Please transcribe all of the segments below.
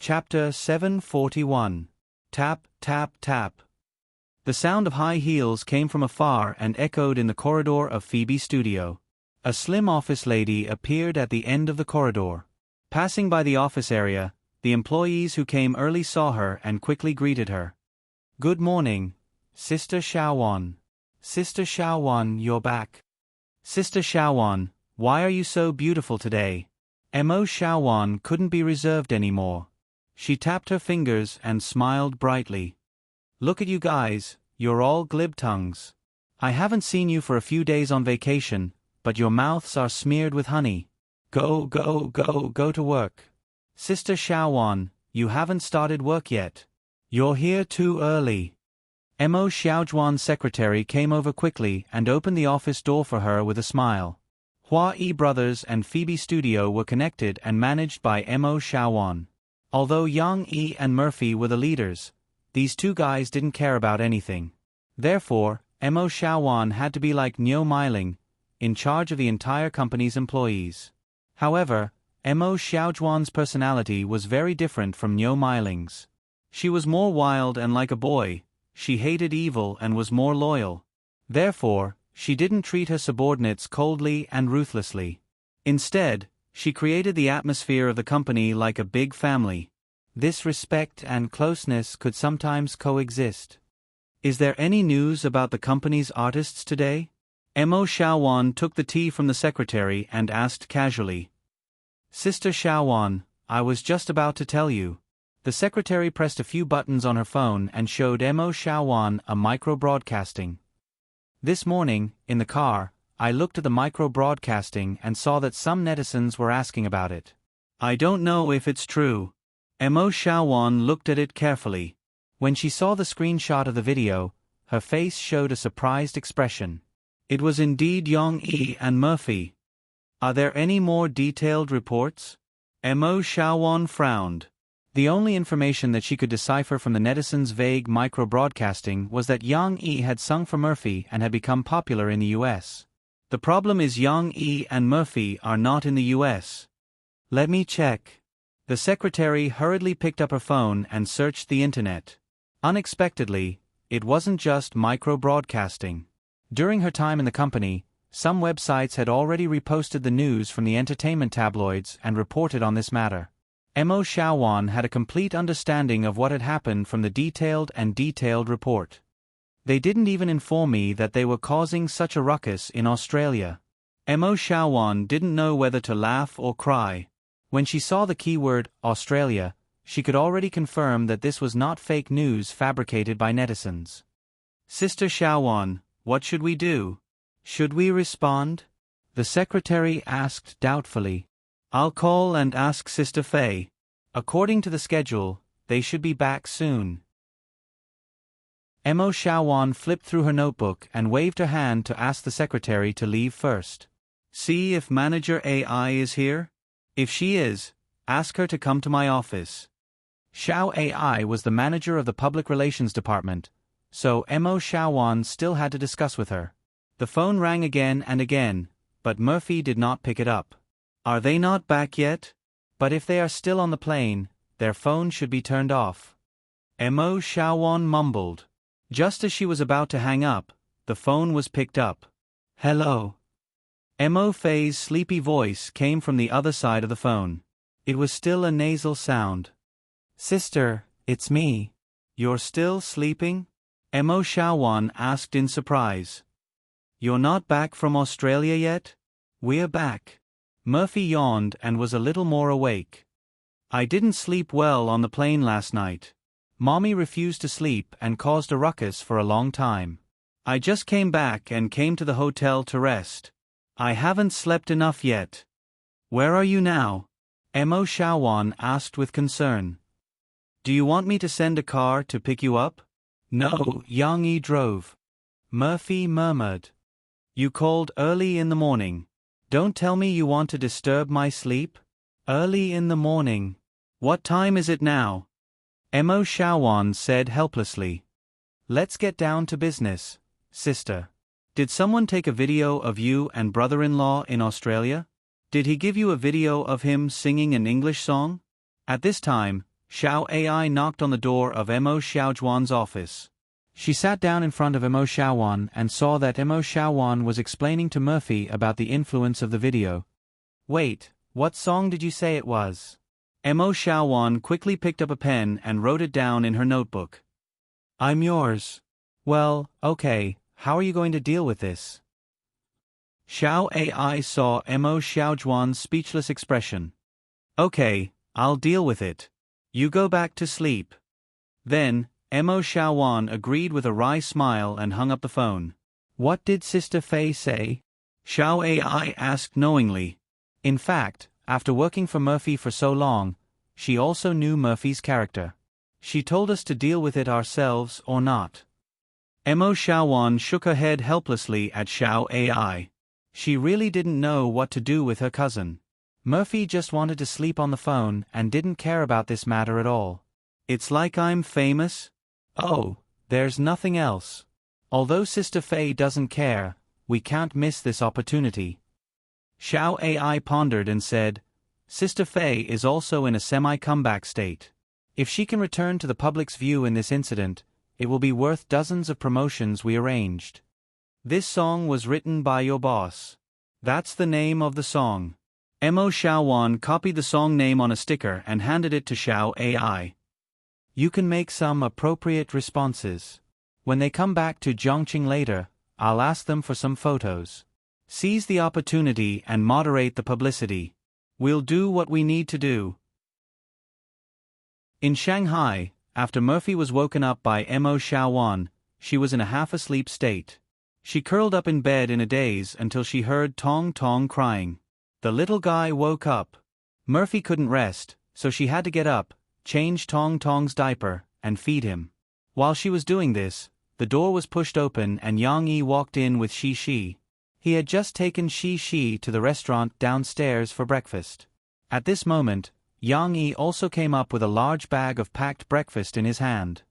Chapter 741. Tap, tap, tap. The sound of high heels came from afar and echoed in the corridor of Phoebe's studio. A slim office lady appeared at the end of the corridor. Passing by the office area, the employees who came early saw her and quickly greeted her. "Good morning, Sister Shaowan. Sister Shaowan, you're back. Sister Shaowan, why are you so beautiful today?" Mo Shaowan couldn't be reserved anymore. She tapped her fingers and smiled brightly. "Look at you guys, you're all glib tongues. I haven't seen you for a few days on vacation, but your mouths are smeared with honey. Go to work. Sister Shaowan, you haven't started work yet. You're here too early." Mo Xiaojuan's secretary came over quickly and opened the office door for her with a smile. Hua Yi Brothers and Phoebe Studio were connected and managed by Mo Xiaowan. Although Yang Yi and Murphy were the leaders, these two guys didn't care about anything. Therefore, Mo Xiaowan had to be like Niu Meiling, in charge of the entire company's employees. However, Mo Xiaojuan's personality was very different from Niu Meiling's. She was more wild and like a boy, she hated evil and was more loyal. Therefore, she didn't treat her subordinates coldly and ruthlessly. Instead, she created the atmosphere of the company like a big family. This respect and closeness could sometimes coexist. "Is there any news about the company's artists today?" Mo Xiaowan took the tea from the secretary and asked casually. "Sister Shaowan, I was just about to tell you." The secretary pressed a few buttons on her phone and showed Mo Xiaowan a micro-broadcasting. "This morning, in the car, I looked at the micro-broadcasting and saw that some netizens were asking about it. I don't know if it's true." Mo Xiaowan looked at it carefully. When she saw the screenshot of the video, her face showed a surprised expression. It was indeed Yang Yi and Murphy. "Are there any more detailed reports?" Mo Xiaowan frowned. The only information that she could decipher from the netizens' vague micro-broadcasting was that Yang Yi had sung for Murphy and had become popular in the US. The problem is Yang Yi and Murphy are not in the US. "Let me check." The secretary hurriedly picked up her phone and searched the internet. Unexpectedly, it wasn't just micro-broadcasting. During her time in the company, some websites had already reposted the news from the entertainment tabloids and reported on this matter. Mo Xiaowan had a complete understanding of what had happened from the detailed report. "They didn't even inform me that they were causing such a ruckus in Australia." Mo Xiaowan didn't know whether to laugh or cry. When she saw the keyword Australia, she could already confirm that this was not fake news fabricated by netizens. "Sister Shaowan, what should we do? Should we respond?" the secretary asked doubtfully. "I'll call and ask Sister Fei. According to the schedule, they should be back soon." Mo Xiaowan flipped through her notebook and waved her hand to ask the secretary to leave first. "See if Manager AI is here? If she is, ask her to come to my office." Xiao AI was the manager of the public relations department, so Mo Xiaowan still had to discuss with her. The phone rang again and again, but Murphy did not pick it up. "Are they not back yet? But if they are still on the plane, their phone should be turned off." Mo Xiaowan mumbled. Just as she was about to hang up, the phone was picked up. "Hello." Mo Fei's sleepy voice came from the other side of the phone. It was still a nasal sound. "Sister, it's me. You're still sleeping?" Mo Xiaowan asked in surprise. "You're not back from Australia yet?" "We're back." Murphy yawned and was a little more awake. "I didn't sleep well on the plane last night. Mommy refused to sleep and caused a ruckus for a long time. I just came back and came to the hotel to rest. I haven't slept enough yet." "Where are you now?" Mo Xiaowan asked with concern. "Do you want me to send a car to pick you up?" "No, Yang Yi drove." Murphy murmured. "You called early in the morning. Don't tell me you want to disturb my sleep?" "Early in the morning. What time is it now?" Mo Xiaowan said helplessly. "Let's get down to business, sister. Did someone take a video of you and brother-in-law in Australia? Did he give you a video of him singing an English song?" At this time, Xiao Ai knocked on the door of Mo Xiaojuan's office. She sat down in front of Mo Xiaojuan and saw that Mo Xiaojuan was explaining to Murphy about the influence of the video. Wait, what song did you say it was? Mo Xiaojuan quickly picked up a pen and wrote it down in her notebook. I'm yours. Well, okay, how are you going to deal with this? Xiao Ai saw Mo Xiaojuan's speechless expression. Okay, I'll deal with it. You go back to sleep. Then, Mo Xiaojuan agreed with a wry smile and hung up the phone. What did Sister Fei say? Xiao Ai asked knowingly. In fact, after working for Murphy for so long, she also knew Murphy's character. She told us to deal with it ourselves or not. Mo Xiaojuan shook her head helplessly at Xiao Ai. She really didn't know what to do with her cousin. Murphy just wanted to sleep on the phone and didn't care about this matter at all. It's like I'm famous? Oh, there's nothing else. Although Sister Fei doesn't care, we can't miss this opportunity. Xiao Ai pondered and said, Sister Fei is also in a semi-comeback state. If she can return to the public's view in this incident, it will be worth dozens of promotions we arranged. This song was written by your boss. That's the name of the song. Mo Xiaojuan copied the song name on a sticker and handed it to Xiao Ai. You can make some appropriate responses. When they come back to Zhongqing later, I'll ask them for some photos. Seize the opportunity and moderate the publicity. We'll do what we need to do. In Shanghai, after Murphy was woken up by Mo Xiaojuan, she was in a half-asleep state. She curled up in bed in a daze until she heard Tong Tong crying. The little guy woke up. Murphy couldn't rest, so she had to get up, change Tong Tong's diaper, and feed him. While she was doing this, the door was pushed open and Yang Yi walked in with Shi Shi. He had just taken Shi Shi to the restaurant downstairs for breakfast. At this moment, Yang Yi also came up with a large bag of packed breakfast in his hand.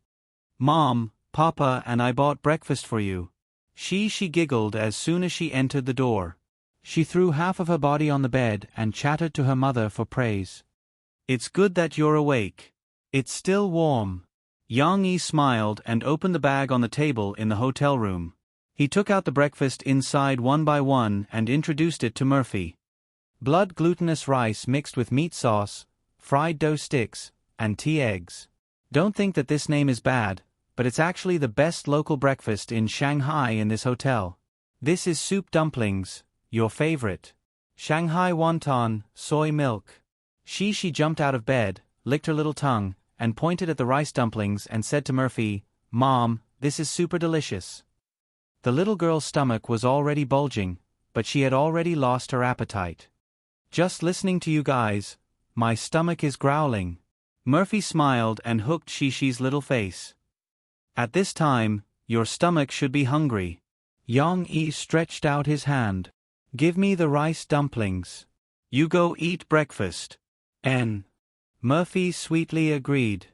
Mom, Papa and I bought breakfast for you. She giggled as soon as she entered the door. She threw half of her body on the bed and chattered to her mother for praise. It's good that you're awake. It's still warm. Yang Yi smiled and opened the bag on the table in the hotel room. He took out the breakfast inside one by one and introduced it to Murphy. Blood glutinous rice mixed with meat sauce, fried dough sticks, and tea eggs. Don't think that this name is bad, but it's actually the best local breakfast in Shanghai in this hotel. This is soup dumplings, your favorite. Shanghai wonton, soy milk. She jumped out of bed, licked her little tongue, and pointed at the rice dumplings and said to Murphy, Mom, this is super delicious. The little girl's stomach was already bulging, but she had already lost her appetite. Just listening to you guys, my stomach is growling. Murphy smiled and hooked Shishi's little face. At this time, your stomach should be hungry. Yang Yi stretched out his hand. Give me the rice dumplings. You go eat breakfast. Murphy sweetly agreed.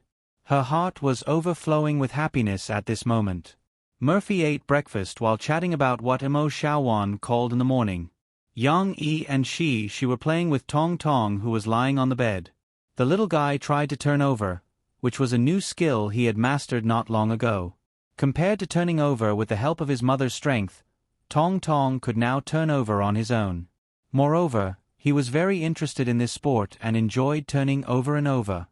Her heart was overflowing with happiness at this moment. Murphy ate breakfast while chatting about what Mo Xiaojuan called in the morning. Yang Yi and Shi were playing with Tong Tong who was lying on the bed. The little guy tried to turn over, which was a new skill he had mastered not long ago. Compared to turning over with the help of his mother's strength, Tong Tong could now turn over on his own. Moreover, he was very interested in this sport and enjoyed turning over and over.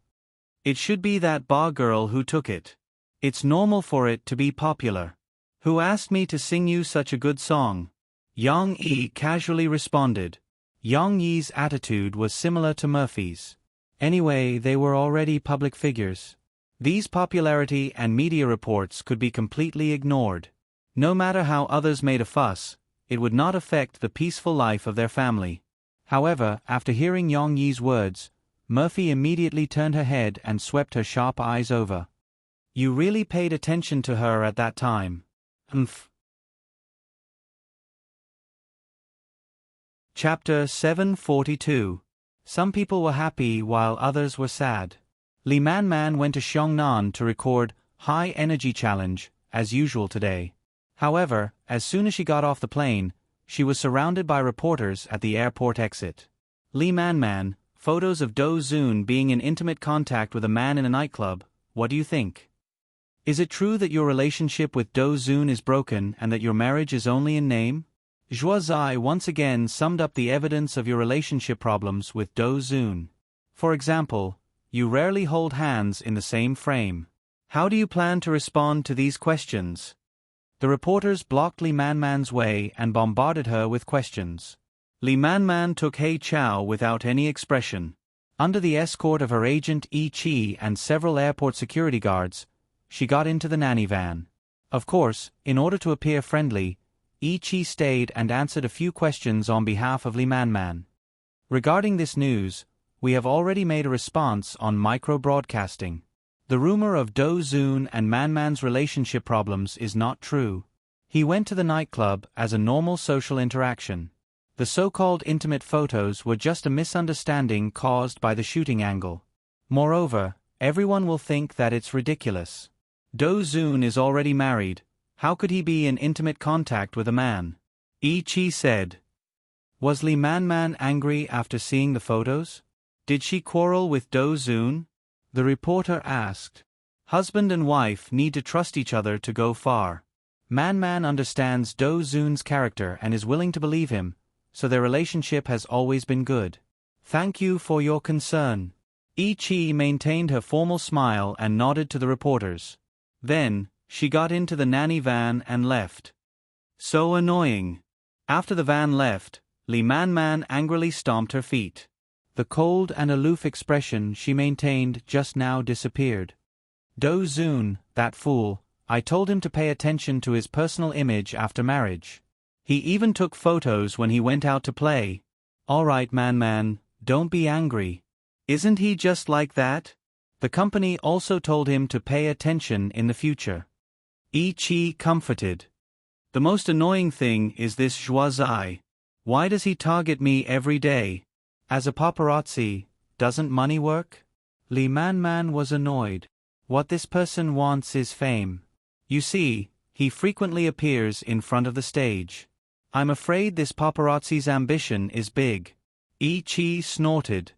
It should be that Ba girl who took it. It's normal for it to be popular. Who asked me to sing you such a good song? Yang Yi casually responded. Yang Yi's attitude was similar to Murphy's. Anyway, they were already public figures. These popularity and media reports could be completely ignored. No matter how others made a fuss, it would not affect the peaceful life of their family. However, after hearing Yang Yi's words, Murphy immediately turned her head and swept her sharp eyes over. You really paid attention to her at that time. Chapter 742. Some people were happy while others were sad. Li Man went to Xiongnan to record High Energy Challenge, as usual today. However, as soon as she got off the plane, she was surrounded by reporters at the airport exit. Li Man, photos of Do Zoon being in intimate contact with a man in a nightclub. What do you think? Is it true that your relationship with Do Zoon is broken and that your marriage is only in name? Zhuo Zai once again summed up the evidence of your relationship problems with Do Zoon. For example, you rarely hold hands in the same frame. How do you plan to respond to these questions? The reporters blocked Li Manman's way and bombarded her with questions. Li Manman took He Chao without any expression. Under the escort of her agent Yi Qi and several airport security guards, she got into the nanny van. Of course, in order to appear friendly, Yi Qi stayed and answered a few questions on behalf of Li Manman. Regarding this news, we have already made a response on micro-broadcasting. The rumor of Do Zoon and Manman's relationship problems is not true. He went to the nightclub as a normal social interaction. The so-called intimate photos were just a misunderstanding caused by the shooting angle. Moreover, everyone will think that it's ridiculous. Do Zoon is already married. How could he be in intimate contact with a man? Yi Qi said. Was Li Manman angry after seeing the photos? Did she quarrel with Do Zoon? The reporter asked. Husband and wife need to trust each other to go far. Man understands Do Zoon's character and is willing to believe him, so their relationship has always been good. Thank you for your concern. Yi Qi maintained her formal smile and nodded to the reporters. Then, she got into the nanny van and left. So annoying. After the van left, Li Manman angrily stomped her feet. The cold and aloof expression she maintained just now disappeared. Do Zoon, that fool, I told him to pay attention to his personal image after marriage. He even took photos when he went out to play. All right, Man, don't be angry. Isn't he just like that? The company also told him to pay attention in the future. Yi Qi comforted. The most annoying thing is this Zhuo Zai. Why does he target me every day? As a paparazzi, doesn't money work? Li Manman was annoyed. What this person wants is fame. You see, he frequently appears in front of the stage. I'm afraid this paparazzi's ambition is big. Yi Qi snorted.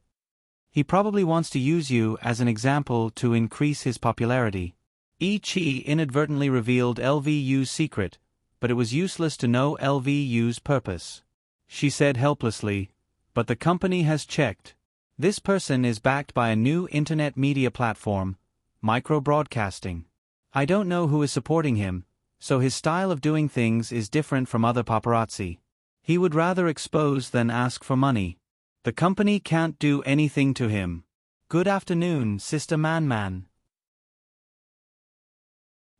He probably wants to use you as an example to increase his popularity. Yi Qi inadvertently revealed LVU's secret, but it was useless to know LVU's purpose. She said helplessly, but the company has checked. This person is backed by a new internet media platform, micro-broadcasting. I don't know who is supporting him, so his style of doing things is different from other paparazzi. He would rather expose than ask for money. The company can't do anything to him. Good afternoon, Sister Man.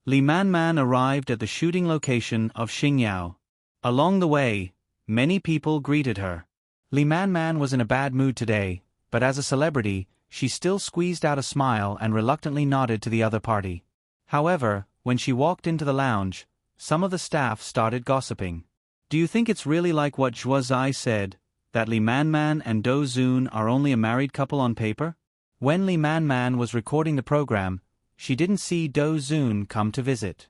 Li Manman arrived at the shooting location of Xingyao. Along the way, many people greeted her. Li Manman was in a bad mood today, but as a celebrity, she still squeezed out a smile and reluctantly nodded to the other party. However, when she walked into the lounge, some of the staff started gossiping. Do you think it's really like what Zhuo Zai said, that Li Manman and Do Zoon are only a married couple on paper? When Li Manman was recording the program, she didn't see Do Zoon come to visit.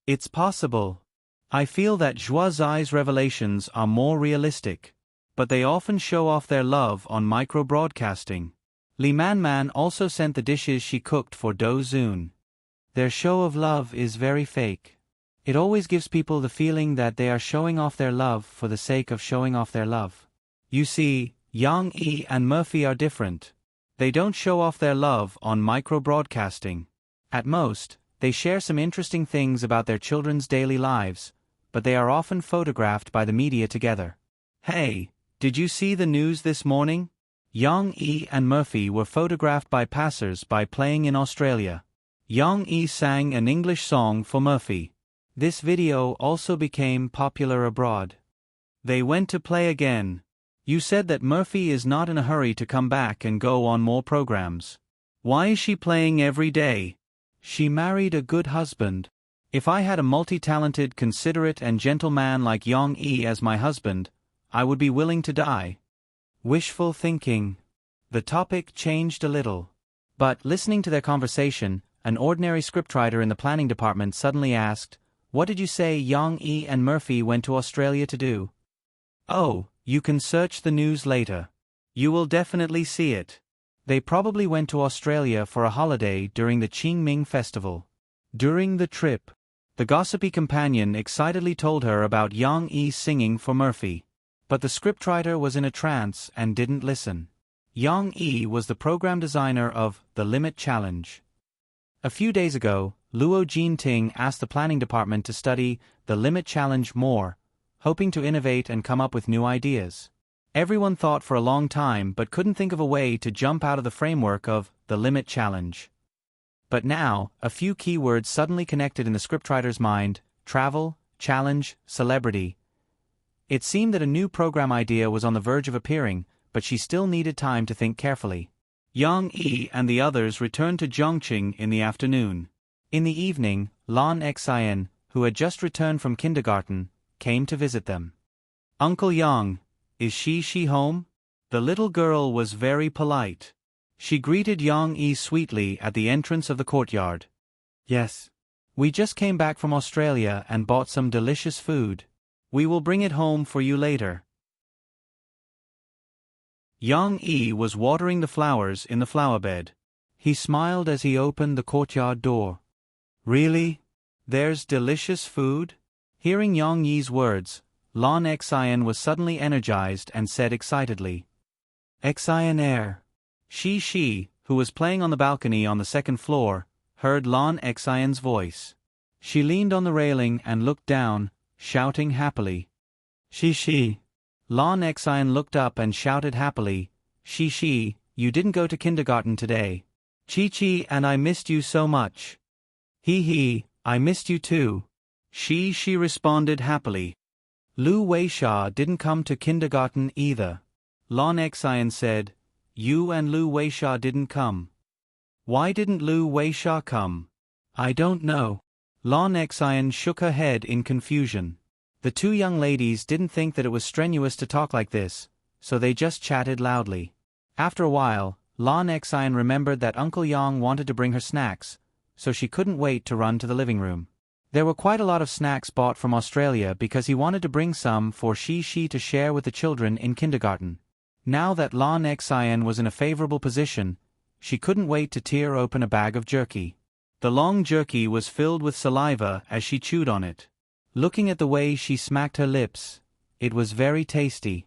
It's possible. I feel that Zhuo Zai's revelations are more realistic, but they often show off their love on micro-broadcasting. Li Manman also sent the dishes she cooked for Do Zoon. Their show of love is very fake. It always gives people the feeling that they are showing off their love for the sake of showing off their love. You see, Yang Yi and Murphy are different. They don't show off their love on micro-broadcasting. At most, they share some interesting things about their children's daily lives, but they are often photographed by the media together. Hey, did you see the news this morning? Yang Yi and Murphy were photographed by passers-by playing in Australia. Yang Yi sang an English song for Murphy. This video also became popular abroad. They went to play again. You said that Murphy is not in a hurry to come back and go on more programs. Why is she playing every day? She married a good husband. If I had a multi-talented, considerate and gentle man like Yang Yi as my husband, I would be willing to die. Wishful thinking. The topic changed a little. But, listening to their conversation, an ordinary scriptwriter in the planning department suddenly asked, "What did you say Yang Yi and Murphy went to Australia to do?" "Oh, you can search the news later." You will definitely see it. They probably went to Australia for a holiday during the Qingming festival. During the trip, the gossipy companion excitedly told her about Yang Yi singing for Murphy. But the scriptwriter was in a trance and didn't listen. Yang Yi was the program designer of The Limit Challenge. A few days ago, Luo Jinting asked the planning department to study The Limit Challenge more, hoping to innovate and come up with new ideas. Everyone thought for a long time but couldn't think of a way to jump out of the framework of The Limit Challenge. But now, a few keywords suddenly connected in the scriptwriter's mind: travel, challenge, celebrity. It seemed that a new program idea was on the verge of appearing, but she still needed time to think carefully. Yang Yi and the others returned to Zhongqing in the afternoon. In the evening, Lan Xian, who had just returned from kindergarten, came to visit them. "Uncle Yang, is she home?" The little girl was very polite. She greeted Yang Yi sweetly at the entrance of the courtyard. "Yes. We just came back from Australia and bought some delicious food. We will bring it home for you later." Yang Yi was watering the flowers in the flower bed. He smiled as he opened the courtyard door. "Really? There's delicious food?" Hearing Yang Yi's words, Lan Xian was suddenly energized and said excitedly, "Xian air." She, who was playing on the balcony on the second floor, heard Lan Xian's voice. She leaned on the railing and looked down, shouting happily. She. Lan Xian looked up and shouted happily, She, you didn't go to kindergarten today. Chi and I missed you so much." He, I missed you too." She responded happily. "Lu Weisha didn't come to kindergarten either." Lan Xian said, "You and Lu Weisha didn't come. Why didn't Lu Weisha come?" "I don't know." Lan Xian shook her head in confusion. The two young ladies didn't think that it was strenuous to talk like this, so they just chatted loudly. After a while, Lan Xian remembered that Uncle Yang wanted to bring her snacks, so she couldn't wait to run to the living room. There were quite a lot of snacks bought from Australia because he wanted to bring some for Shi to share with the children in kindergarten. Now that Lan Xian was in a favorable position, she couldn't wait to tear open a bag of jerky. The long jerky was filled with saliva as she chewed on it. Looking at the way she smacked her lips, it was very tasty.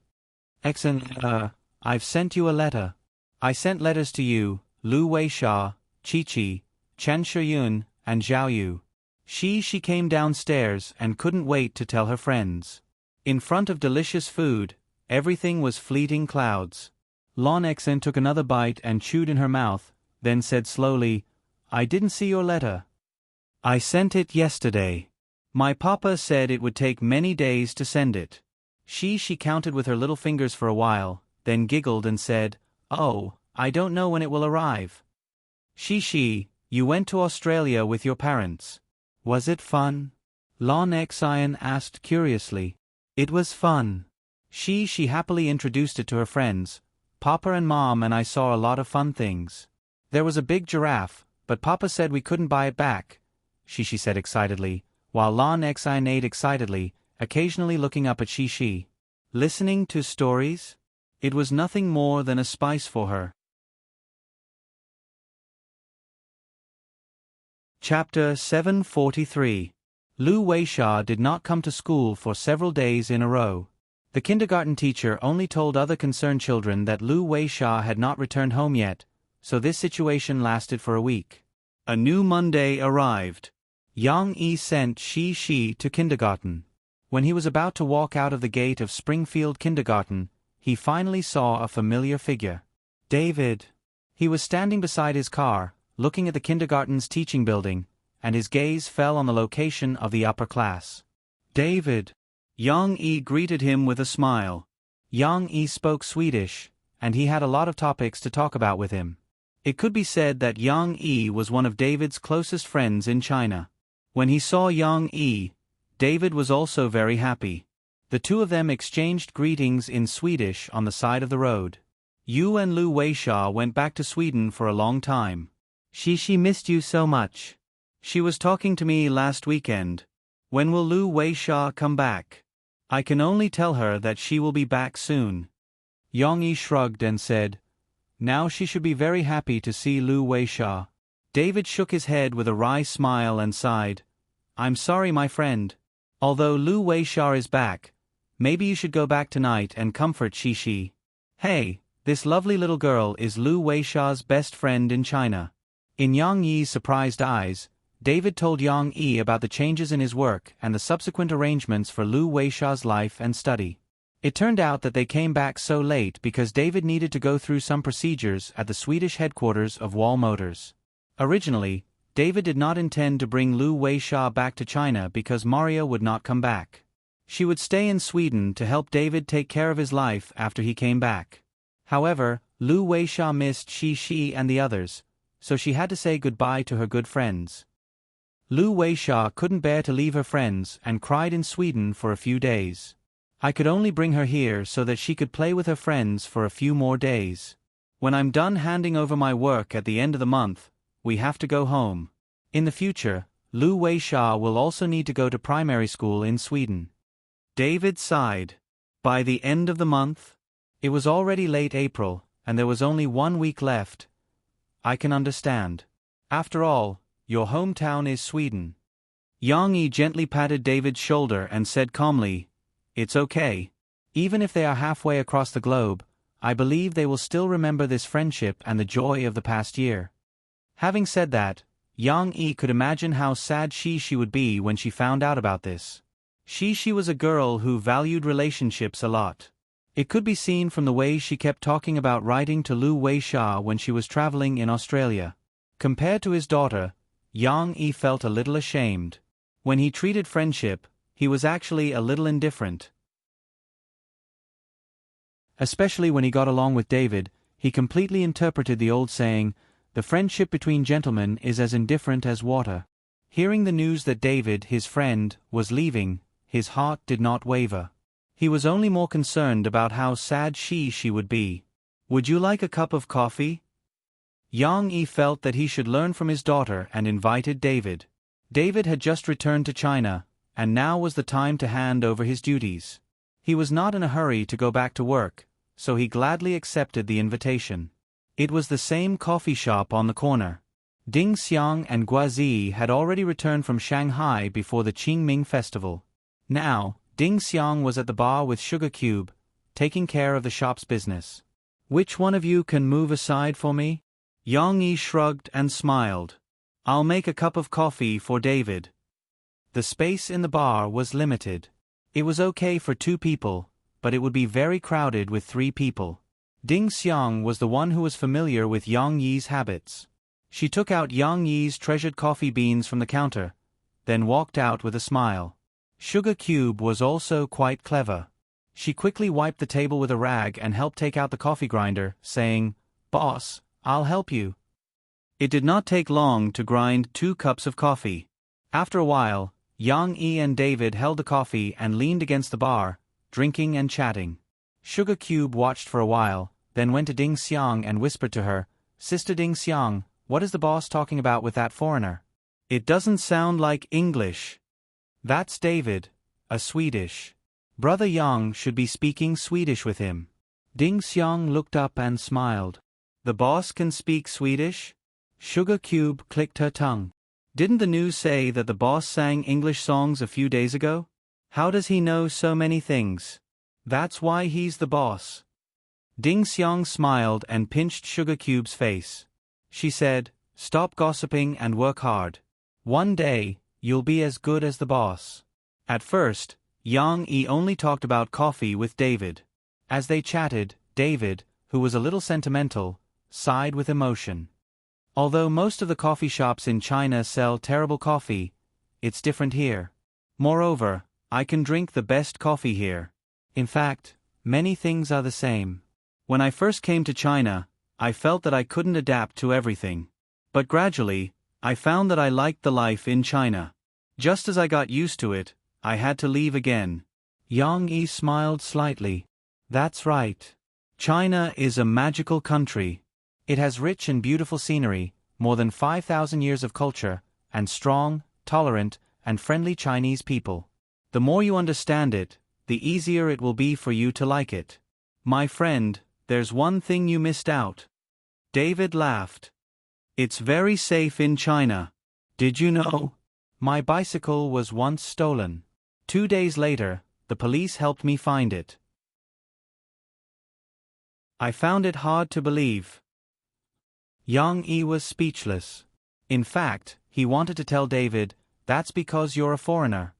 I've sent you a letter. I sent letters to you, Lu Weisha, Chi, Chen Shiyun, and Zhao Yu. She came downstairs and couldn't wait to tell her friends. In front of delicious food, everything was fleeting clouds. Lan Xian took another bite and chewed in her mouth, then said slowly, "I didn't see your letter. I sent it yesterday. My papa said it would take many days to send it." She counted with her little fingers for a while, then giggled and said, "Oh, I don't know when it will arrive." Shi, you went to Australia with your parents. Was it fun?" Lan Xian asked curiously. "It was fun." She happily introduced it to her friends. "Papa and Mom and I saw a lot of fun things. There was a big giraffe, but Papa said we couldn't buy it back," she said excitedly, while Lan Xian ate excitedly, occasionally looking up at Shi. Listening to stories? It was nothing more than a spice for her. Chapter 743. Lu Weisha did not come to school for several days in a row. The kindergarten teacher only told other concerned children that Lu Weisha had not returned home yet, so this situation lasted for a week. A new Monday arrived. Yang Yi sent Shi to kindergarten. When he was about to walk out of the gate of Springfield Kindergarten, he finally saw a familiar figure. David. He was standing beside his car, looking at the kindergarten's teaching building, and his gaze fell on the location of the upper class. "David." Yang Yi greeted him with a smile. Yang Yi spoke Swedish, and he had a lot of topics to talk about with him. It could be said that Yang Yi was one of David's closest friends in China. When he saw Yang Yi, David was also very happy. The two of them exchanged greetings in Swedish on the side of the road. "You and Lu Weisha went back to Sweden for a long time. She missed you so much. She was talking to me last weekend. When will Lu Weisha come back? I can only tell her that she will be back soon." Yang Yi shrugged and said, "Now she should be very happy to see Lu Weisha." David shook his head with a wry smile and sighed. "I'm sorry, my friend. Although Lu Weisha is back, maybe you should go back tonight and comfort Shishi. Hey, this lovely little girl is Lu Weisha's best friend in China." In Yang Yi's surprised eyes, David told Yang Yi about the changes in his work and the subsequent arrangements for Lu Weisha's life and study. It turned out that they came back so late because David needed to go through some procedures at the Swedish headquarters of Wall Motors. Originally, David did not intend to bring Lu Weisha back to China because Maria would not come back. She would stay in Sweden to help David take care of his life after he came back. However, Lu Weisha missed Shi and the others, so she had to say goodbye to her good friends. Lu Weisha couldn't bear to leave her friends and cried in Sweden for a few days. "I could only bring her here so that she could play with her friends for a few more days. When I'm done handing over my work at the end of the month, we have to go home. In the future, Lu Weisha will also need to go to primary school in Sweden." David sighed. By the end of the month? It was already late April, and there was only 1 week left. "I can understand. After all, your hometown is Sweden." Yang Yi gently patted David's shoulder and said calmly, "It's okay. Even if they are halfway across the globe, I believe they will still remember this friendship and the joy of the past year." Having said that, Yang Yi could imagine how sad Shi would be when she found out about this. Shi was a girl who valued relationships a lot. It could be seen from the way she kept talking about writing to Lu Weisha when she was traveling in Australia. Compared to his daughter, Yang Yi felt a little ashamed. When he treated friendship, he was actually a little indifferent. Especially when he got along with David, he completely interpreted the old saying, "The friendship between gentlemen is as indifferent as water." Hearing the news that David, his friend, was leaving, his heart did not waver. He was only more concerned about how sad she would be. "Would you like a cup of coffee?" Yang Yi felt that he should learn from his daughter and invited David. David had just returned to China, and now was the time to hand over his duties. He was not in a hurry to go back to work, so he gladly accepted the invitation. It was the same coffee shop on the corner. Ding Xiang and Guazi had already returned from Shanghai before the Qingming festival. Now, Ding Xiang was at the bar with Sugar Cube, taking care of the shop's business. "Which one of you can move aside for me?" Yang Yi shrugged and smiled. "I'll make a cup of coffee for David." The space in the bar was limited. It was okay for 2 people, but it would be very crowded with 3 people. Ding Xiang was the one who was familiar with Yang Yi's habits. She took out Yang Yi's treasured coffee beans from the counter, then walked out with a smile. Sugar Cube was also quite clever. She quickly wiped the table with a rag and helped take out the coffee grinder, saying, "Boss, I'll help you." It did not take long to grind 2 cups of coffee. After a while, Yang Yi and David held the coffee and leaned against the bar, drinking and chatting. Sugar Cube watched for a while, then went to Ding Xiang and whispered to her, "Sister Ding Xiang, what is the boss talking about with that foreigner? It doesn't sound like English." "That's David, a Swedish. Brother Yang should be speaking Swedish with him." Ding Xiang looked up and smiled. "The boss can speak Swedish?" Sugar Cube clicked her tongue. "Didn't the news say that the boss sang English songs a few days ago? How does he know so many things? That's why he's the boss." Ding Xiang smiled and pinched Sugar Cube's face. She said, "Stop gossiping and work hard. One day, you'll be as good as the boss." At first, Yang Yi only talked about coffee with David. As they chatted, David, who was a little sentimental, sighed with emotion. "Although most of the coffee shops in China sell terrible coffee, it's different here. Moreover, I can drink the best coffee here. In fact, many things are the same. When I first came to China, I felt that I couldn't adapt to everything. But gradually, I found that I liked the life in China. Just as I got used to it, I had to leave again." Yang Yi smiled slightly. "That's right. China is a magical country. It has rich and beautiful scenery, more than 5,000 years of culture, and strong, tolerant, and friendly Chinese people. The more you understand it, the easier it will be for you to like it. My friend, there's one thing you missed out. David laughed. It's very safe in China. Did you know? My bicycle was once stolen. 2 days later, the police helped me find it. I found it hard to believe. Yang Yi was speechless. In fact, he wanted to tell David, "That's because you're a foreigner."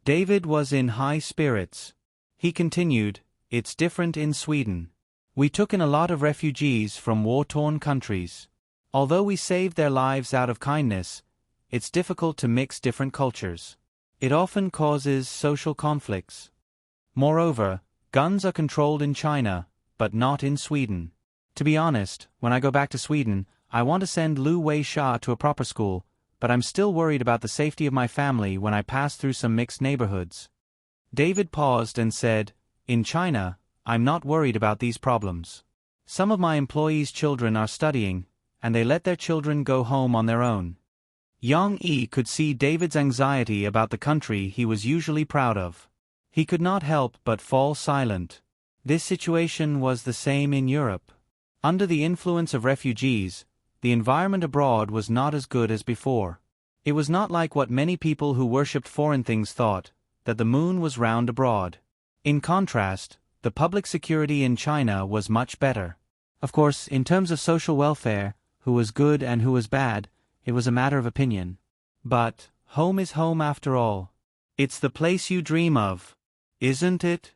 David was in high spirits. He continued, "It's different in Sweden. We took in a lot of refugees from war-torn countries. Although we saved their lives out of kindness, it's difficult to mix different cultures. It often causes social conflicts. Moreover, guns are controlled in China, but not in Sweden. To be honest, when I go back to Sweden, I want to send Lu Weisha to a proper school, but I'm still worried about the safety of my family when I pass through some mixed neighborhoods." David paused and said, "In China, I'm not worried about these problems. Some of my employees' children are studying, and they let their children go home on their own." Yang Yi could see David's anxiety about the country he was usually proud of. He could not help but fall silent. This situation was the same in Europe. Under the influence of refugees, the environment abroad was not as good as before. It was not like what many people who worshipped foreign things thought, that the moon was round abroad. In contrast, the public security in China was much better. Of course, in terms of social welfare, who was good and who was bad, it was a matter of opinion. But home is home after all. It's the place you dream of, isn't it?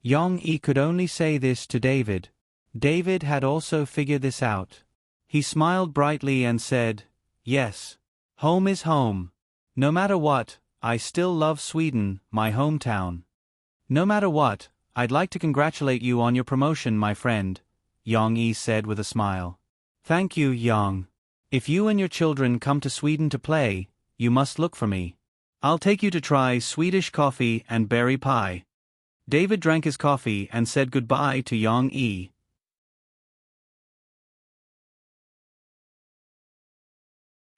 Yang Yi could only say this to David. David had also figured this out. He smiled brightly and said, "Yes, home is home. No matter what, I still love Sweden, my hometown." "No matter what, I'd like to congratulate you on your promotion, my friend," Yang Yi said with a smile. "Thank you, Yang. If you and your children come to Sweden to play, you must look for me. I'll take you to try Swedish coffee and berry pie." David drank his coffee and said goodbye to Yang Yi.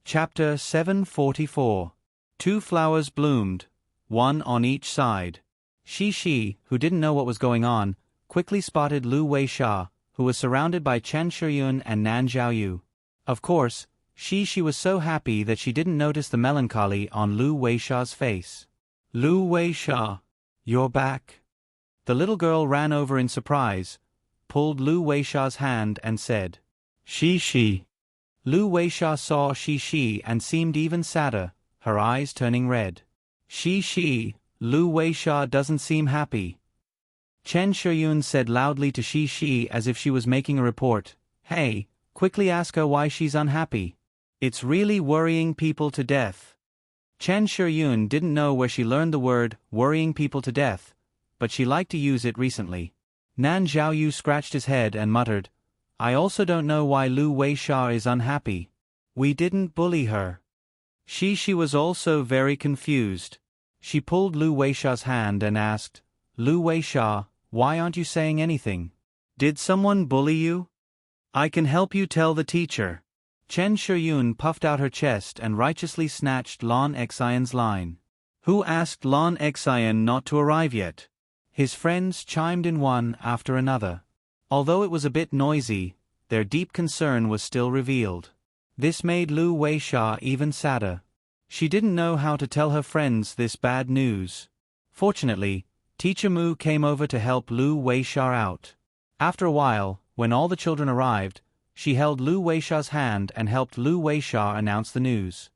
Chapter 744. 2 flowers bloomed, one on each side. Shi, who didn't know what was going on, quickly spotted Lu Weisha, who was surrounded by Chen Shiyun and Nan Zhaoyu. Of course, Shi was so happy that she didn't notice the melancholy on Lu Weisha's face. "Lu Weisha, you're back." The little girl ran over in surprise, pulled Lu Weisha's hand and said, Shi. Lu Weisha saw Shi and seemed even sadder, her eyes turning red. Shi, Lu Weisha doesn't seem happy. Chen Shiyun said loudly to Shi as if she was making a report, "Hey, quickly ask her why she's unhappy. It's really worrying people to death." Chen Shiyun didn't know where she learned the word worrying people to death, but she liked to use it recently. Nan Zhaoyu scratched his head and muttered, "I also don't know why Lu Weisha is unhappy. We didn't bully her." Shi was also very confused. She pulled Lu Weisha's hand and asked, "Lu Weisha, why aren't you saying anything? Did someone bully you? I can help you tell the teacher." Chen Shiyun puffed out her chest and righteously snatched Lan Xian's line. "Who asked Lan Xian not to arrive yet?" His friends chimed in one after another. Although it was a bit noisy, their deep concern was still revealed. This made Lu Weisha even sadder. She didn't know how to tell her friends this bad news. Fortunately, Teacher Mu came over to help Lu Weisha out. After a while, when all the children arrived, she held Lu Weisha's hand and helped Lu Weisha announce the news.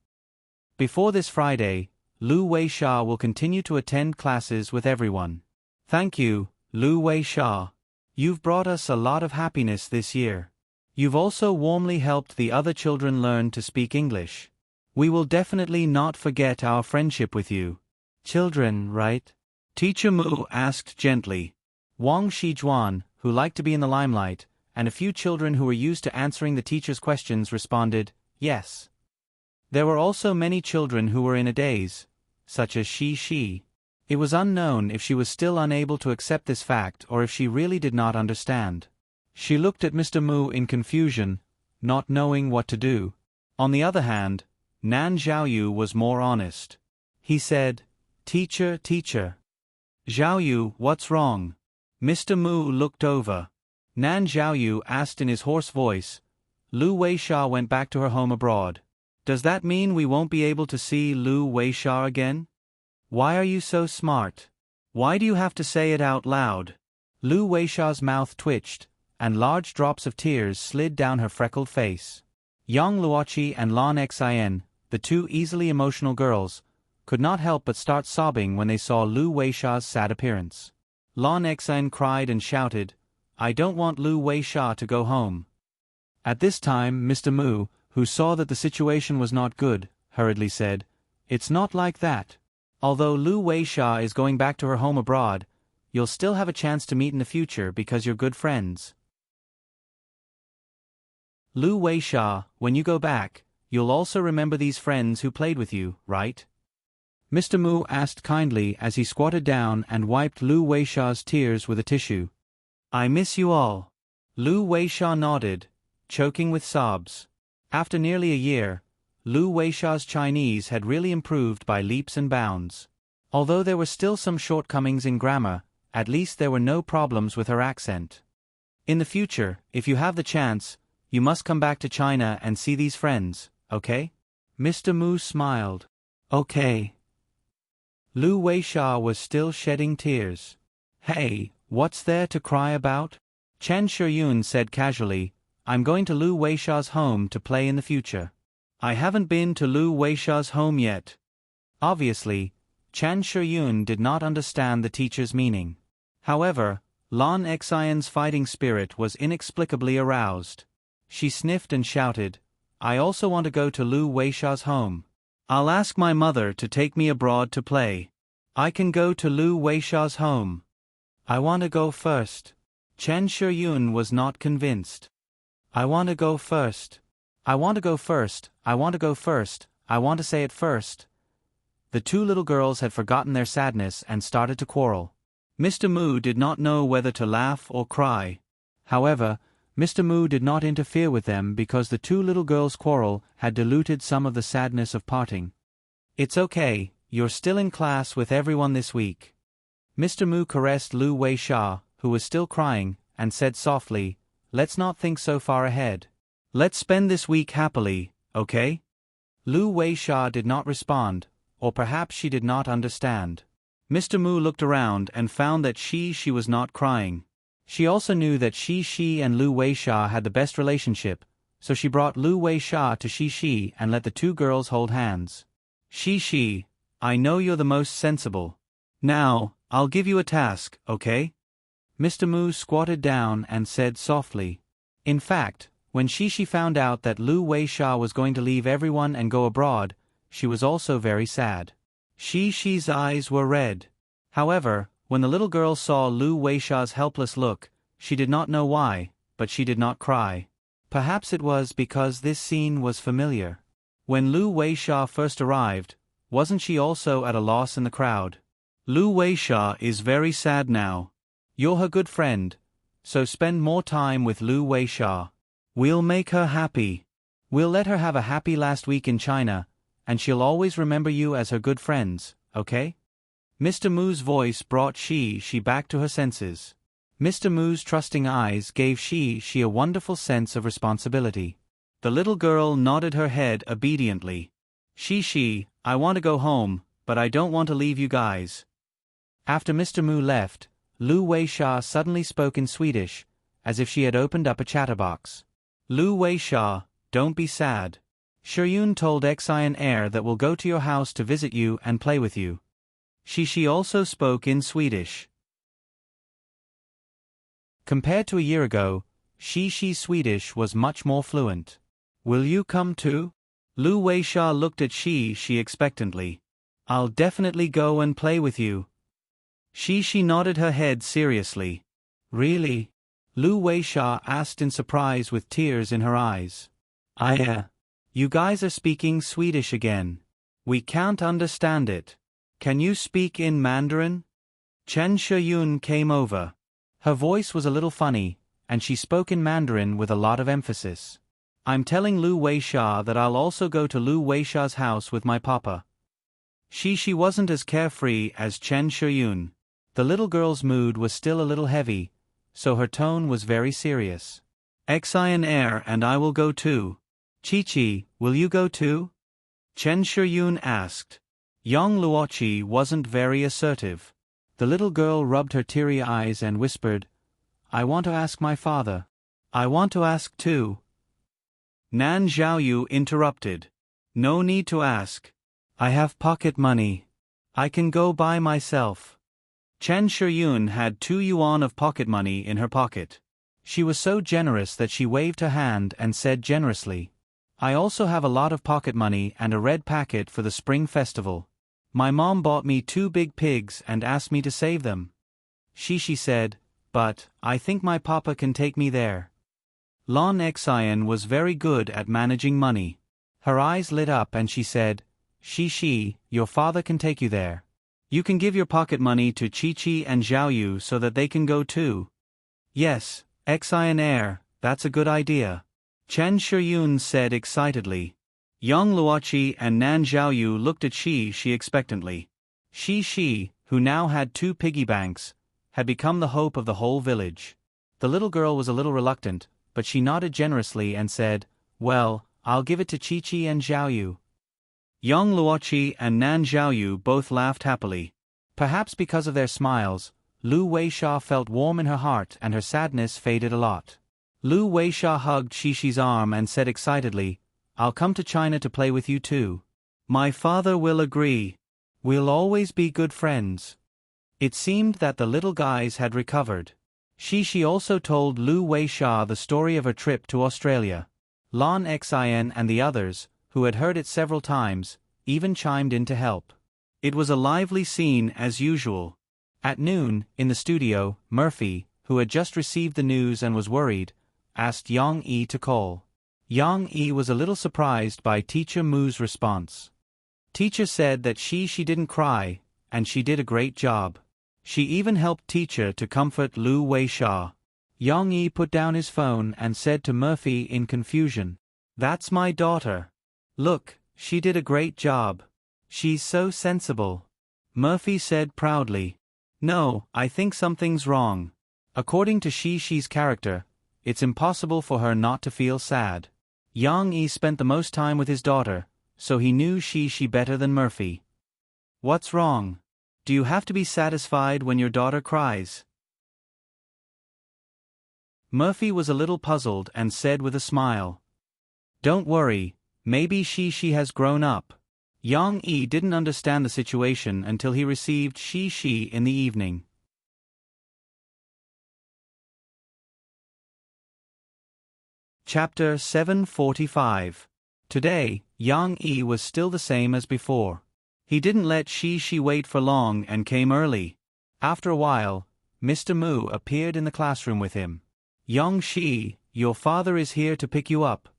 Before this Friday, Lu Weisha will continue to attend classes with everyone. Thank you, Lu Weisha. You've brought us a lot of happiness this year. You've also warmly helped the other children learn to speak English. We will definitely not forget our friendship with you. Children, right? Teacher Mu asked gently. Wang Shijuan, who liked to be in the limelight, and a few children who were used to answering the teacher's questions responded, yes. There were also many children who were in a daze, such as Shi. It was unknown if she was still unable to accept this fact or if she really did not understand. She looked at Mr. Mu in confusion, not knowing what to do. On the other hand, Nan Zhaoyu was more honest. He said, Teacher. Zhaoyu, what's wrong? Mr. Mu looked over. Nan Xiaoyu asked in his hoarse voice. Lu Weisha went back to her home abroad. Does that mean we won't be able to see Lu Weisha again? Why are you so smart? Why do you have to say it out loud? Lu Weisha's mouth twitched, and large drops of tears slid down her freckled face. Yang Luoqi and Lan Xian, the two easily emotional girls, could not help but start sobbing when they saw Lu Weisha's sad appearance. Lan Xian cried and shouted, I don't want Lu Weisha to go home. At this time Mr. Mu, who saw that the situation was not good, hurriedly said, It's not like that. Although Lu Weisha is going back to her home abroad, you'll still have a chance to meet in the future because you're good friends. Lu Weisha, when you go back, you'll also remember these friends who played with you, right? Mr. Mu asked kindly as he squatted down and wiped Lu Weisha's tears with a tissue. I miss you all. Lu Weisha nodded, choking with sobs. After nearly a year, Lu Weisha's Chinese had really improved by leaps and bounds. Although there were still some shortcomings in grammar, at least there were no problems with her accent. In the future, if you have the chance, you must come back to China and see these friends, okay? Mr. Mu smiled. Okay. Lu Weisha was still shedding tears. Hey, what's there to cry about? Chen Shiyun said casually, I'm going to Lu Weisha's home to play in the future. I haven't been to Lu Weisha's home yet. Obviously, Chen Shiyun did not understand the teacher's meaning. However, Lan Xian's fighting spirit was inexplicably aroused. She sniffed and shouted, I also want to go to Lu Weisha's home. I'll ask my mother to take me abroad to play. I can go to Lu Weisha's home. I want to go first. Chen Shiyun was not convinced. I want to go first. I want to go first. I want to go first. I want to say it first. The two little girls had forgotten their sadness and started to quarrel. Mr. Mu did not know whether to laugh or cry. However, Mr. Mu did not interfere with them because the two little girls' quarrel had diluted some of the sadness of parting. It's okay, you're still in class with everyone this week. Mr. Mu caressed Lu Weisha, who was still crying, and said softly, Let's not think so far ahead. Let's spend this week happily, okay? Lu Weisha did not respond, or perhaps she did not understand. Mr. Mu looked around and found that she was not crying. She also knew that she and Lu Weisha had the best relationship, so she brought Lu Weisha to she and let the two girls hold hands. She, I know you're the most sensible. Now, I'll give you a task, okay? Mr. Mu squatted down and said softly. In fact, when she found out that Lu Weisha was going to leave everyone and go abroad, she was also very sad. She's eyes were red. However, when the little girl saw Lu Weisha's helpless look, she did not know why, but she did not cry. Perhaps it was because this scene was familiar. When Lu Weisha first arrived, wasn't she also at a loss in the crowd? Lu Weisha is very sad now. You're her good friend, so spend more time with Lu Weisha. We'll make her happy. We'll let her have a happy last week in China, and she'll always remember you as her good friends, okay? Mr. Mu's voice brought she back to her senses. Mr. Mu's trusting eyes gave she a wonderful sense of responsibility. The little girl nodded her head obediently. She, I want to go home, but I don't want to leave you guys. After Mr. Mu left, Lu Weisha suddenly spoke in Swedish, as if she had opened up a chatterbox. Lu Weisha, don't be sad. Shiyun told Xian Air that we'll go to your house to visit you and play with you. She also spoke in Swedish. Compared to a year ago, Shi's Swedish was much more fluent. Will you come too? Lu Weisha looked at she expectantly. I'll definitely go and play with you. She nodded her head seriously. Really? Lu Weisha asked in surprise with tears in her eyes. You guys are speaking Swedish again. We can't understand it. Can you speak in Mandarin? Chen Shiyun came over. Her voice was a little funny, and she spoke in Mandarin with a lot of emphasis. I'm telling Lu Weisha that I'll also go to Lu Weisha's house with my papa. She wasn't as carefree as Chen Shiyun. The little girl's mood was still a little heavy, so her tone was very serious. Xian and I will go too. Chi-Chi, will you go too? Chen Shiyun asked. Young Luoqi wasn't very assertive. The little girl rubbed her teary eyes and whispered, I want to ask my father. I want to ask too. Nan Xiaoyu interrupted. No need to ask. I have pocket money. I can go by myself. Chen Shiyun had 2 yuan of pocket money in her pocket. She was so generous that she waved her hand and said generously, I also have a lot of pocket money and a red packet for the spring festival. My mom bought me 2 big pigs and asked me to save them. She said, but I think my papa can take me there. Lon Xian was very good at managing money. Her eyes lit up and she said, your father can take you there. You can give your pocket money to Chi-Chi and Xiaoyu so that they can go too. Yes, Xian, that's a good idea. Chen Shiyun said excitedly. Young Luoqi and Nan Xiaoyu looked at Shi expectantly. Shi, who now had 2 piggy banks, had become the hope of the whole village. The little girl was a little reluctant, but she nodded generously and said, well, I'll give it to Chi-Chi and Xiaoyu. Young Luoqi and Nan Xiaoyu both laughed happily. Perhaps because of their smiles, Lu Weisha felt warm in her heart and her sadness faded a lot. Lu Weisha hugged Shi's arm and said excitedly, I'll come to China to play with you too. My father will agree. We'll always be good friends. It seemed that the little guys had recovered. Shi also told Lu Weisha the story of her trip to Australia. Lon Xian and the others, who had heard it several times, even chimed in to help. It was a lively scene as usual. At noon, in the studio, Murphy, who had just received the news and was worried, asked Yang Yi to call. Yang Yi was a little surprised by Teacher Mu's response. Teacher said that she didn't cry, and she did a great job. She even helped Teacher to comfort Lu Weisha. Yang Yi put down his phone and said to Murphy in confusion, That's my daughter. Look, she did a great job. She's so sensible. Murphy said proudly. No, I think something's wrong. According to Shi's character, it's impossible for her not to feel sad. Yang Yi spent the most time with his daughter, so he knew Shi better than Murphy. What's wrong? Do you have to be satisfied when your daughter cries? Murphy was a little puzzled and said with a smile. Don't worry, maybe she has grown up. Yang Yi didn't understand the situation until he received Shi in the evening. Chapter 745. Today, Yang Yi was still the same as before. He didn't let Shi wait for long and came early. After a while, Mr. Mu appeared in the classroom with him. Young Shi, your father is here to pick you up.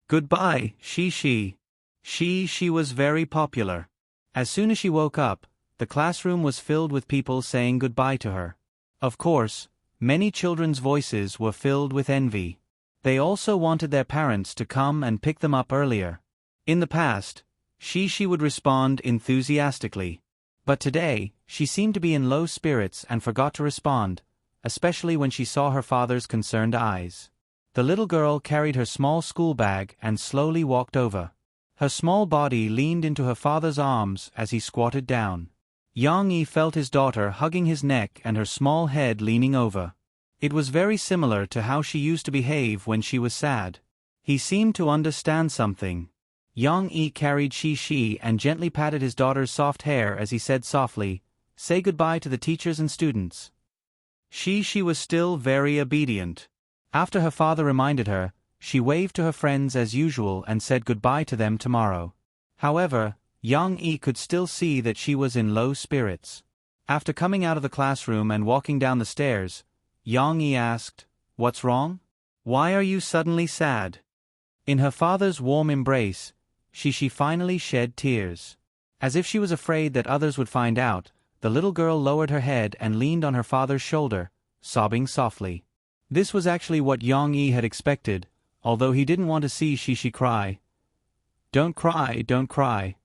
Goodbye, Shi. She was very popular. As soon as she woke up, the classroom was filled with people saying goodbye to her. Of course, many children's voices were filled with envy. They also wanted their parents to come and pick them up earlier. In the past, Shi would respond enthusiastically. But today, she seemed to be in low spirits and forgot to respond, especially when she saw her father's concerned eyes. The little girl carried her small school bag and slowly walked over. Her small body leaned into her father's arms as he squatted down. Yang Yi felt his daughter hugging his neck and her small head leaning over. It was very similar to how she used to behave when she was sad. He seemed to understand something. Yang Yi carried Shi and gently patted his daughter's soft hair as he said softly, Say goodbye to the teachers and students. Shi was still very obedient. After her father reminded her, she waved to her friends as usual and said goodbye to them tomorrow. However, Yang Yi could still see that she was in low spirits. After coming out of the classroom and walking down the stairs, Yang Yi asked, What's wrong? Why are you suddenly sad? In her father's warm embrace, she finally shed tears. As if she was afraid that others would find out, the little girl lowered her head and leaned on her father's shoulder, sobbing softly. This was actually what Yang Yi had expected, although he didn't want to see Shi cry. Don't cry, don't cry.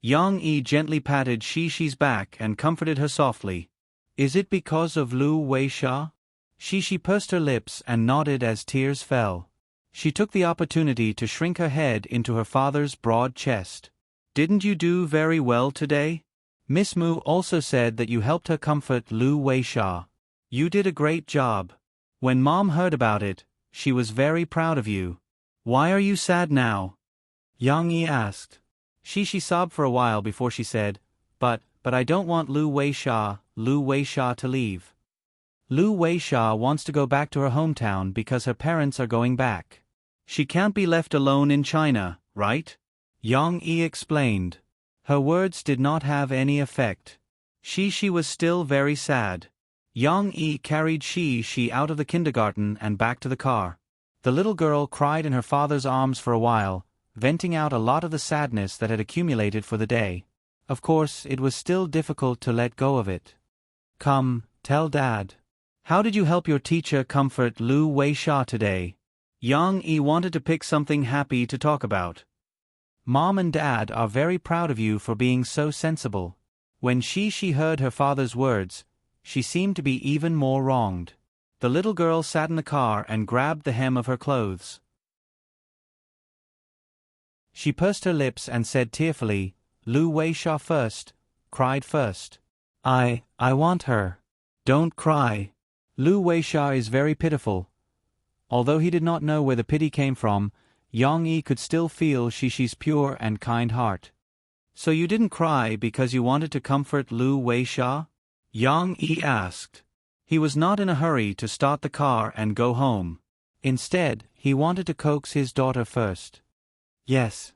Yang Yi gently patted Shi's back and comforted her softly. Is it because of Lu Weisha? She pursed her lips and nodded as tears fell. She took the opportunity to shrink her head into her father's broad chest. Didn't you do very well today? Miss Mu also said that you helped her comfort Lu Weisha. You did a great job. When Mom heard about it, she was very proud of you. Why are you sad now? Yang Yi asked. She sobbed for a while before she said, But I don't want Lu Weisha to leave. Lu Weisha wants to go back to her hometown because her parents are going back. She can't be left alone in China, right? Yang Yi explained. Her words did not have any effect. She was still very sad. Yang Yi carried she out of the kindergarten and back to the car. The little girl cried in her father's arms for a while, venting out a lot of the sadness that had accumulated for the day. Of course, it was still difficult to let go of it. Come, tell Dad. How did you help your teacher comfort Lu Weisha today? Yang Yi wanted to pick something happy to talk about. Mom and Dad are very proud of you for being so sensible. When she heard her father's words, she seemed to be even more wronged. The little girl sat in the car and grabbed the hem of her clothes. She pursed her lips and said tearfully, Lu Weisha first, cried first. I want her. Don't cry. Lu Weisha is very pitiful. Although he did not know where the pity came from, Yang Yi could still feel she's pure and kind heart. So you didn't cry because you wanted to comfort Lu Weisha? Yang Yi asked. He was not in a hurry to start the car and go home. Instead, he wanted to coax his daughter first. Yes.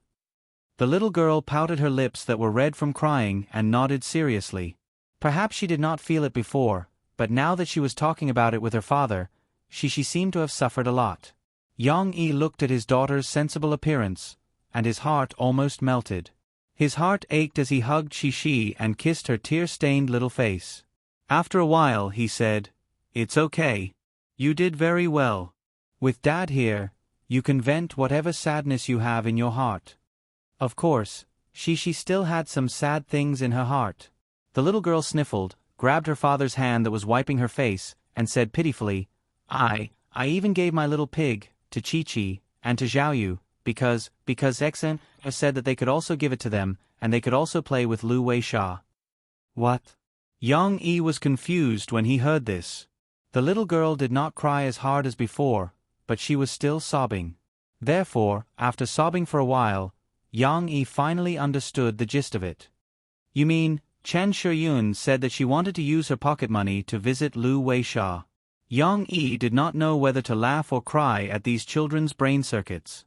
The little girl pouted her lips that were red from crying and nodded seriously. Perhaps she did not feel it before, but now that she was talking about it with her father, she seemed to have suffered a lot. Yang Yi looked at his daughter's sensible appearance, and his heart almost melted. His heart ached as he hugged she and kissed her tear-stained little face. After a while he said, It's okay. You did very well. With Dad here, you can vent whatever sadness you have in your heart. Of course, she still had some sad things in her heart. The little girl sniffled, grabbed her father's hand that was wiping her face, and said pitifully, I even gave my little pig to Chi and to Xiaoyu, because Exen said that they could also give it to them, and they could also play with Lu Weisha. What? Yang Yi was confused when he heard this. The little girl did not cry as hard as before, but she was still sobbing. Therefore, after sobbing for a while, Yang Yi finally understood the gist of it. You mean, Chen Shiyun said that she wanted to use her pocket money to visit Lu Weisha. Yang Yi did not know whether to laugh or cry at these children's brain circuits.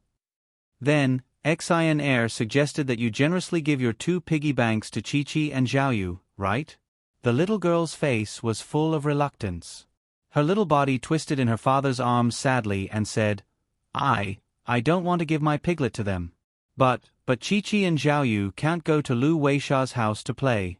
Then, Xin Air suggested that you generously give your 2 piggy banks to Chi and Xiaoyu, right? The little girl's face was full of reluctance. Her little body twisted in her father's arms sadly and said, I don't want to give my piglet to them. But Chi and Xiaoyu can't go to Lu Weisha's house to play.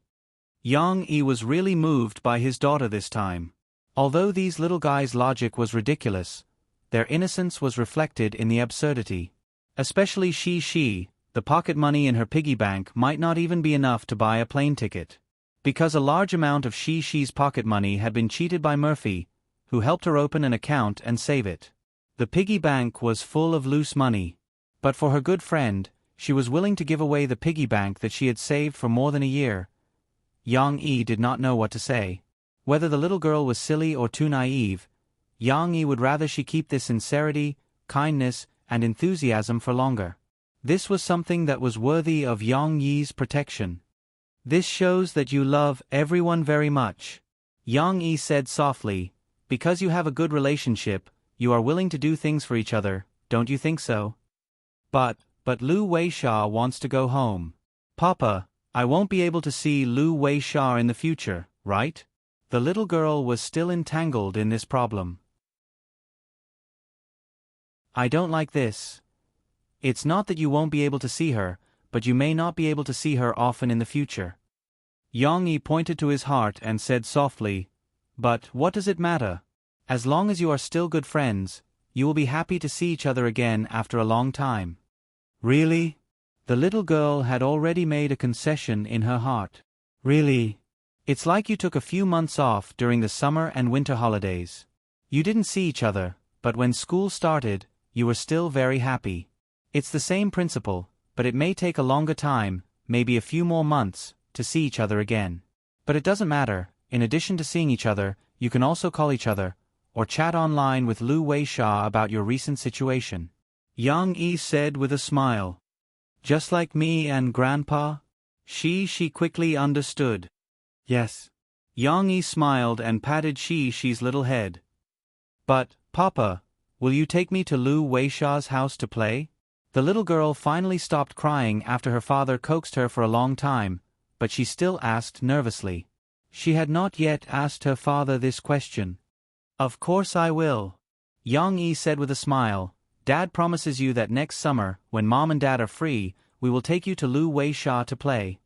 Yang Yi was really moved by his daughter this time. Although these little guys' logic was ridiculous, their innocence was reflected in the absurdity. Especially she, the pocket money in her piggy bank might not even be enough to buy a plane ticket. Because a large amount of she's pocket money had been cheated by Murphy, who helped her open an account and save it. The piggy bank was full of loose money. But for her good friend, she was willing to give away the piggy bank that she had saved for more than a year. Yang Yi did not know what to say. Whether the little girl was silly or too naive, Yang Yi would rather she keep this sincerity, kindness, and enthusiasm for longer. This was something that was worthy of Yang Yi's protection. This shows that you love everyone very much. Yang Yi said softly, because you have a good relationship, you are willing to do things for each other, don't you think so? But Lu Weisha wants to go home. Papa, I won't be able to see Lu Weisha in the future, right? The little girl was still entangled in this problem. I don't like this. It's not that you won't be able to see her, but you may not be able to see her often in the future. Yang Yi pointed to his heart and said softly, But what does it matter? As long as you are still good friends, you will be happy to see each other again after a long time. Really? The little girl had already made a concession in her heart. Really? It's like you took a few months off during the summer and winter holidays. You didn't see each other, but when school started, you were still very happy. It's the same principle, but it may take a longer time, maybe a few more months, to see each other again. But it doesn't matter, in addition to seeing each other, you can also call each other, or chat online with Lu Weisha about your recent situation. Yang Yi said with a smile. Just like me and Grandpa? She quickly understood. Yes. Yang Yi smiled and patted She's little head. But, Papa, will you take me to Lu Weisha's house to play? The little girl finally stopped crying after her father coaxed her for a long time, but she still asked nervously. She had not yet asked her father this question. Of course I will. Yang Yi said with a smile. Dad promises you that next summer, when Mom and Dad are free, we will take you to Lu Weisha to play.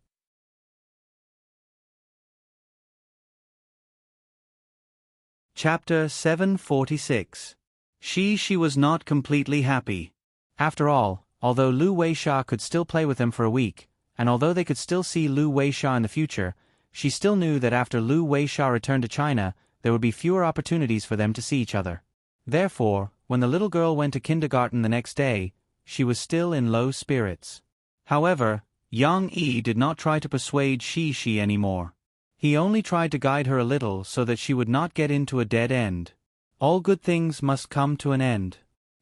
Chapter 746. She was not completely happy. After all, although Lu Weisha could still play with them for a week, and although they could still see Lu Weisha in the future, she still knew that after Lu Weisha returned to China, there would be fewer opportunities for them to see each other. Therefore, when the little girl went to kindergarten the next day, she was still in low spirits. However, Yang Yi did not try to persuade Shi anymore. He only tried to guide her a little so that she would not get into a dead end. All good things must come to an end.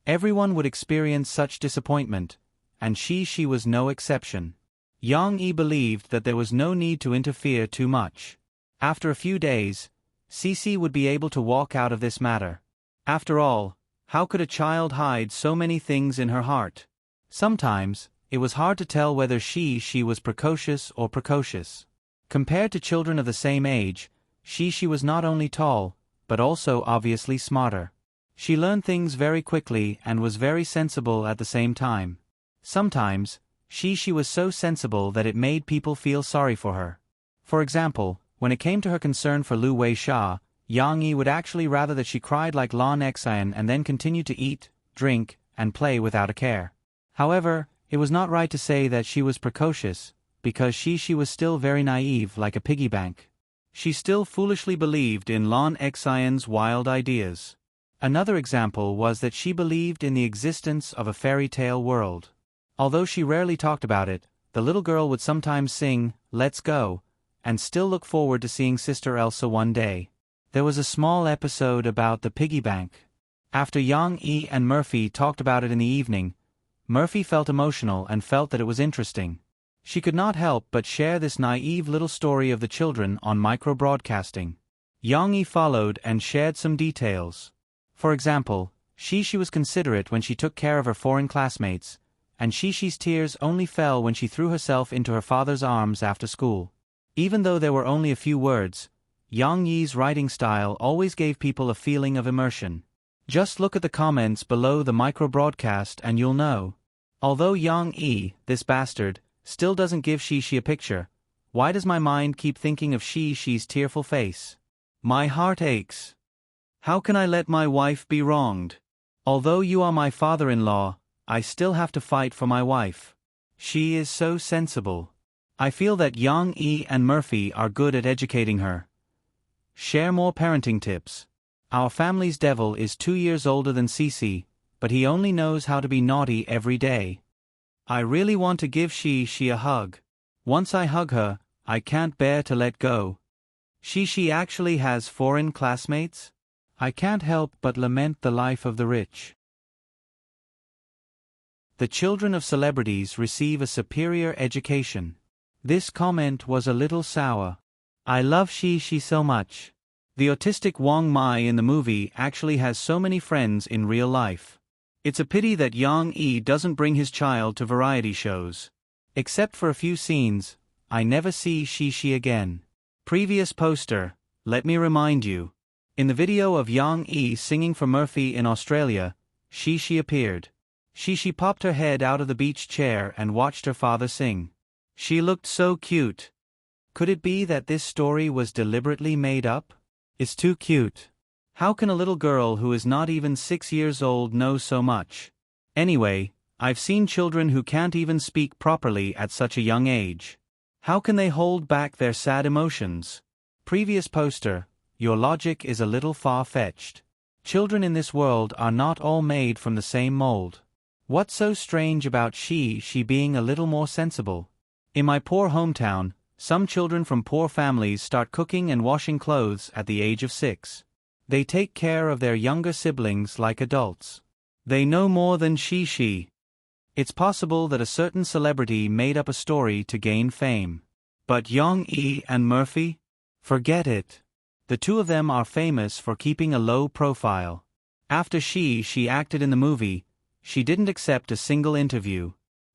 Everyone would experience such disappointment, and Shi was no exception. Yang Yi believed that there was no need to interfere too much. After a few days, Cici would be able to walk out of this matter. After all, how could a child hide so many things in her heart? Sometimes, it was hard to tell whether she was precocious or precocious. Compared to children of the same age, she was not only tall, but also obviously smarter. She learned things very quickly and was very sensible at the same time. Sometimes, she was so sensible that it made people feel sorry for her. For example, when it came to her concern for Lu Weisha, Yang Yi would actually rather that she cried like Lan Xian and then continued to eat, drink, and play without a care. However, it was not right to say that she was precocious, because she was still very naive like a piggy bank. She still foolishly believed in Lan Xian's wild ideas. Another example was that she believed in the existence of a fairy tale world. Although she rarely talked about it, the little girl would sometimes sing, "Let's go," and still look forward to seeing Sister Elsa one day. There was a small episode about the piggy bank. After Yang Yi and Murphy talked about it in the evening, Murphy felt emotional and felt that it was interesting. She could not help but share this naive little story of the children on micro-broadcasting. Yang Yi followed and shared some details. For example, she was considerate when she took care of her foreign classmates, and Shi's tears only fell when she threw herself into her father's arms after school. Even though there were only a few words, Yang Yi's writing style always gave people a feeling of immersion. Just look at the comments below the micro-broadcast and you'll know. Although Yang Yi, this bastard, still doesn't give Shi a picture, why does my mind keep thinking of Shi's tearful face? My heart aches. How can I let my wife be wronged? Although you are my father-in-law, I still have to fight for my wife. She is so sensible. I feel that Yang Yi and Murphy are good at educating her. Share more parenting tips. Our family's devil is 2 years older than Cici, but he only knows how to be naughty every day. I really want to give Shi a hug. Once I hug her, I can't bear to let go. Shi actually has foreign classmates? I can't help but lament the life of the rich. The children of celebrities receive a superior education. This comment was a little sour. I love Shi so much. The autistic Wang Mai in the movie actually has so many friends in real life. It's a pity that Yang Yi doesn't bring his child to variety shows. Except for a few scenes, I never see Shi again. Previous poster, let me remind you. In the video of Yang Yi singing for Murphy in Australia, Shi appeared. Shi popped her head out of the beach chair and watched her father sing. She looked so cute. Could it be that this story was deliberately made up? It's too cute. How can a little girl who is not even 6 years old know so much? Anyway, I've seen children who can't even speak properly at such a young age. How can they hold back their sad emotions? Previous poster, your logic is a little far-fetched. Children in this world are not all made from the same mold. What's so strange about she being a little more sensible? In my poor hometown, some children from poor families start cooking and washing clothes at the age of 6. They take care of their younger siblings like adults. They know more than she. It's possible that a certain celebrity made up a story to gain fame. But Young-E and Murphy? Forget it. The two of them are famous for keeping a low profile. After she acted in the movie, she didn't accept a single interview.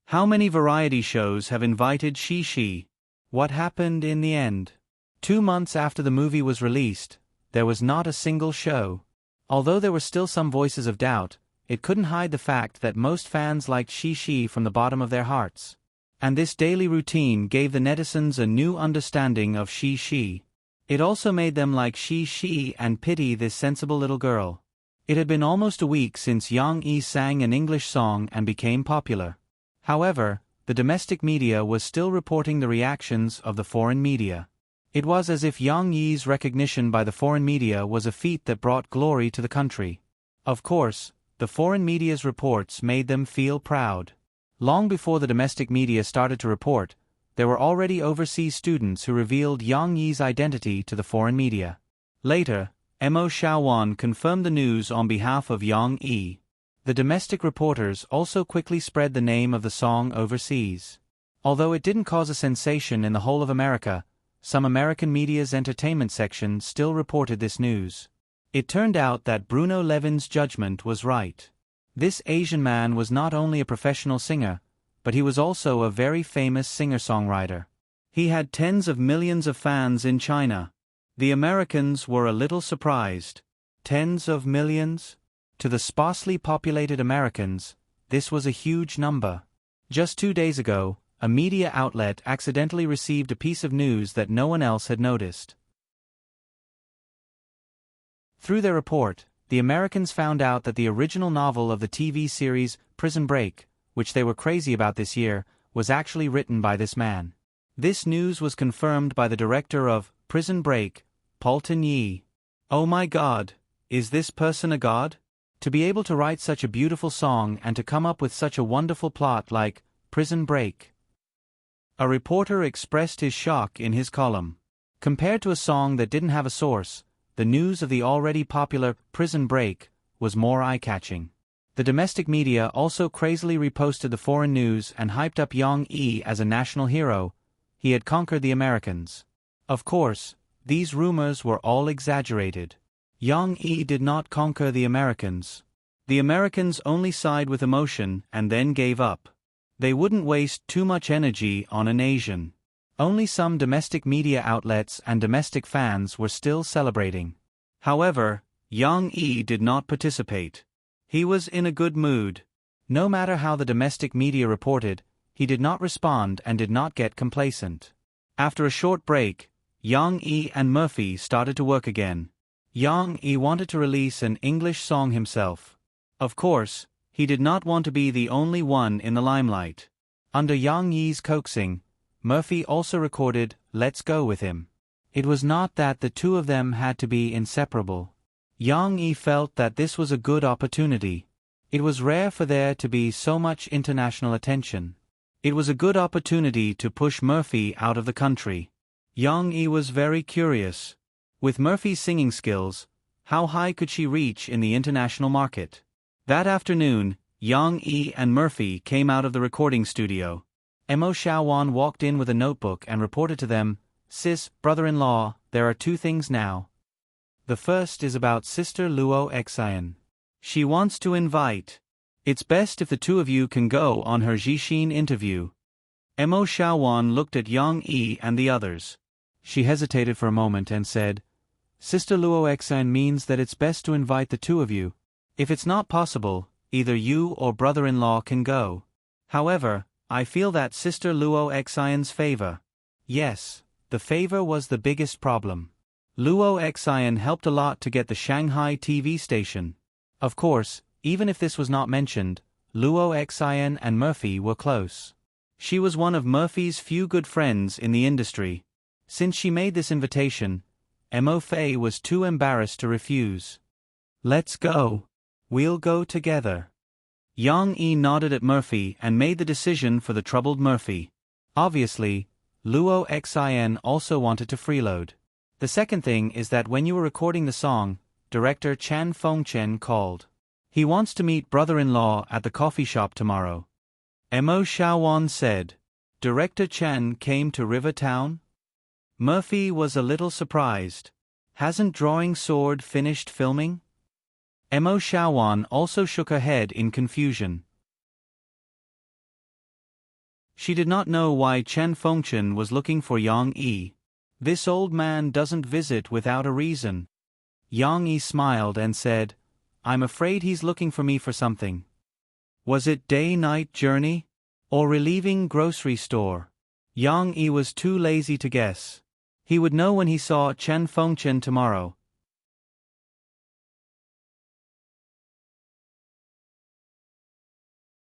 How many variety shows have invited she? What happened in the end? 2 months after the movie was released, there was not a single show. Although there were still some voices of doubt, it couldn't hide the fact that most fans liked she from the bottom of their hearts. And this daily routine gave the netizens a new understanding of she. It also made them like she and pity this sensible little girl. It had been almost a week since Young-E sang an English song and became popular. However, the domestic media was still reporting the reactions of the foreign media. It was as if Young-E's recognition by the foreign media was a feat that brought glory to the country. Of course, the foreign media's reports made them feel proud. Long before the domestic media started to report, there were already overseas students who revealed Young-E's identity to the foreign media. Later, Mo Xiaowan confirmed the news on behalf of Young-E. The domestic reporters also quickly spread the name of the song overseas. Although it didn't cause a sensation in the whole of America, some American media's entertainment section still reported this news. It turned out that Bruno Levin's judgment was right. This Asian man was not only a professional singer, but he was also a very famous singer-songwriter. He had tens of millions of fans in China. The Americans were a little surprised. Tens of millions? To the sparsely populated Americans, this was a huge number. Just 2 days ago, a media outlet accidentally received a piece of news that no one else had noticed. Through their report, the Americans found out that the original novel of the TV series Prison Break, which they were crazy about this year, was actually written by this man. This news was confirmed by the director of Prison Break, Paulton Yee. Oh my God, is this person a god? To be able to write such a beautiful song and to come up with such a wonderful plot like Prison Break. A reporter expressed his shock in his column. Compared to a song that didn't have a source, the news of the already popular Prison Break was more eye-catching. The domestic media also crazily reposted the foreign news and hyped up Young-E as a national hero. He had conquered the Americans. Of course, these rumors were all exaggerated. Young-E did not conquer the Americans. The Americans only sighed with emotion and then gave up. They wouldn't waste too much energy on an Asian. Only some domestic media outlets and domestic fans were still celebrating. However, Young-E did not participate. He was in a good mood. No matter how the domestic media reported, he did not respond and did not get complacent. After a short break, Young-E and Murphy started to work again. Young-E wanted to release an English song himself. Of course, he did not want to be the only one in the limelight. Under Young-E's coaxing, Murphy also recorded Let's Go with him. It was not that the two of them had to be inseparable. Young-E felt that this was a good opportunity. It was rare for there to be so much international attention. It was a good opportunity to push Murphy out of the country. Young-E was very curious. With Murphy's singing skills, how high could she reach in the international market? That afternoon, Young-E and Murphy came out of the recording studio. Mo Xiaowan walked in with a notebook and reported to them, "Sis, brother-in-law, there are 2 things now. The first is about Sister Luo Xian. She wants to invite. It's best if the 2 of you can go on her Jixin interview." Mo Xiaowan looked at Young-E and the others. She hesitated for a moment and said, "Sister Luo Xian means that it's best to invite the 2 of you. If it's not possible, either you or brother-in-law can go. However, I feel that Sister Luo Xian's favor." Yes, the favor was the biggest problem. Luo Xian helped a lot to get the Shanghai TV station. Of course, even if this was not mentioned, Luo Xian and Murphy were close. She was one of Murphy's few good friends in the industry. Since she made this invitation, Mo Fei was too embarrassed to refuse. Let's go. We'll go together. Yang Yi nodded at Murphy and made the decision for the troubled Murphy. Obviously, Luo Xin also wanted to freeload. The second thing is that when you were recording the song, director Chan Fengchen called. He wants to meet brother-in-law at the coffee shop tomorrow. Mo Xiaowan said. Director Chen came to Rivertown? Murphy was a little surprised. Hasn't Drawing Sword finished filming? Mo Xiaowan also shook her head in confusion. She did not know why Chen Fengchen was looking for Yang Yi. This old man doesn't visit without a reason. Yang Yi smiled and said, I'm afraid he's looking for me for something. Was it day-night journey? Or relieving grocery store? Yang Yi was too lazy to guess. He would know when he saw Chen Fengchen tomorrow.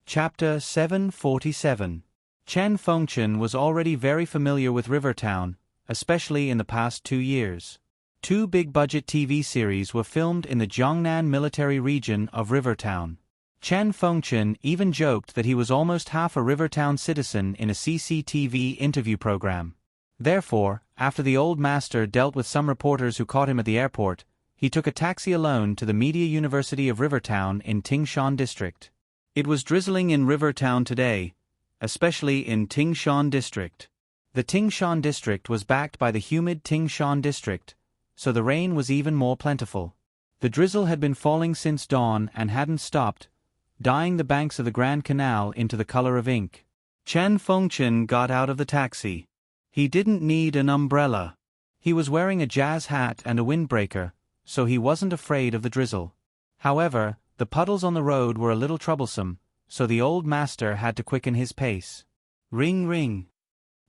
Chapter 747. Chen Fengchen was already very familiar with Rivertown, especially in the past 2 years. 2 big-budget TV series were filmed in the Jiangnan military region of Rivertown. Chen Fengchen even joked that he was almost half a Rivertown citizen in a CCTV interview program. Therefore, after the old master dealt with some reporters who caught him at the airport, he took a taxi alone to the Media University of Rivertown in Tingshan District. It was drizzling in Rivertown today, especially in Tingshan District. The Tingshan District was backed by the humid Tingshan District, so the rain was even more plentiful. The drizzle had been falling since dawn and hadn't stopped, dyeing the banks of the Grand Canal into the color of ink. Chen Fengchen got out of the taxi. He didn't need an umbrella. He was wearing a jazz hat and a windbreaker, so he wasn't afraid of the drizzle. However, the puddles on the road were a little troublesome, so the old master had to quicken his pace. Ring ring.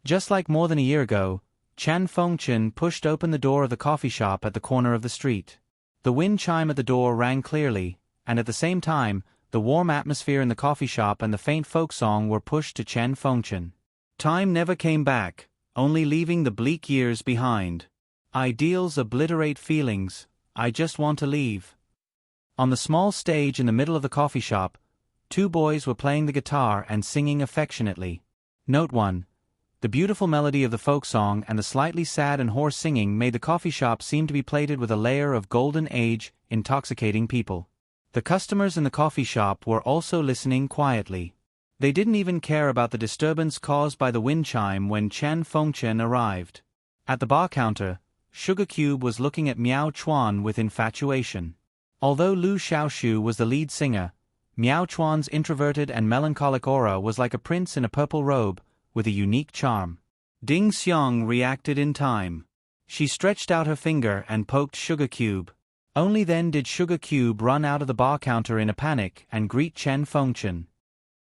Just like more than a year ago, Chen Fengchen pushed open the door of the coffee shop at the corner of the street. The wind chime at the door rang clearly, and at the same time, the warm atmosphere in the coffee shop and the faint folk song were pushed to Chen Fengchen. Time never came back, only leaving the bleak years behind. Ideals obliterate feelings, I just want to leave. On the small stage in the middle of the coffee shop, 2 boys were playing the guitar and singing affectionately. Note 1. The beautiful melody of the folk song and the slightly sad and hoarse singing made the coffee shop seem to be plated with a layer of golden age, intoxicating people. The customers in the coffee shop were also listening quietly. They didn't even care about the disturbance caused by the wind chime when Chen Fengchen arrived. At the bar counter, Sugar Cube was looking at Miao Chuan with infatuation. Although Lu Xiaoshu was the lead singer, Miao Chuan's introverted and melancholic aura was like a prince in a purple robe, with a unique charm. Ding Xiang reacted in time. She stretched out her finger and poked Sugar Cube. Only then did Sugar Cube run out of the bar counter in a panic and greet Chen Fengchen.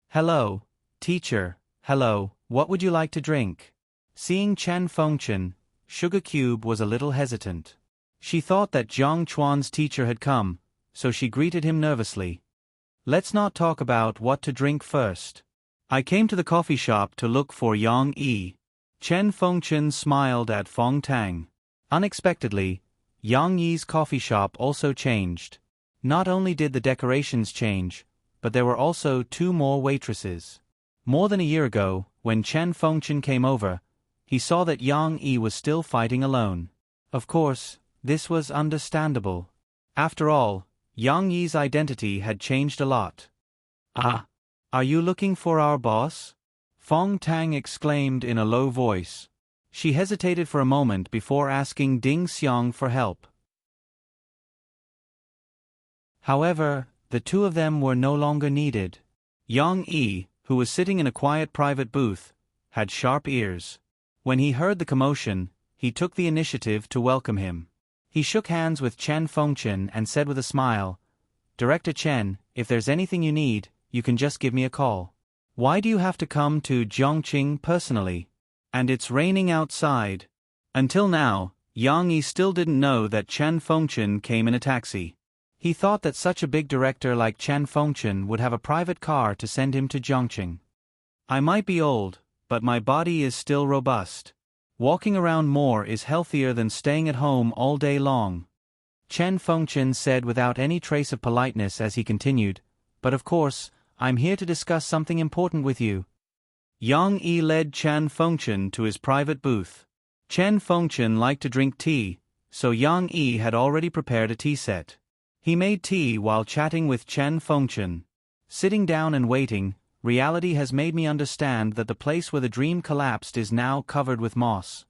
Hello, teacher, hello, what would you like to drink? Seeing Chen Fengchen, Sugar Cube was a little hesitant. She thought that Jiang Chuan's teacher had come, so she greeted him nervously. Let's not talk about what to drink first. I came to the coffee shop to look for Yang Yi. Chen Fengchen smiled at Fong Tang. Unexpectedly, Yang Yi's coffee shop also changed. Not only did the decorations change, but there were also 2 more waitresses. More than a year ago, when Chen Fengchen came over, he saw that Yang Yi was still fighting alone. Of course, this was understandable. After all, Yang Yi's identity had changed a lot. Ah, are you looking for our boss? Fong Tang exclaimed in a low voice. She hesitated for a moment before asking Ding Xiang for help. However, the 2 of them were no longer needed. Yang Yi, who was sitting in a quiet private booth, had sharp ears. When he heard the commotion, he took the initiative to welcome him. He shook hands with Chen Fengchen and said with a smile, Director Chen, if there's anything you need, you can just give me a call. Why do you have to come to Zhongqing personally? And it's raining outside. Until now, Yang Yi still didn't know that Chen Fengchen came in a taxi. He thought that such a big director like Chen Fengchen would have a private car to send him to Zhongqing. I might be old, but my body is still robust. Walking around more is healthier than staying at home all day long. Chen Fengchen said without any trace of politeness as he continued, but of course, I'm here to discuss something important with you. Yang Yi led Chen Fengchen to his private booth. Chen Fengchen liked to drink tea, so Yang Yi had already prepared a tea set. He made tea while chatting with Chen Fengchen. Sitting down and waiting, reality has made me understand that the place where the dream collapsed is now covered with moss.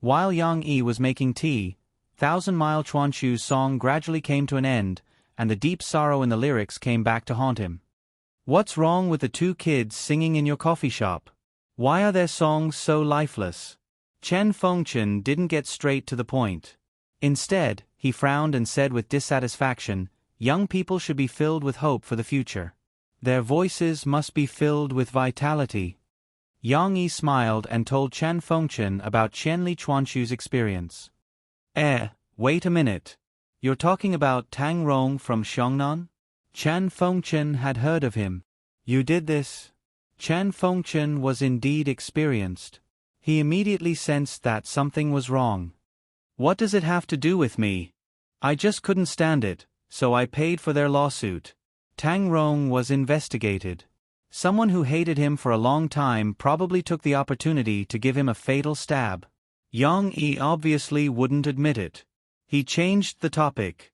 While Yang Yi was making tea, Thousand Mile Chuanshu's song gradually came to an end, and the deep sorrow in the lyrics came back to haunt him. What's wrong with the two kids singing in your coffee shop? Why are their songs so lifeless? Chen Fengchen didn't get straight to the point. Instead, he frowned and said with dissatisfaction, young people should be filled with hope for the future. Their voices must be filled with vitality. Yang Yi smiled and told Chen Fengchen about Qianli Chuanshu's experience. Wait a minute. You're talking about Tang Rong from Xiongnan? Chen Fengchen had heard of him. You did this? Chen Fengchen was indeed experienced. He immediately sensed that something was wrong. What does it have to do with me? I just couldn't stand it, so I paid for their lawsuit. Tang Rong was investigated. Someone who hated him for a long time probably took the opportunity to give him a fatal stab. Yang Yi obviously wouldn't admit it. He changed the topic.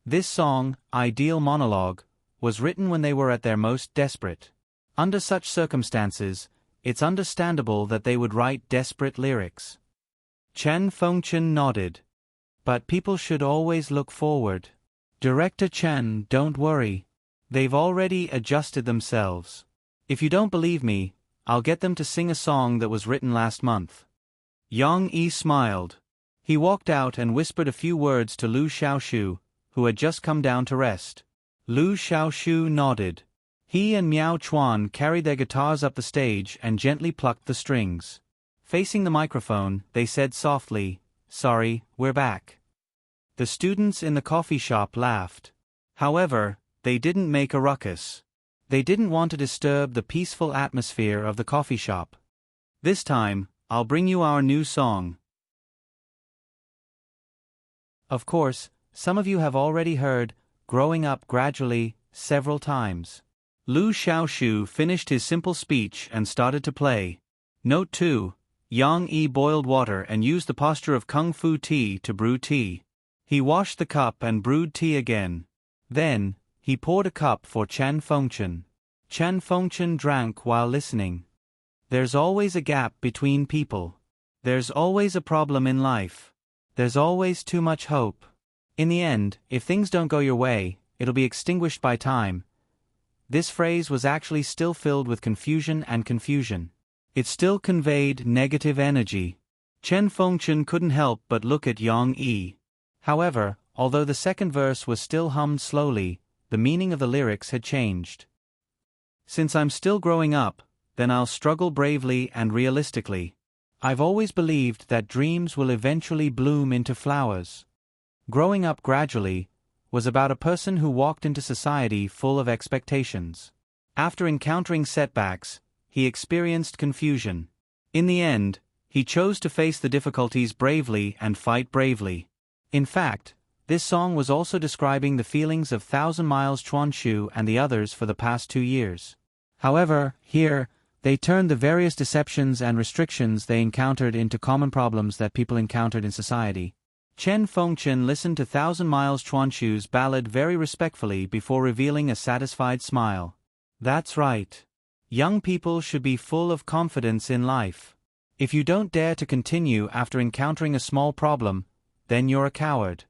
This song, Ideal Monologue, was written when they were at their most desperate. Under such circumstances, it's understandable that they would write desperate lyrics. Chen Fengchen nodded. But people should always look forward. Director Chen, don't worry. They've already adjusted themselves. If you don't believe me, I'll get them to sing a song that was written last month. Yang Yi smiled. He walked out and whispered a few words to Lu Xiaoshu, who had just come down to rest. Lu Xiaoshu nodded. He and Miao Chuan carried their guitars up the stage and gently plucked the strings. Facing the microphone, they said softly, "Sorry, we're back." The students in the coffee shop laughed. However, they didn't make a ruckus. They didn't want to disturb the peaceful atmosphere of the coffee shop. This time, I'll bring you our new song. Of course, some of you have already heard Growing Up Gradually several times. Lu Xiaoshu finished his simple speech and started to play. Note 2. Yang Yi boiled water and used the posture of Kung Fu tea to brew tea. He washed the cup and brewed tea again. Then, he poured a cup for Chen Fengchen. Chen Fengchen drank while listening. There's always a gap between people. There's always a problem in life. There's always too much hope. In the end, if things don't go your way, it'll be extinguished by time. This phrase was actually still filled with confusion and confusion. It still conveyed negative energy. Chen Fengchen couldn't help but look at Yang Yi. However, although the second verse was still hummed slowly, the meaning of the lyrics had changed. Since I'm still growing up, then I'll struggle bravely and realistically. I've always believed that dreams will eventually bloom into flowers. Growing Up Gradually was about a person who walked into society full of expectations. After encountering setbacks, he experienced confusion. In the end, he chose to face the difficulties bravely and fight bravely. In fact, this song was also describing the feelings of Thousand Miles Chuanshu and the others for the past 2 years. However, here, they turned the various deceptions and restrictions they encountered into common problems that people encountered in society. Chen Fengchen listened to Thousand Miles Chuanshu's ballad very respectfully before revealing a satisfied smile. That's right. Young people should be full of confidence in life. If you don't dare to continue after encountering a small problem, then you're a coward.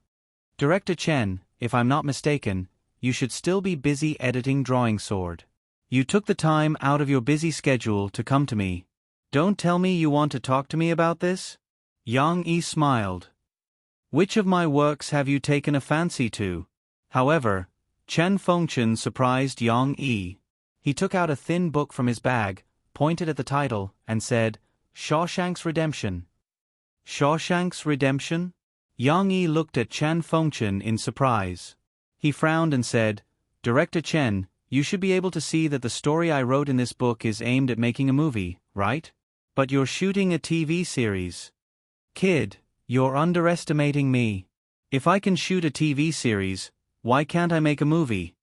Director Chen, if I'm not mistaken, you should still be busy editing Drawing Sword. You took the time out of your busy schedule to come to me. Don't tell me you want to talk to me about this? Yang Yi smiled. Which of my works have you taken a fancy to? However, Chen Fengchen surprised Yang Yi. He took out a thin book from his bag, pointed at the title, and said, Shawshank's Redemption. Shawshank's Redemption? Yang Yi looked at Chen Fengchen in surprise. He frowned and said, Director Chen, you should be able to see that the story I wrote in this book is aimed at making a movie, right? But you're shooting a TV series. Kid, you're underestimating me. If I can shoot a TV series, why can't I make a movie?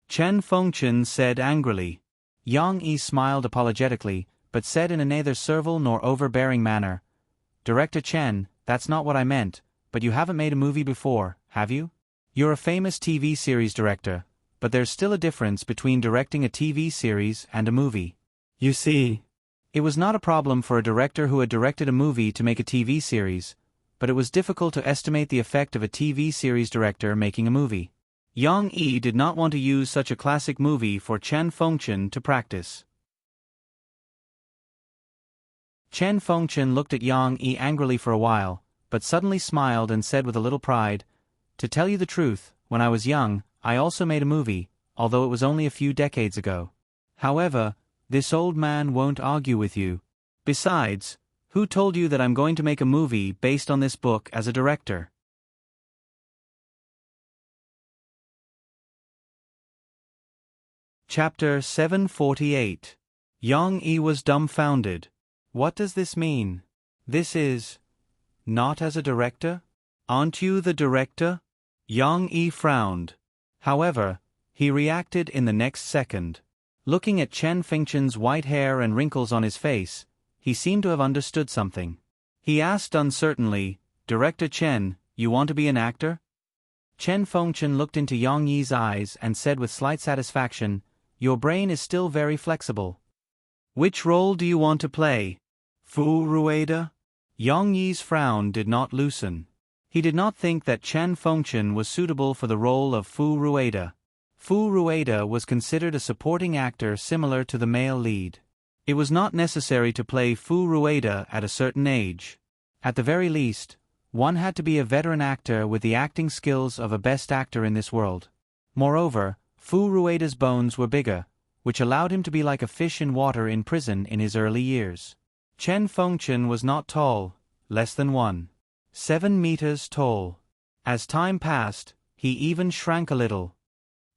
Chen Fengchen said angrily. Yang Yi smiled apologetically, but said in a neither servile nor overbearing manner, Director Chen, that's not what I meant, but you haven't made a movie before, have you? You're a famous TV series director, but there's still a difference between directing a TV series and a movie. You see, it was not a problem for a director who had directed a movie to make a TV series, but it was difficult to estimate the effect of a TV series director making a movie. Yang Yi did not want to use such a classic movie for Chen Fengchen to practice. Chen Fengchen looked at Yang Yi angrily for a while, but suddenly smiled and said with a little pride, To tell you the truth, when I was young, I also made a movie, although it was only a few decades ago. However, this old man won't argue with you. Besides, who told you that I'm going to make a movie based on this book as a director? Chapter 748. Yang Yi was dumbfounded. What does this mean? This is... not as a director? Aren't you the director? Yang Yi frowned. However, he reacted in the next second. Looking at Chen Fengchen's white hair and wrinkles on his face, he seemed to have understood something. He asked uncertainly, Director Chen, you want to be an actor? Chen Fengchen looked into Yang Yi's eyes and said with slight satisfaction, Your brain is still very flexible. Which role do you want to play? Fu Rueda? Yang Yi's frown did not loosen. He did not think that Chen Fengchen was suitable for the role of Fu Rueda. Fu Rueda was considered a supporting actor similar to the male lead. It was not necessary to play Fu Rueda at a certain age. At the very least, one had to be a veteran actor with the acting skills of a best actor in this world. Moreover, Fu Rueda's bones were bigger, which allowed him to be like a fish in water in prison in his early years. Chen Fengchen was not tall, less than 1.7 meters tall. As time passed, he even shrank a little.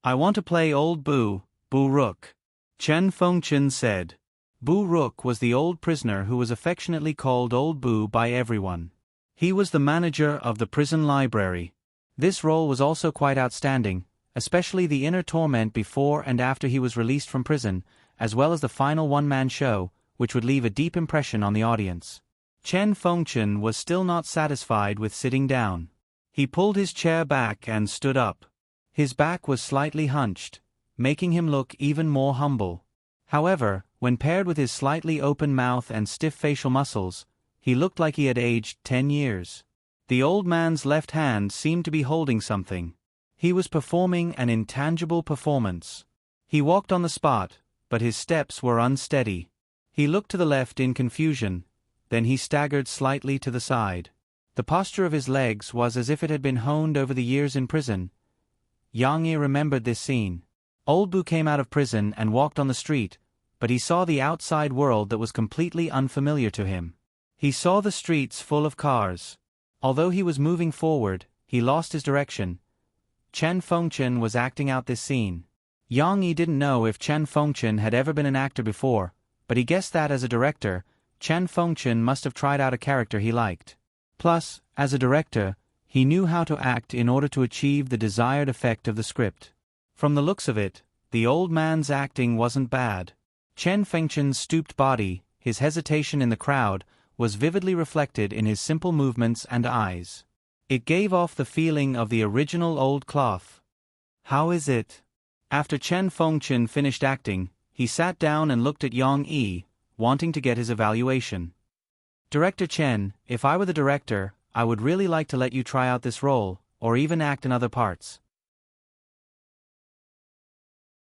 I want to play old Bu Rook, Chen Fengchen said. Bu Rook was the old prisoner who was affectionately called Old Bu by everyone. He was the manager of the prison library. This role was also quite outstanding, especially the inner torment before and after he was released from prison, as well as the final one-man show, which would leave a deep impression on the audience. Chen Fengchen was still not satisfied with sitting down. He pulled his chair back and stood up. His back was slightly hunched, making him look even more humble. However, when paired with his slightly open mouth and stiff facial muscles, he looked like he had aged 10 years. The old man's left hand seemed to be holding something. He was performing an intangible performance. He walked on the spot, but his steps were unsteady. He looked to the left in confusion, then he staggered slightly to the side. The posture of his legs was as if it had been honed over the years in prison. Yang Yi remembered this scene. Old Bu came out of prison and walked on the street, but he saw the outside world that was completely unfamiliar to him. He saw the streets full of cars. Although he was moving forward, he lost his direction. Chen Fengchen was acting out this scene. Yang Yi didn't know if Chen Fengchen had ever been an actor before, but he guessed that as a director, Chen Fengchen must have tried out a character he liked. Plus, as a director, he knew how to act in order to achieve the desired effect of the script. From the looks of it, the old man's acting wasn't bad. Chen Fengchen's stooped body, his hesitation in the crowd, was vividly reflected in his simple movements and eyes. It gave off the feeling of the original old cloth. How is it? After Chen Fengchen finished acting, he sat down and looked at Yang Yi, wanting to get his evaluation. Director Chen, if I were the director, I would really like to let you try out this role, or even act in other parts.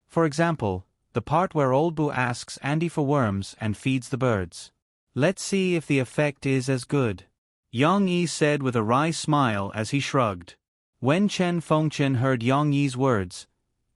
For example, the part where Old Bu asks Andy for worms and feeds the birds. Let's see if the effect is as good. Yang Yi said with a wry smile as he shrugged. When Chen Fengchen heard Yang Yi's words,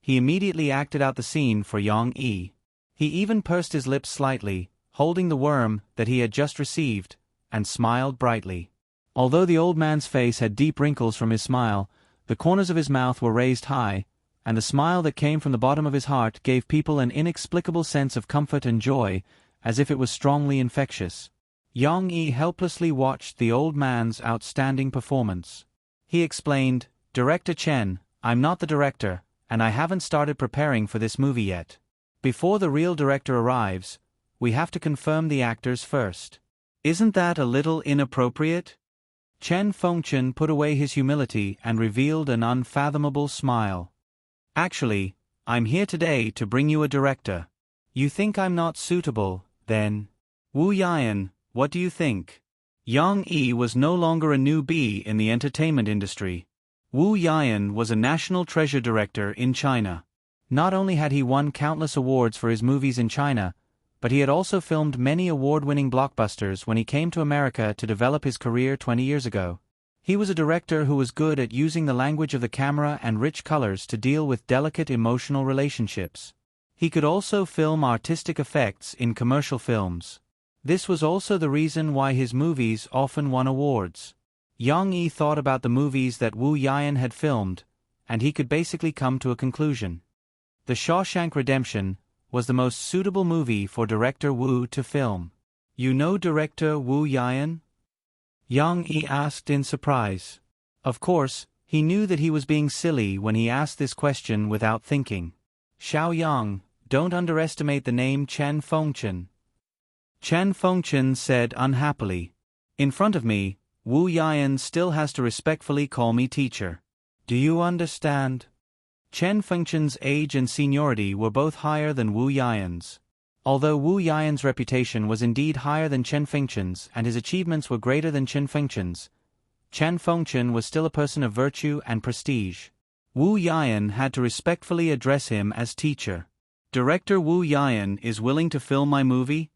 he immediately acted out the scene for Yang Yi. He even pursed his lips slightly, holding the worm that he had just received, and smiled brightly. Although the old man's face had deep wrinkles from his smile, the corners of his mouth were raised high, and the smile that came from the bottom of his heart gave people an inexplicable sense of comfort and joy, as if it was strongly infectious. Yang Yi helplessly watched the old man's outstanding performance. He explained, "Director Chen, I'm not the director, and I haven't started preparing for this movie yet. Before the real director arrives, we have to confirm the actors first." "Isn't that a little inappropriate?" Chen Fengchen put away his humility and revealed an unfathomable smile. "Actually, I'm here today to bring you a director. You think I'm not suitable, then? Wu Yan, what do you think?" Yang Yi was no longer a newbie in the entertainment industry. Wu Yan was a national treasure director in China. Not only had he won countless awards for his movies in China, but he had also filmed many award-winning blockbusters when he came to America to develop his career 20 years ago. He was a director who was good at using the language of the camera and rich colors to deal with delicate emotional relationships. He could also film artistic effects in commercial films. This was also the reason why his movies often won awards. Yang Yi thought about the movies that Wu Yan had filmed, and he could basically come to a conclusion. The Shawshank Redemption was the most suitable movie for director Wu to film. "You know director Wu Yan?" Yang Yi asked in surprise. Of course, he knew that he was being silly when he asked this question without thinking. "Xiao Yang, don't underestimate the name Chen Fengchen." Chen Fengchen said unhappily. "In front of me, Wu Yan still has to respectfully call me teacher. Do you understand?" Chen Fengchen's age and seniority were both higher than Wu Yan's. Although Wu Yan's reputation was indeed higher than Chen Fengchen's and his achievements were greater than Chen Fengchen's, Chen Fengchen was still a person of virtue and prestige. Wu Yan had to respectfully address him as teacher. "Director Wu Yan is willing to film my movie?"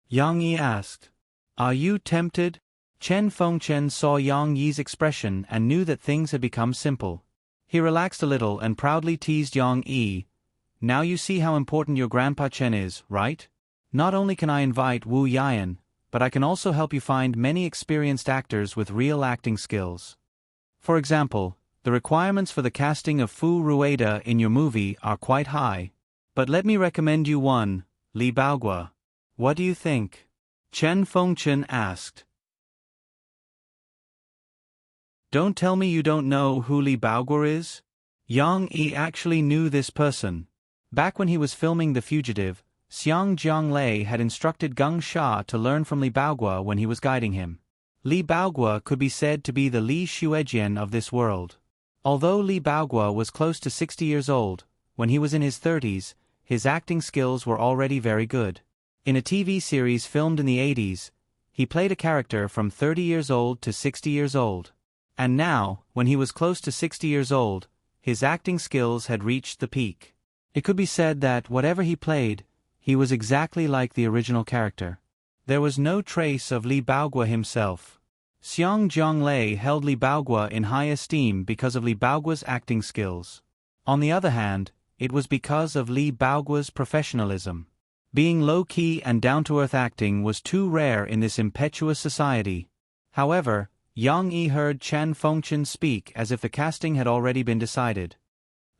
Yang Yi asked. "Are you tempted?" Chen Fengchen saw Yang Yi's expression and knew that things had become simple. He relaxed a little and proudly teased Yang Yi. "Now you see how important your grandpa Chen is, right? Not only can I invite Wu Yan, but I can also help you find many experienced actors with real acting skills. For example, the requirements for the casting of Fu Rueda in your movie are quite high. But let me recommend you one, Li Baogua. What do you think?" Chen Fengchen asked. "Don't tell me you don't know who Li Baogua is?" Yang Yi actually knew this person. Back when he was filming The Fugitive, Xiang Jianglei had instructed Geng Sha to learn from Li Baogua when he was guiding him. Li Baogua could be said to be the Li Xuejian of this world. Although Li Baogua was close to 60 years old, when he was in his 30s, his acting skills were already very good. In a TV series filmed in the 80s, he played a character from 30 years old to 60 years old. And now, when he was close to 60 years old, his acting skills had reached the peak. It could be said that whatever he played, he was exactly like the original character. There was no trace of Li Baogua himself. Xiang Jianglei held Li Baogua in high esteem because of Li Baogua's acting skills. On the other hand, it was because of Li Baogua's professionalism. Being low-key and down-to-earth acting was too rare in this impetuous society. However, Yang Yi heard Chen Fengchen speak as if the casting had already been decided.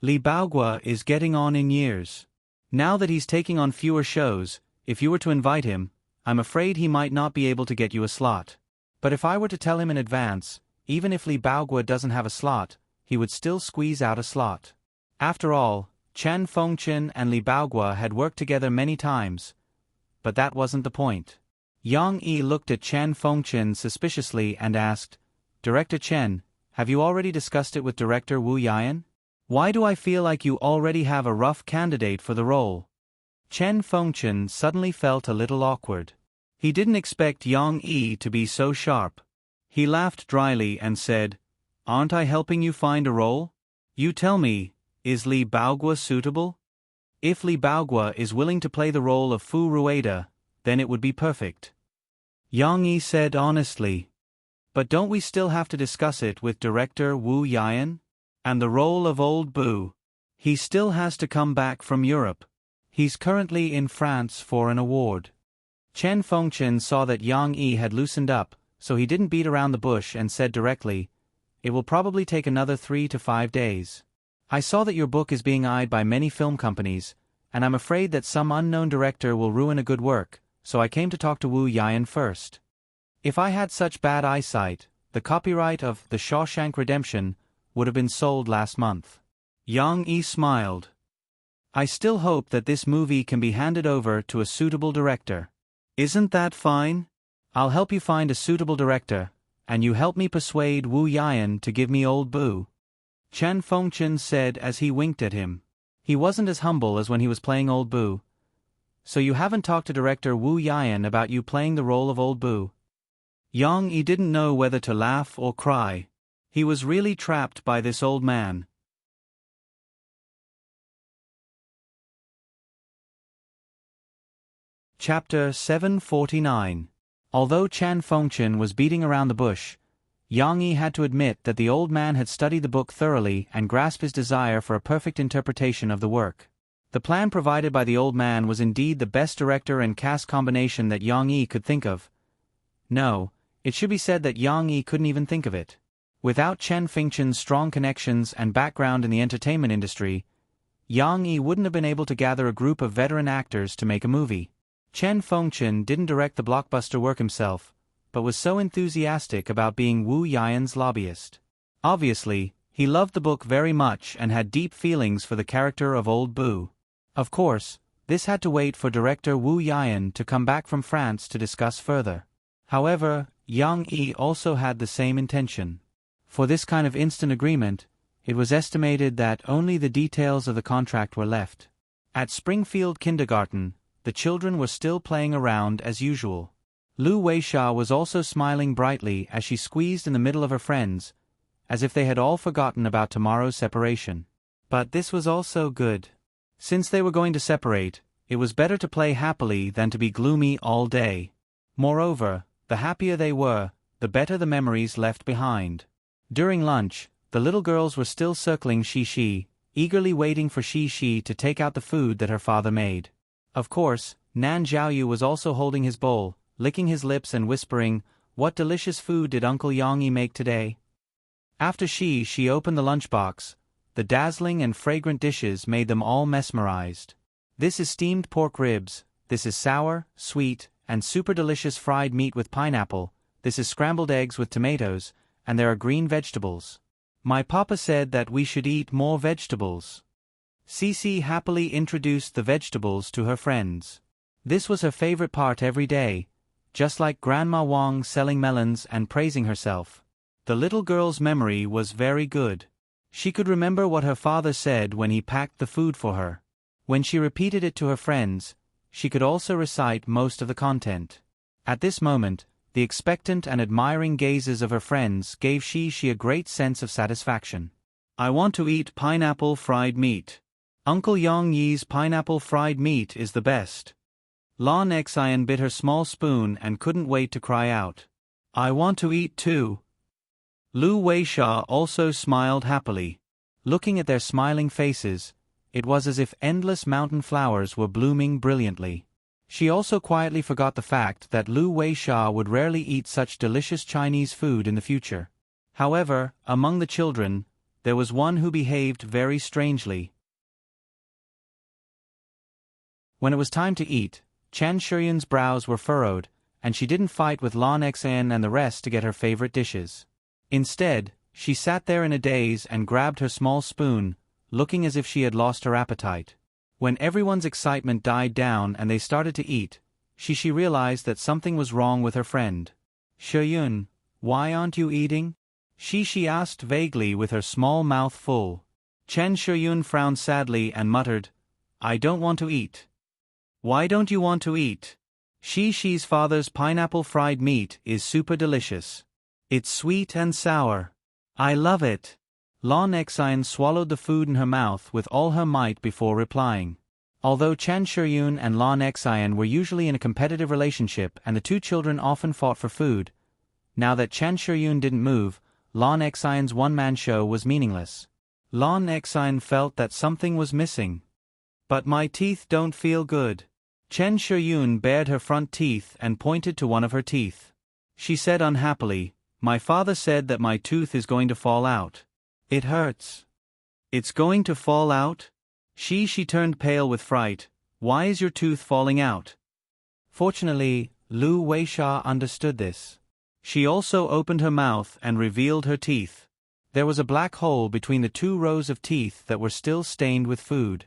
"Li Baogua is getting on in years. Now that he's taking on fewer shows, if you were to invite him, I'm afraid he might not be able to get you a slot. But if I were to tell him in advance, even if Li Baogua doesn't have a slot, he would still squeeze out a slot." After all, Chen Fengchen and Li Baogua had worked together many times. But that wasn't the point. Yang Yi looked at Chen Fengchen suspiciously and asked, "Director Chen, have you already discussed it with director Wu Yan? Why do I feel like you already have a rough candidate for the role?" Chen Fengchen suddenly felt a little awkward. He didn't expect Yang Yi to be so sharp. He laughed dryly and said, "Aren't I helping you find a role? You tell me, is Li Baogua suitable? If Li Baogua is willing to play the role of Fu Rueda, then it would be perfect." Yang Yi said honestly. "But don't we still have to discuss it with director Wu Yan? And the role of Old Bu? He still has to come back from Europe. He's currently in France for an award." Chen Fengchen saw that Yang Yi had loosened up, so he didn't beat around the bush and said directly, "It will probably take another 3 to 5 days. I saw that your book is being eyed by many film companies, and I'm afraid that some unknown director will ruin a good work, so I came to talk to Wu Yan first." If I had such bad eyesight, the copyright of The Shawshank Redemption would have been sold last month. Yang Yi smiled. I still hope that this movie can be handed over to a suitable director. Isn't that fine? I'll help you find a suitable director, and you help me persuade Wu Yian to give me Old Boo. Chen Fengchen said as he winked at him. He wasn't as humble as when he was playing Old Boo. So you haven't talked to director Wu Yian about you playing the role of Old Boo? Yang Yi didn't know whether to laugh or cry. He was really trapped by this old man. Chapter 749. Although Chen Fengchen was beating around the bush, Yang Yi had to admit that the old man had studied the book thoroughly and grasped his desire for a perfect interpretation of the work. The plan provided by the old man was indeed the best director and cast combination that Yang Yi could think of. No, it should be said that Yang Yi couldn't even think of it. Without Chen Fengchen's strong connections and background in the entertainment industry, Yang Yi wouldn't have been able to gather a group of veteran actors to make a movie. Chen Fengchen didn't direct the blockbuster work himself, but was so enthusiastic about being Wu Yian's lobbyist. Obviously, he loved the book very much and had deep feelings for the character of Old Boo. Of course, this had to wait for director Wu Yian to come back from France to discuss further. However, Yang Yi also had the same intention. For this kind of instant agreement, it was estimated that only the details of the contract were left. At Springfield Kindergarten, the children were still playing around as usual. Lu Weisha was also smiling brightly as she squeezed in the middle of her friends, as if they had all forgotten about tomorrow's separation. But this was also good. Since they were going to separate, it was better to play happily than to be gloomy all day. Moreover, the happier they were, the better the memories left behind. During lunch, the little girls were still circling Shi, eagerly waiting for Shi to take out the food that her father made. Of course, Nan Zhaoyu was also holding his bowl, licking his lips and whispering, "What delicious food did Uncle Yang Yi make today?" After she opened the lunchbox, the dazzling and fragrant dishes made them all mesmerized. This is steamed pork ribs, this is sour, sweet, and super delicious fried meat with pineapple, this is scrambled eggs with tomatoes, and there are green vegetables. My papa said that we should eat more vegetables. Cici happily introduced the vegetables to her friends. This was her favorite part every day, just like Grandma Wang selling melons and praising herself. The little girl's memory was very good. She could remember what her father said when he packed the food for her. When she repeated it to her friends, she could also recite most of the content. At this moment, the expectant and admiring gazes of her friends gave Shi a great sense of satisfaction. I want to eat pineapple fried meat. Uncle Yang Yi's pineapple fried meat is the best. Lan Xian bit her small spoon and couldn't wait to cry out. I want to eat too. Lu Weisha also smiled happily. Looking at their smiling faces, it was as if endless mountain flowers were blooming brilliantly. She also quietly forgot the fact that Lu Weisha would rarely eat such delicious Chinese food in the future. However, among the children, there was one who behaved very strangely. When it was time to eat, Chen Shuyun's brows were furrowed, and she didn't fight with Lan Xian and the rest to get her favorite dishes. Instead, she sat there in a daze and grabbed her small spoon, looking as if she had lost her appetite. When everyone's excitement died down and they started to eat, she realized that something was wrong with her friend. Shuyun, why aren't you eating? She asked vaguely with her small mouth full. Chen Shuyun frowned sadly and muttered, I don't want to eat. Why don't you want to eat? Shi's father's pineapple fried meat is super delicious. It's sweet and sour. I love it. Lan Xian swallowed the food in her mouth with all her might before replying. Although Chen Shuyun and Lan Xian were usually in a competitive relationship and the two children often fought for food, now that Chen Shuyun didn't move, Lan Xian's one-man show was meaningless. Lan Xian felt that something was missing. But my teeth don't feel good. Chen Shuyun bared her front teeth and pointed to one of her teeth. She said unhappily, my father said that my tooth is going to fall out. It hurts. It's going to fall out? She turned pale with fright. Why is your tooth falling out? Fortunately, Lu Weisha understood this. She also opened her mouth and revealed her teeth. There was a black hole between the 2 rows of teeth that were still stained with food.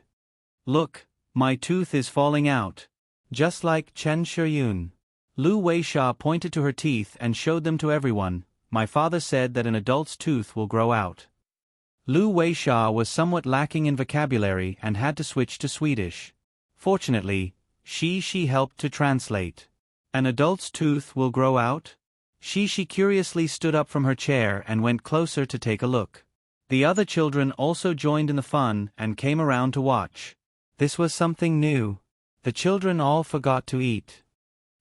Look, my tooth is falling out. Just like Chen Shiyun. Lu Weisha pointed to her teeth and showed them to everyone. My father said that an adult's tooth will grow out. Lu Weisha was somewhat lacking in vocabulary and had to switch to Swedish. Fortunately, she helped to translate. An adult's tooth will grow out? She curiously stood up from her chair and went closer to take a look. The other children also joined in the fun and came around to watch. This was something new. The children all forgot to eat.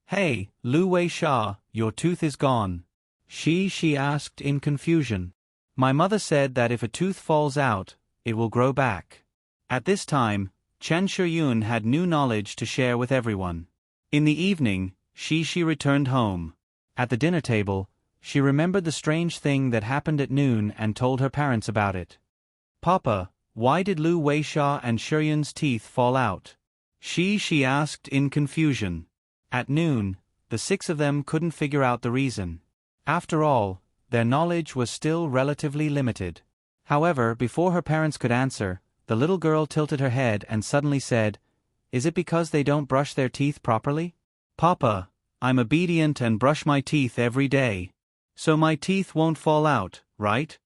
Hey, Lu Weisha, your tooth is gone. She asked in confusion. My mother said that if a tooth falls out, it will grow back. At this time, Chen Shiyun had new knowledge to share with everyone. In the evening, she returned home. At the dinner table, she remembered the strange thing that happened at noon and told her parents about it. Papa, why did Lu Weisha and Shiyun's teeth fall out? She asked in confusion. At noon, the 6 of them couldn't figure out the reason. After all, their knowledge was still relatively limited. However, before her parents could answer, the little girl tilted her head and suddenly said, "Is it because they don't brush their teeth properly?" Papa, I'm obedient and brush my teeth every day. So my teeth won't fall out, right?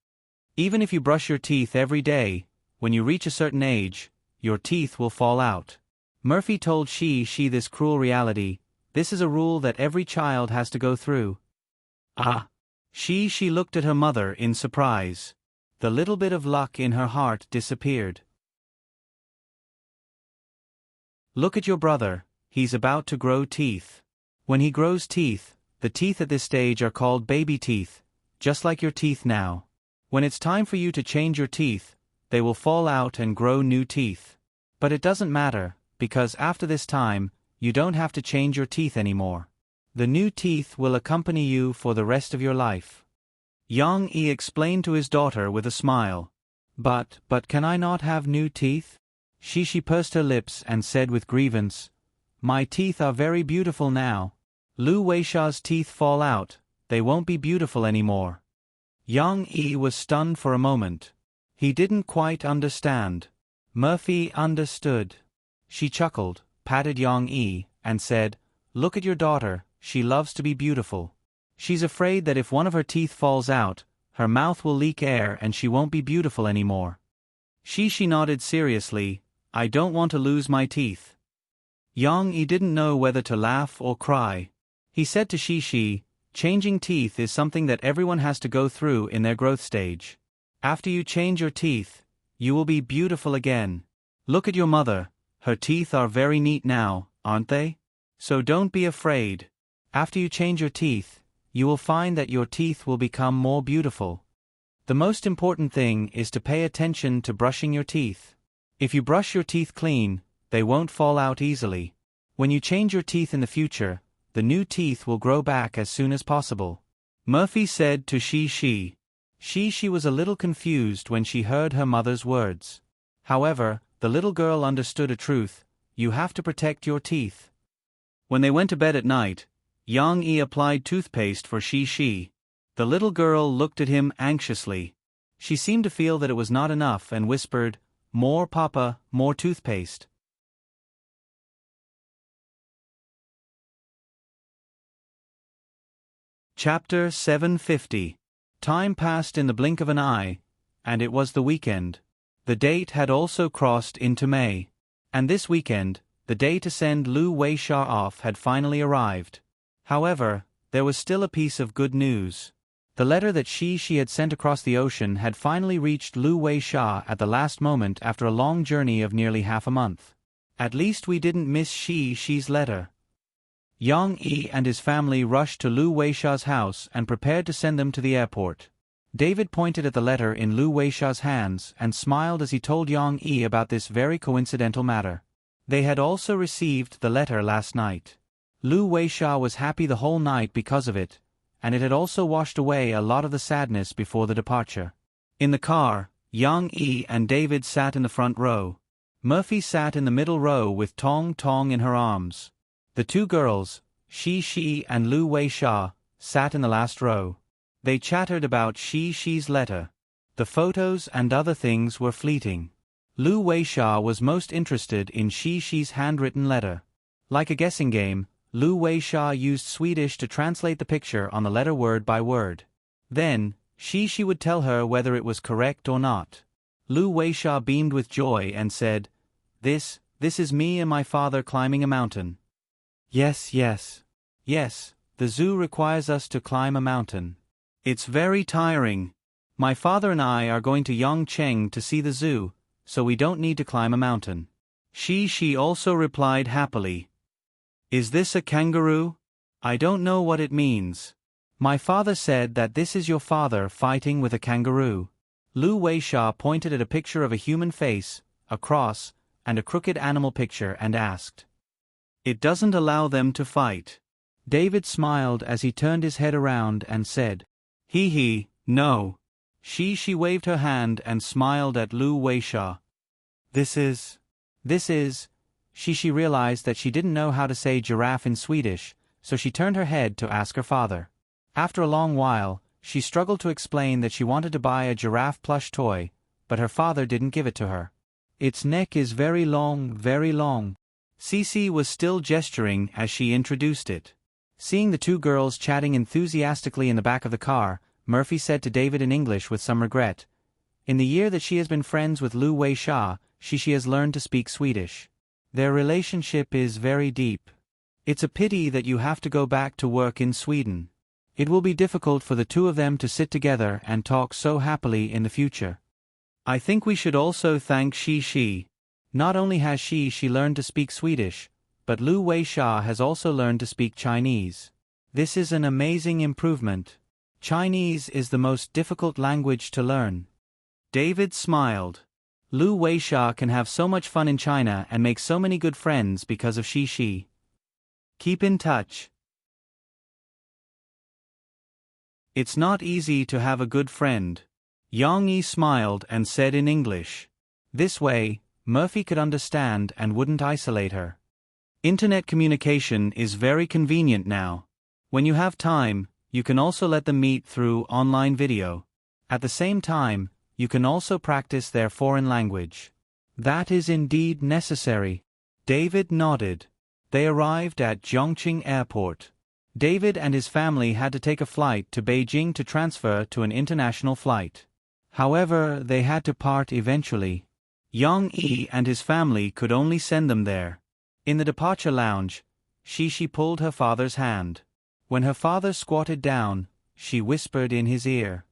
Even if you brush your teeth every day, when you reach a certain age, your teeth will fall out. Murphy told she this cruel reality. This is a rule that every child has to go through. Ah! She looked at her mother in surprise. The little bit of luck in her heart disappeared. Look at your brother, he's about to grow teeth. When he grows teeth, the teeth at this stage are called baby teeth, just like your teeth now. When it's time for you to change your teeth, they will fall out and grow new teeth. But it doesn't matter, because after this time, you don't have to change your teeth anymore. The new teeth will accompany you for the rest of your life. Yang Yi explained to his daughter with a smile. But can I not have new teeth? She pursed her lips and said with grievance, "My teeth are very beautiful now. Lu Weisha's teeth fall out, they won't be beautiful anymore." Yang Yi was stunned for a moment. He didn't quite understand. Murphy understood. She chuckled, patted Yang Yi, and said, "Look at your daughter, she loves to be beautiful. She's afraid that if one of her teeth falls out, her mouth will leak air and she won't be beautiful anymore." She nodded seriously, "I don't want to lose my teeth." Yang Yi didn't know whether to laugh or cry. He said to Shi, "Changing teeth is something that everyone has to go through in their growth stage. After you change your teeth, you will be beautiful again. Look at your mother, her teeth are very neat now, aren't they? So don't be afraid. After you change your teeth, you will find that your teeth will become more beautiful. The most important thing is to pay attention to brushing your teeth. If you brush your teeth clean, they won't fall out easily. When you change your teeth in the future, the new teeth will grow back as soon as possible." Murphy said to Shi. She was a little confused when she heard her mother's words. However, the little girl understood a truth: you have to protect your teeth. When they went to bed at night, Yang Yi applied toothpaste for Shi. The little girl looked at him anxiously. She seemed to feel that it was not enough and whispered, "More, Papa, more toothpaste." Chapter 750. Time passed in the blink of an eye, and it was the weekend. The date had also crossed into May. And this weekend, the day to send Lu Weisha off had finally arrived. However, there was still a piece of good news. The letter that she had sent across the ocean had finally reached Lu Weisha at the last moment after a long journey of nearly half a month. At least we didn't miss Shi's letter. Yang Yi and his family rushed to Lu Weisha's house and prepared to send them to the airport. David pointed at the letter in Lu Weisha's hands and smiled as he told Yang Yi about this very coincidental matter. They had also received the letter last night. Lu Weisha was happy the whole night because of it, and it had also washed away a lot of the sadness before the departure. In the car, Yang Yi and David sat in the front row. Murphy sat in the middle row with Tong Tong in her arms. The two girls, Shi and Lu Weisha, sat in the last row. They chattered about Shi's letter. The photos and other things were fleeting. Lu Weisha was most interested in Shi's handwritten letter. Like a guessing game, Lu Weisha used Swedish to translate the picture on the letter word by word. Then, Shi would tell her whether it was correct or not. Lu Weisha beamed with joy and said, This is me and my father climbing a mountain. Yes, the zoo requires us to climb a mountain. It's very tiring. My father and I are going to Yongcheng to see the zoo, so we don't need to climb a mountain. She also replied happily. Is this a kangaroo? I don't know what it means. My father said that this is your father fighting with a kangaroo. Lu Weisha pointed at a picture of a human face, a cross, and a crooked animal picture and asked. It doesn't allow them to fight. David smiled as he turned his head around and said, no. She waved her hand and smiled at Lu Weisha. This is. She realized that she didn't know how to say giraffe in Swedish, so she turned her head to ask her father. After a long while, she struggled to explain that she wanted to buy a giraffe plush toy, but her father didn't give it to her. Its neck is very long, very long. Cece was still gesturing as she introduced it. Seeing the two girls chatting enthusiastically in the back of the car, Murphy said to David in English with some regret, In the year that she has been friends with Lu Weisha, she has learned to speak Swedish. Their relationship is very deep. It's a pity that you have to go back to work in Sweden. It will be difficult for the two of them to sit together and talk so happily in the future. I think we should also thank Shi. Not only has she learned to speak Swedish, but Lu Weisha has also learned to speak Chinese. This is an amazing improvement. Chinese is the most difficult language to learn. David smiled. Lu Weisha can have so much fun in China and make so many good friends because of Shi. Keep in touch. It's not easy to have a good friend. Yang Yi smiled and said in English. This way, Murphy could understand and wouldn't isolate her. Internet communication is very convenient now. When you have time, you can also let them meet through online video. At the same time, you can also practice their foreign language. That is indeed necessary. David nodded. They arrived at Zhongqing Airport. David and his family had to take a flight to Beijing to transfer to an international flight. However, they had to part eventually. Yang Yi and his family could only send them there. In the departure lounge, Shi pulled her father's hand. When her father squatted down, she whispered in his ear.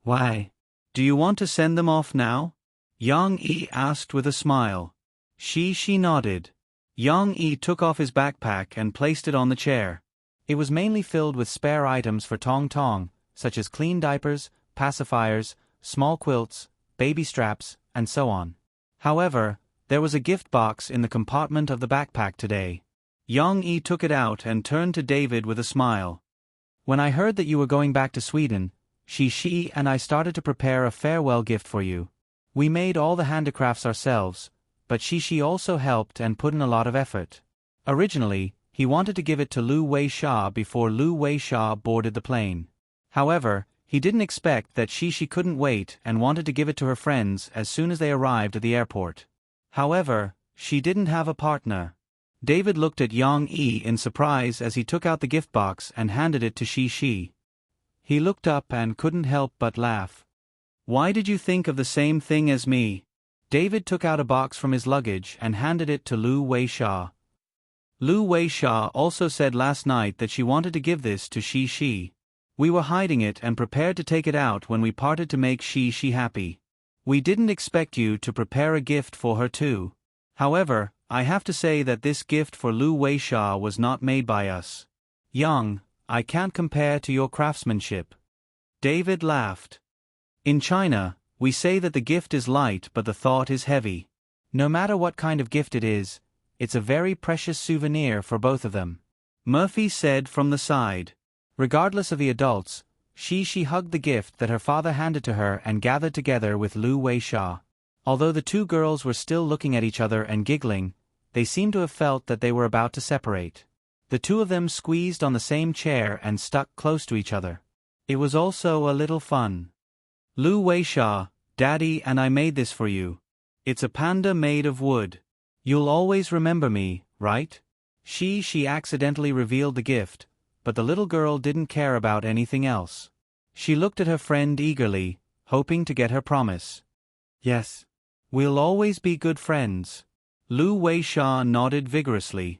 Why? Do you want to send them off now? Yang Yi asked with a smile. Shi nodded. Yang Yi took off his backpack and placed it on the chair. It was mainly filled with spare items for Tong Tong, such as clean diapers, pacifiers, small quilts, baby straps, and so on. However, there was a gift box in the compartment of the backpack today. Yang Yi took it out and turned to David with a smile. When I heard that you were going back to Sweden, Shi and I started to prepare a farewell gift for you. We made all the handicrafts ourselves, but Shi also helped and put in a lot of effort. Originally, he wanted to give it to Lu Weisha before Lu Weisha boarded the plane. However, he didn't expect that Shi couldn't wait and wanted to give it to her friends as soon as they arrived at the airport. However, she didn't have a partner. David looked at Yang Yi in surprise as he took out the gift box and handed it to Shi. He looked up and couldn't help but laugh. Why did you think of the same thing as me? David took out a box from his luggage and handed it to Lu Weisha. Lu Weisha also said last night that she wanted to give this to Shi. We were hiding it and prepared to take it out when we parted to make Shi happy. We didn't expect you to prepare a gift for her too. However, I have to say that this gift for Lu Weisha was not made by us. Young, I can't compare to your craftsmanship. David laughed. In China, we say that the gift is light but the thought is heavy. No matter what kind of gift it is, it's a very precious souvenir for both of them. Murphy said from the side. Regardless of the adults, she hugged the gift that her father handed to her and gathered together with Lu Weisha. Although the two girls were still looking at each other and giggling, they seemed to have felt that they were about to separate. The two of them squeezed on the same chair and stuck close to each other. It was also a little fun. Lu Weisha, Daddy and I made this for you. It's a panda made of wood. You'll always remember me, right? She accidentally revealed the gift, but the little girl didn't care about anything else. She looked at her friend eagerly, hoping to get her promise. Yes. We'll always be good friends. Lu Weisha nodded vigorously.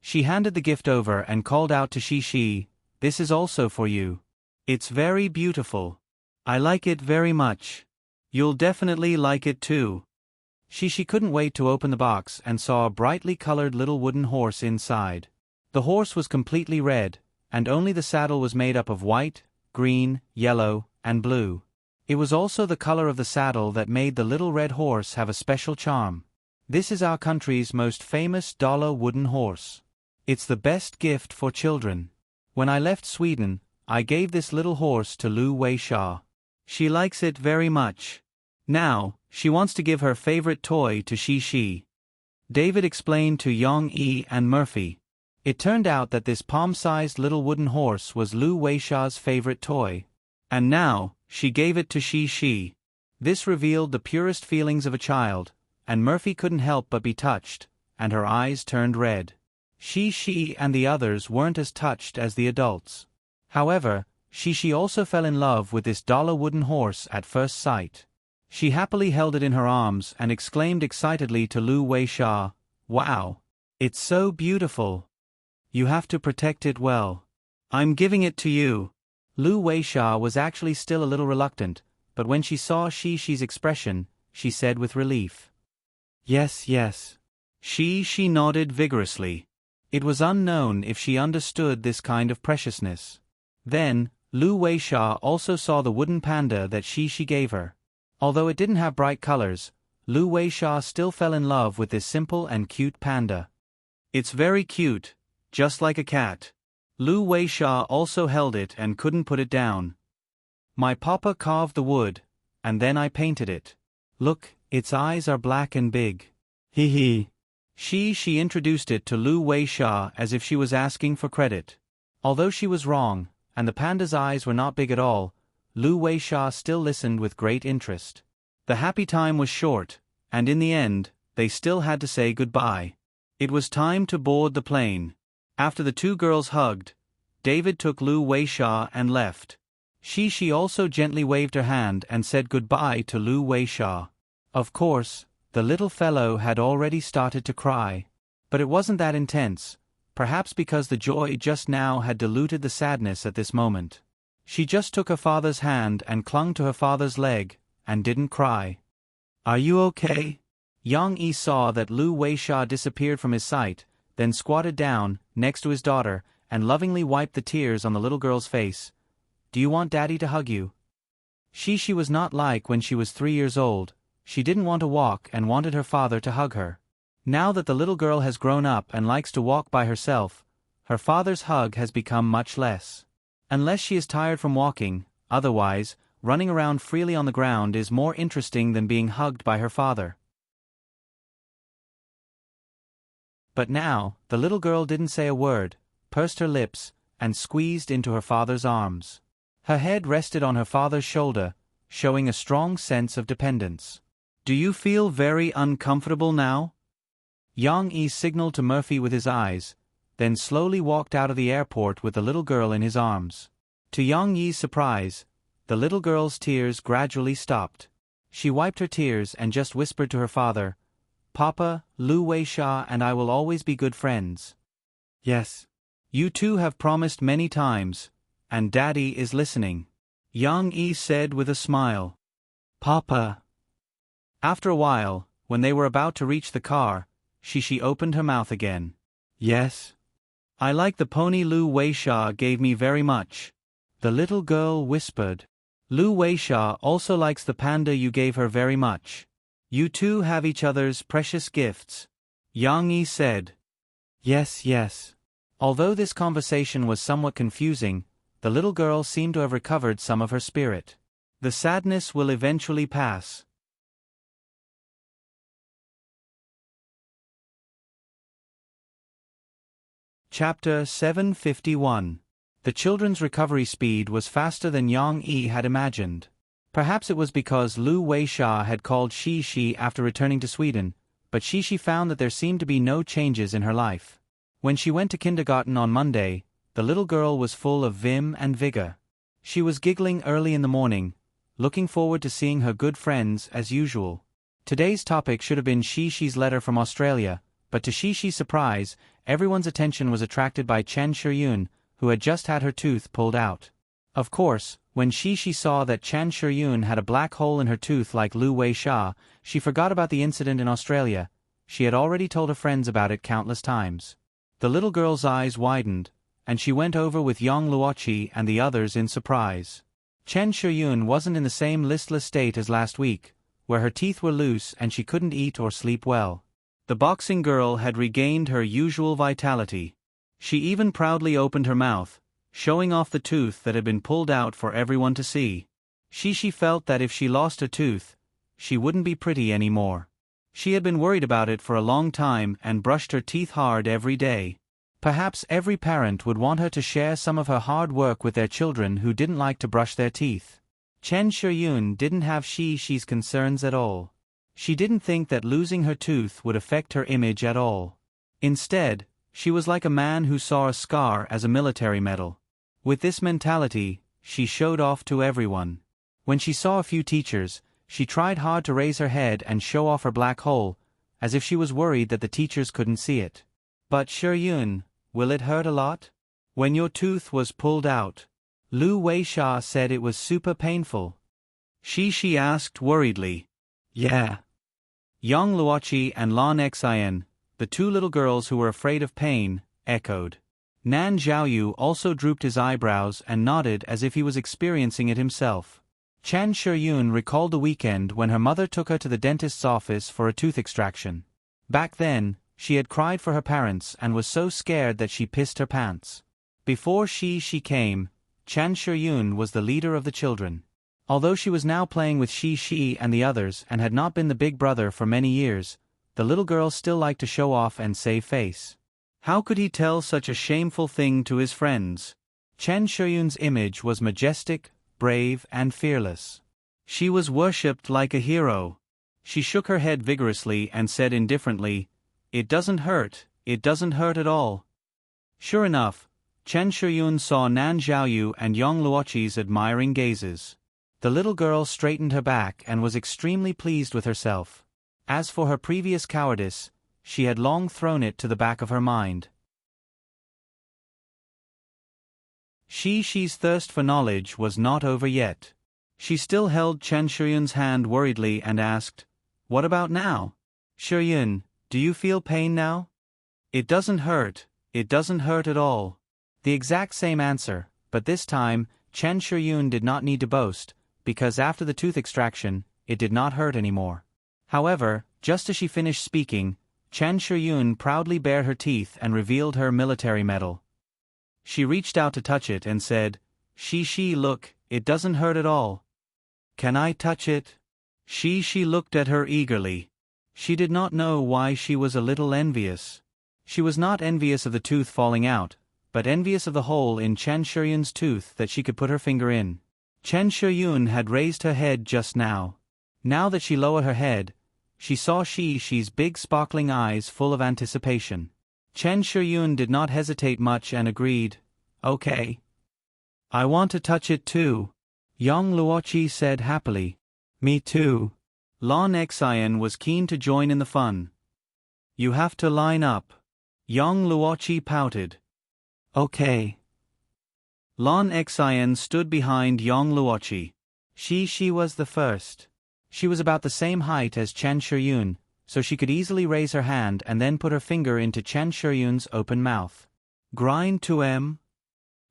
She handed the gift over and called out to Shi, "This is also for you. It's very beautiful. I like it very much. You'll definitely like it too." She couldn't wait to open the box and saw a brightly colored little wooden horse inside. The horse was completely red, and only the saddle was made up of white, green, yellow, and blue. It was also the color of the saddle that made the little red horse have a special charm. This is our country's most famous dollar wooden horse. It's the best gift for children. When I left Sweden, I gave this little horse to Lu Weisha. She likes it very much. Now, she wants to give her favorite toy to Shi. David explained to Yong-yi and Murphy. It turned out that this palm-sized little wooden horse was Lu Weisha's favorite toy. And now, she gave it to Shi. This revealed the purest feelings of a child, and Murphy couldn't help but be touched, and her eyes turned red. Shi and the others weren't as touched as the adults. However, Shi also fell in love with this dollar wooden horse at first sight. She happily held it in her arms and exclaimed excitedly to Lu Weisha, "Wow! It's so beautiful. You have to protect it well. I'm giving it to you." Lu Weisha was actually still a little reluctant, but when she saw Shi's expression, she said with relief, "Yes, yes." She nodded vigorously. It was unknown if she understood this kind of preciousness. Then, Lu Weisha also saw the wooden panda that Shi gave her. Although it didn't have bright colors, Lu Weisha still fell in love with this simple and cute panda. "It's very cute, just like a cat." Lu Weisha also held it and couldn't put it down. "My papa carved the wood, and then I painted it. Look, its eyes are black and big. Hee hee." She introduced it to Lu Weisha as if she was asking for credit. Although she was wrong, and the panda's eyes were not big at all, Lu Weisha still listened with great interest. The happy time was short, and in the end, they still had to say goodbye. It was time to board the plane. After the two girls hugged, David took Lu Weisha and left. Shi also gently waved her hand and said goodbye to Lu Weisha. Of course, the little fellow had already started to cry. But it wasn't that intense, perhaps because the joy just now had diluted the sadness at this moment. She just took her father's hand and clung to her father's leg, and didn't cry. "Are you okay?" Yang-yi saw that Lu Weisha disappeared from his sight, then squatted down, next to his daughter, and lovingly wiped the tears on the little girl's face. "Do you want Daddy to hug you?" She was not like when she was 3 years old. She didn't want to walk and wanted her father to hug her. Now that the little girl has grown up and likes to walk by herself, her father's hug has become much less. Unless she is tired from walking, otherwise, running around freely on the ground is more interesting than being hugged by her father. But now, the little girl didn't say a word, pursed her lips, and squeezed into her father's arms. Her head rested on her father's shoulder, showing a strong sense of dependence. "Do you feel very uncomfortable now?" Yang-yi signaled to Murphy with his eyes, then slowly walked out of the airport with the little girl in his arms. To Yang-yi's surprise, the little girl's tears gradually stopped. She wiped her tears and just whispered to her father, "Papa, Lu Weisha and I will always be good friends." "Yes. You two have promised many times, and Daddy is listening," Yang-yi said with a smile. "Papa." After a while, when they were about to reach the car, Shi opened her mouth again. "Yes. I like the pony Lu Weisha gave me very much," the little girl whispered. "Lu Weisha also likes the panda you gave her very much. You two have each other's precious gifts," Yang-yi said. "Yes, yes." Although this conversation was somewhat confusing, the little girl seemed to have recovered some of her spirit. The sadness will eventually pass. Chapter 751. The children's recovery speed was faster than Yang Yi had imagined. Perhaps it was because Lu Weisha had called Shi after returning to Sweden, but Shi found that there seemed to be no changes in her life. When she went to kindergarten on Monday, the little girl was full of vim and vigor. She was giggling early in the morning, looking forward to seeing her good friends as usual. Today's topic should have been Shi's letter from Australia, but to Shi's surprise, everyone's attention was attracted by Chen Shiyun, who had just had her tooth pulled out. Of course, when Shi saw that Chen Shiyun had a black hole in her tooth like Lu Weisha, she forgot about the incident in Australia. She had already told her friends about it countless times. The little girl's eyes widened, and she went over with Yang Luoqi and the others in surprise. Chen Shiyun wasn't in the same listless state as last week, where her teeth were loose and she couldn't eat or sleep well. The boxing girl had regained her usual vitality. She even proudly opened her mouth, showing off the tooth that had been pulled out for everyone to see. Shi felt that if she lost a tooth, she wouldn't be pretty anymore. She had been worried about it for a long time and brushed her teeth hard every day. Perhaps every parent would want her to share some of her hard work with their children who didn't like to brush their teeth. Chen Shiyun didn't have Shi's concerns at all. She didn't think that losing her tooth would affect her image at all. Instead, she was like a man who saw a scar as a military medal. With this mentality, she showed off to everyone. When she saw a few teachers, she tried hard to raise her head and show off her black hole, as if she was worried that the teachers couldn't see it. But Shiyun, will it hurt a lot? When your tooth was pulled out? Lu Weisha said it was super painful. Shi asked worriedly. Yeah. Yang Luoqi and Lan Xian, the two little girls who were afraid of pain, echoed. Nan Zhaoyu also drooped his eyebrows and nodded as if he was experiencing it himself. Chen Shiyun recalled the weekend when her mother took her to the dentist's office for a tooth extraction. Back then, she had cried for her parents and was so scared that she pissed her pants. Before she came, Chen Shiyun was the leader of the children. Although she was now playing with Shi and the others and had not been the big brother for many years, the little girl still liked to show off and save face. How could he tell such a shameful thing to his friends? Chen Shiyun's image was majestic, brave, and fearless. She was worshipped like a hero. She shook her head vigorously and said indifferently, "It doesn't hurt at all." Sure enough, Chen Shiyun saw Nan Zhaoyu and Yang Luoqi's admiring gazes. The little girl straightened her back and was extremely pleased with herself. As for her previous cowardice, she had long thrown it to the back of her mind. Shi's thirst for knowledge was not over yet. She still held Chen Shiyun's hand worriedly and asked, "What about now? Shiyun, do you feel pain now?" It doesn't hurt at all." The exact same answer, but this time, Chen Shiyun did not need to boast, because after the tooth extraction, it did not hurt anymore. However, just as she finished speaking, Chen Shiyun proudly bared her teeth and revealed her military medal. She reached out to touch it and said, Shi, look, it doesn't hurt at all. Can I touch it? Shi looked at her eagerly. She did not know why she was a little envious. She was not envious of the tooth falling out, but envious of the hole in Chen Shiyun's tooth that she could put her finger in. Chen Shiyun had raised her head just now. Now that she lowered her head, she saw Shi's big sparkling eyes full of anticipation. Chen Shiyun did not hesitate much and agreed, "Okay. I want to touch it too." Yang Luoqi said happily, "Me too." Lan Xian was keen to join in the fun. "You have to line up." Yang Luoqi pouted. "Okay." Lan Xian stood behind Yang Luoqi. She was the first. She was about the same height as Chen Shiyun, so she could easily raise her hand and then put her finger into Chen Shiyun's open mouth. "Grind to M?"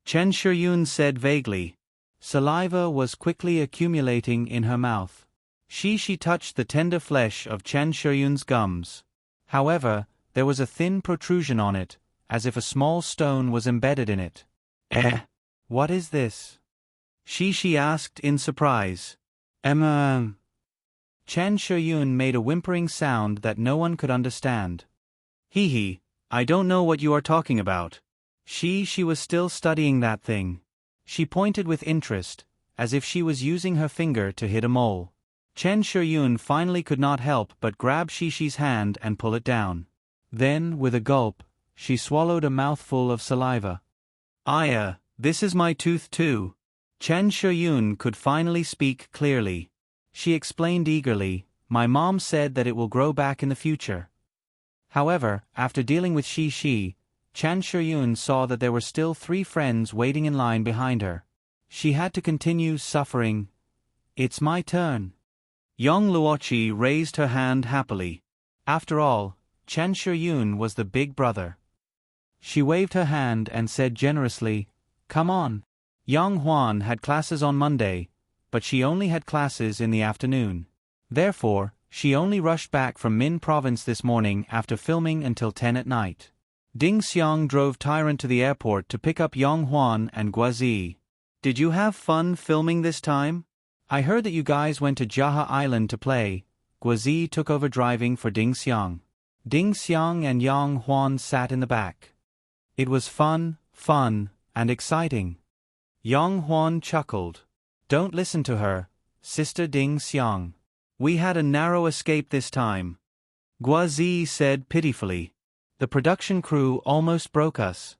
Chen Shiyun said vaguely. Saliva was quickly accumulating in her mouth. She touched the tender flesh of Chen Shiyun's gums. However, there was a thin protrusion on it, as if a small stone was embedded in it. What is this?" She asked in surprise. Chen Shiyun made a whimpering sound that no one could understand. "Hee, I don't know what you are talking about." She was still studying that thing. She pointed with interest, as if she was using her finger to hit a mole. Chen Shiyun finally could not help but grab Shishi's hand and pull it down. Then, with a gulp, she swallowed a mouthful of saliva. Aya, this is my tooth too. Chen Shiyun could finally speak clearly. She explained eagerly, my mom said that it will grow back in the future. However, after dealing with Shishi, Chen Shiyun saw that there were still 3 friends waiting in line behind her. She had to continue suffering. It's my turn. Young Luochi raised her hand happily. After all, Chen Shiyun was the big brother. She waved her hand and said generously, come on. Yang Huan had classes on Monday, but she only had classes in the afternoon. Therefore, she only rushed back from Min Province this morning after filming until 10 at night. Ding Xiang drove Tyrant to the airport to pick up Yang Huan and Guazi. Did you have fun filming this time? I heard that you guys went to Jaha Island to play. Guazi took over driving for Ding Xiang. Ding Xiang and Yang Huan sat in the back. It was fun, and exciting. Yang Huan chuckled. Don't listen to her, Sister Ding Xiang. We had a narrow escape this time. Guazi said pitifully. The production crew almost broke us.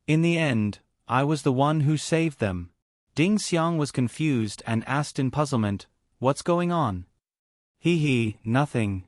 In the end, I was the one who saved them. Ding Xiang was confused and asked in puzzlement, what's going on? Nothing.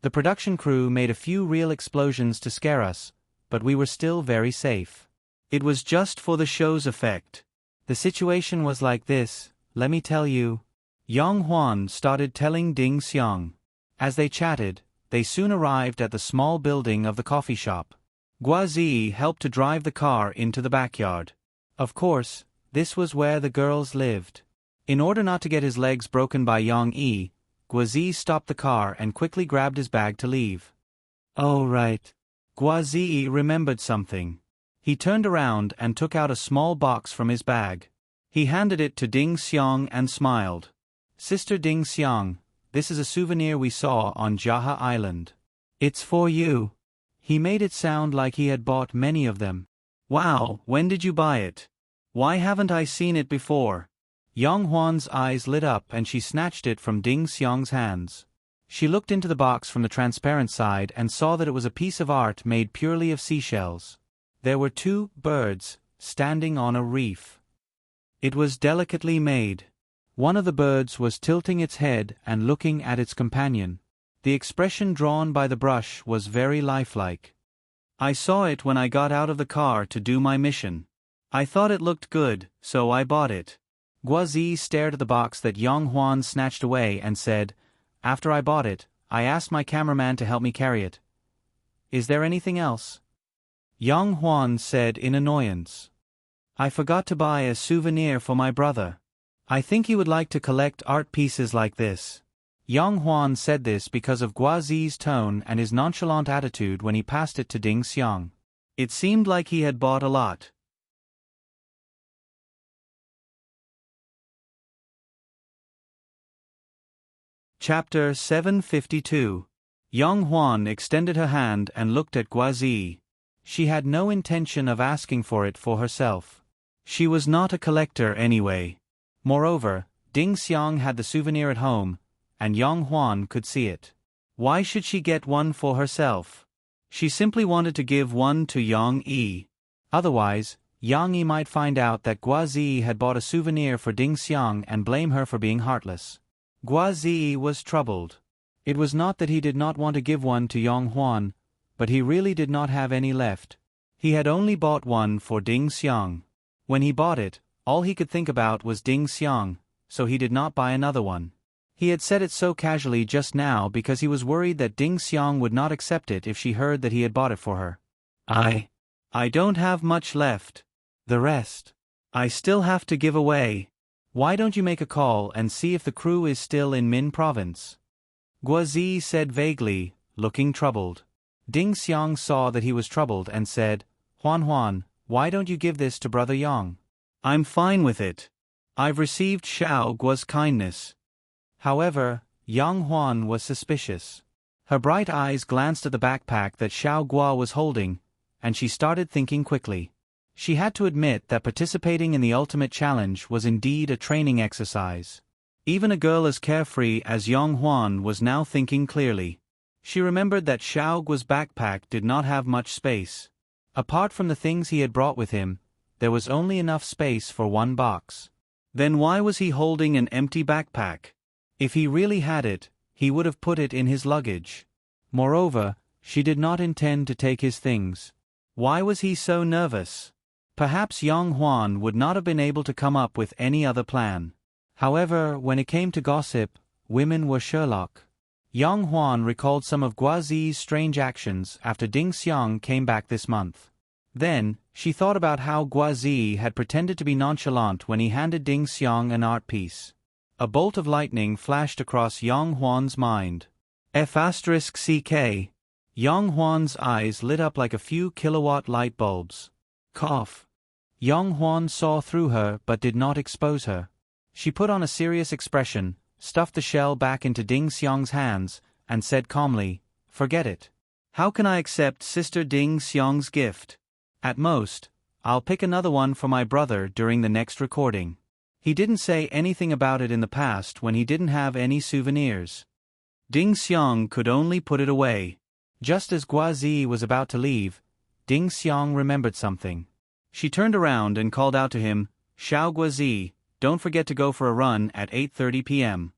The production crew made a few real explosions to scare us, but we were still very safe. It was just for the show's effect. The situation was like this, let me tell you. Yang Huan started telling Ding Xiang. As they chatted, they soon arrived at the small building of the coffee shop. Guazi helped to drive the car into the backyard. Of course, this was where the girls lived. In order not to get his legs broken by Yang Yi, Guazi stopped the car and quickly grabbed his bag to leave. Oh right. Guazi remembered something. He turned around and took out a small box from his bag. He handed it to Ding Xiang and smiled. Sister Ding Xiang, this is a souvenir we saw on Jaha Island. It's for you. He made it sound like he had bought many of them. Wow, when did you buy it? Why haven't I seen it before? Yang Huan's eyes lit up and she snatched it from Ding Xiang's hands. She looked into the box from the transparent side and saw that it was a piece of art made purely of seashells. There were 2 birds, standing on a reef. It was delicately made. One of the birds was tilting its head and looking at its companion. The expression drawn by the brush was very lifelike. I saw it when I got out of the car to do my mission. I thought it looked good, so I bought it. Guazi stared at the box that Yang Huan snatched away and said, after I bought it, I asked my cameraman to help me carry it. Is there anything else? Yang Huan said in annoyance. I forgot to buy a souvenir for my brother. I think he would like to collect art pieces like this. Yang Huan said this because of Guazi's tone and his nonchalant attitude when he passed it to Ding Xiang. It seemed like he had bought a lot. Chapter 752. Yang Huan extended her hand and looked at Guazi. She had no intention of asking for it for herself. She was not a collector anyway. Moreover, Ding Xiang had the souvenir at home, and Yang Huan could see it. Why should she get one for herself? She simply wanted to give one to Yang Yi. Otherwise, Yang Yi might find out that Guazi had bought a souvenir for Ding Xiang and blame her for being heartless. Guazi was troubled. It was not that he did not want to give one to Yang Huan, but he really did not have any left. He had only bought one for Ding Xiang. When he bought it, all he could think about was Ding Xiang, so he did not buy another one. He had said it so casually just now because he was worried that Ding Xiang would not accept it if she heard that he had bought it for her. I don't have much left. The rest, I still have to give away. Why don't you make a call and see if the crew is still in Min Province? Guazi said vaguely, looking troubled. Ding Xiang saw that he was troubled and said, Huan, why don't you give this to Brother Yang? I'm fine with it. I've received Xiao Guo's kindness. However, Yang Huan was suspicious. Her bright eyes glanced at the backpack that Xiao Guo was holding, and she started thinking quickly. She had to admit that participating in the ultimate challenge was indeed a training exercise. Even a girl as carefree as Yong Huan was now thinking clearly. She remembered that Xiao Guo's backpack did not have much space. Apart from the things he had brought with him, there was only enough space for one box. Then why was he holding an empty backpack? If he really had it, he would have put it in his luggage. Moreover, she did not intend to take his things. Why was he so nervous? Perhaps Yong Huan would not have been able to come up with any other plan. However, when it came to gossip, women were Sherlock. Yong Huan recalled some of Guazi's strange actions after Ding Xiang came back this month. Then, she thought about how Guazi had pretended to be nonchalant when he handed Ding Xiang an art piece. A bolt of lightning flashed across Yong Huan's mind. F***CK. Yong Huan's eyes lit up like a few kilowatt light bulbs. Cough. Yong Huan saw through her but did not expose her. She put on a serious expression, stuffed the shell back into Ding Xiang's hands, and said calmly, "Forget it. How can I accept Sister Ding Xiang's gift? At most, I'll pick another one for my brother during the next recording." He didn't say anything about it in the past when he didn't have any souvenirs. Ding Xiang could only put it away. Just as Guazi was about to leave, Ding Xiang remembered something. She turned around and called out to him, "Xiao Guazi, don't forget to go for a run at 8:30 p.m.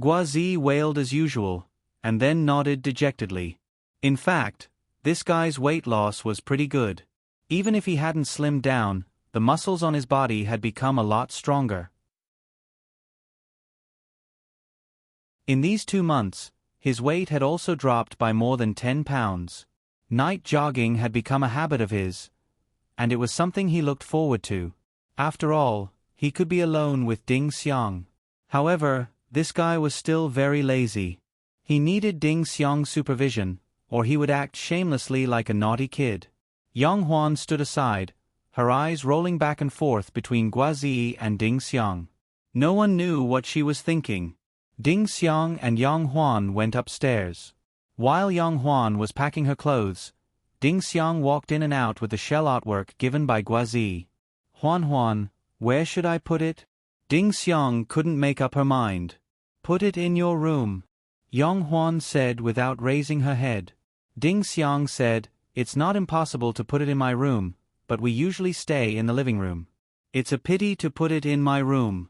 Guazi wailed as usual, and then nodded dejectedly. In fact, this guy's weight loss was pretty good. Even if he hadn't slimmed down, the muscles on his body had become a lot stronger. In these 2 months, his weight had also dropped by more than 10 pounds. Night jogging had become a habit of his, and it was something he looked forward to. After all, he could be alone with Ding Xiang. However, this guy was still very lazy. He needed Ding Xiang's supervision, or he would act shamelessly like a naughty kid. Yong Huan stood aside, her eyes rolling back and forth between Guazi and Ding Xiang. No one knew what she was thinking. Ding Xiang and Yong Huan went upstairs. While Yong Huan was packing her clothes, Ding Xiang walked in and out with the shell artwork given by Guazi. "Huan, where should I put it?" Ding Xiang couldn't make up her mind. "Put it in your room," Yong Huan said without raising her head. Ding Xiang said, "It's not impossible to put it in my room, but we usually stay in the living room. It's a pity to put it in my room."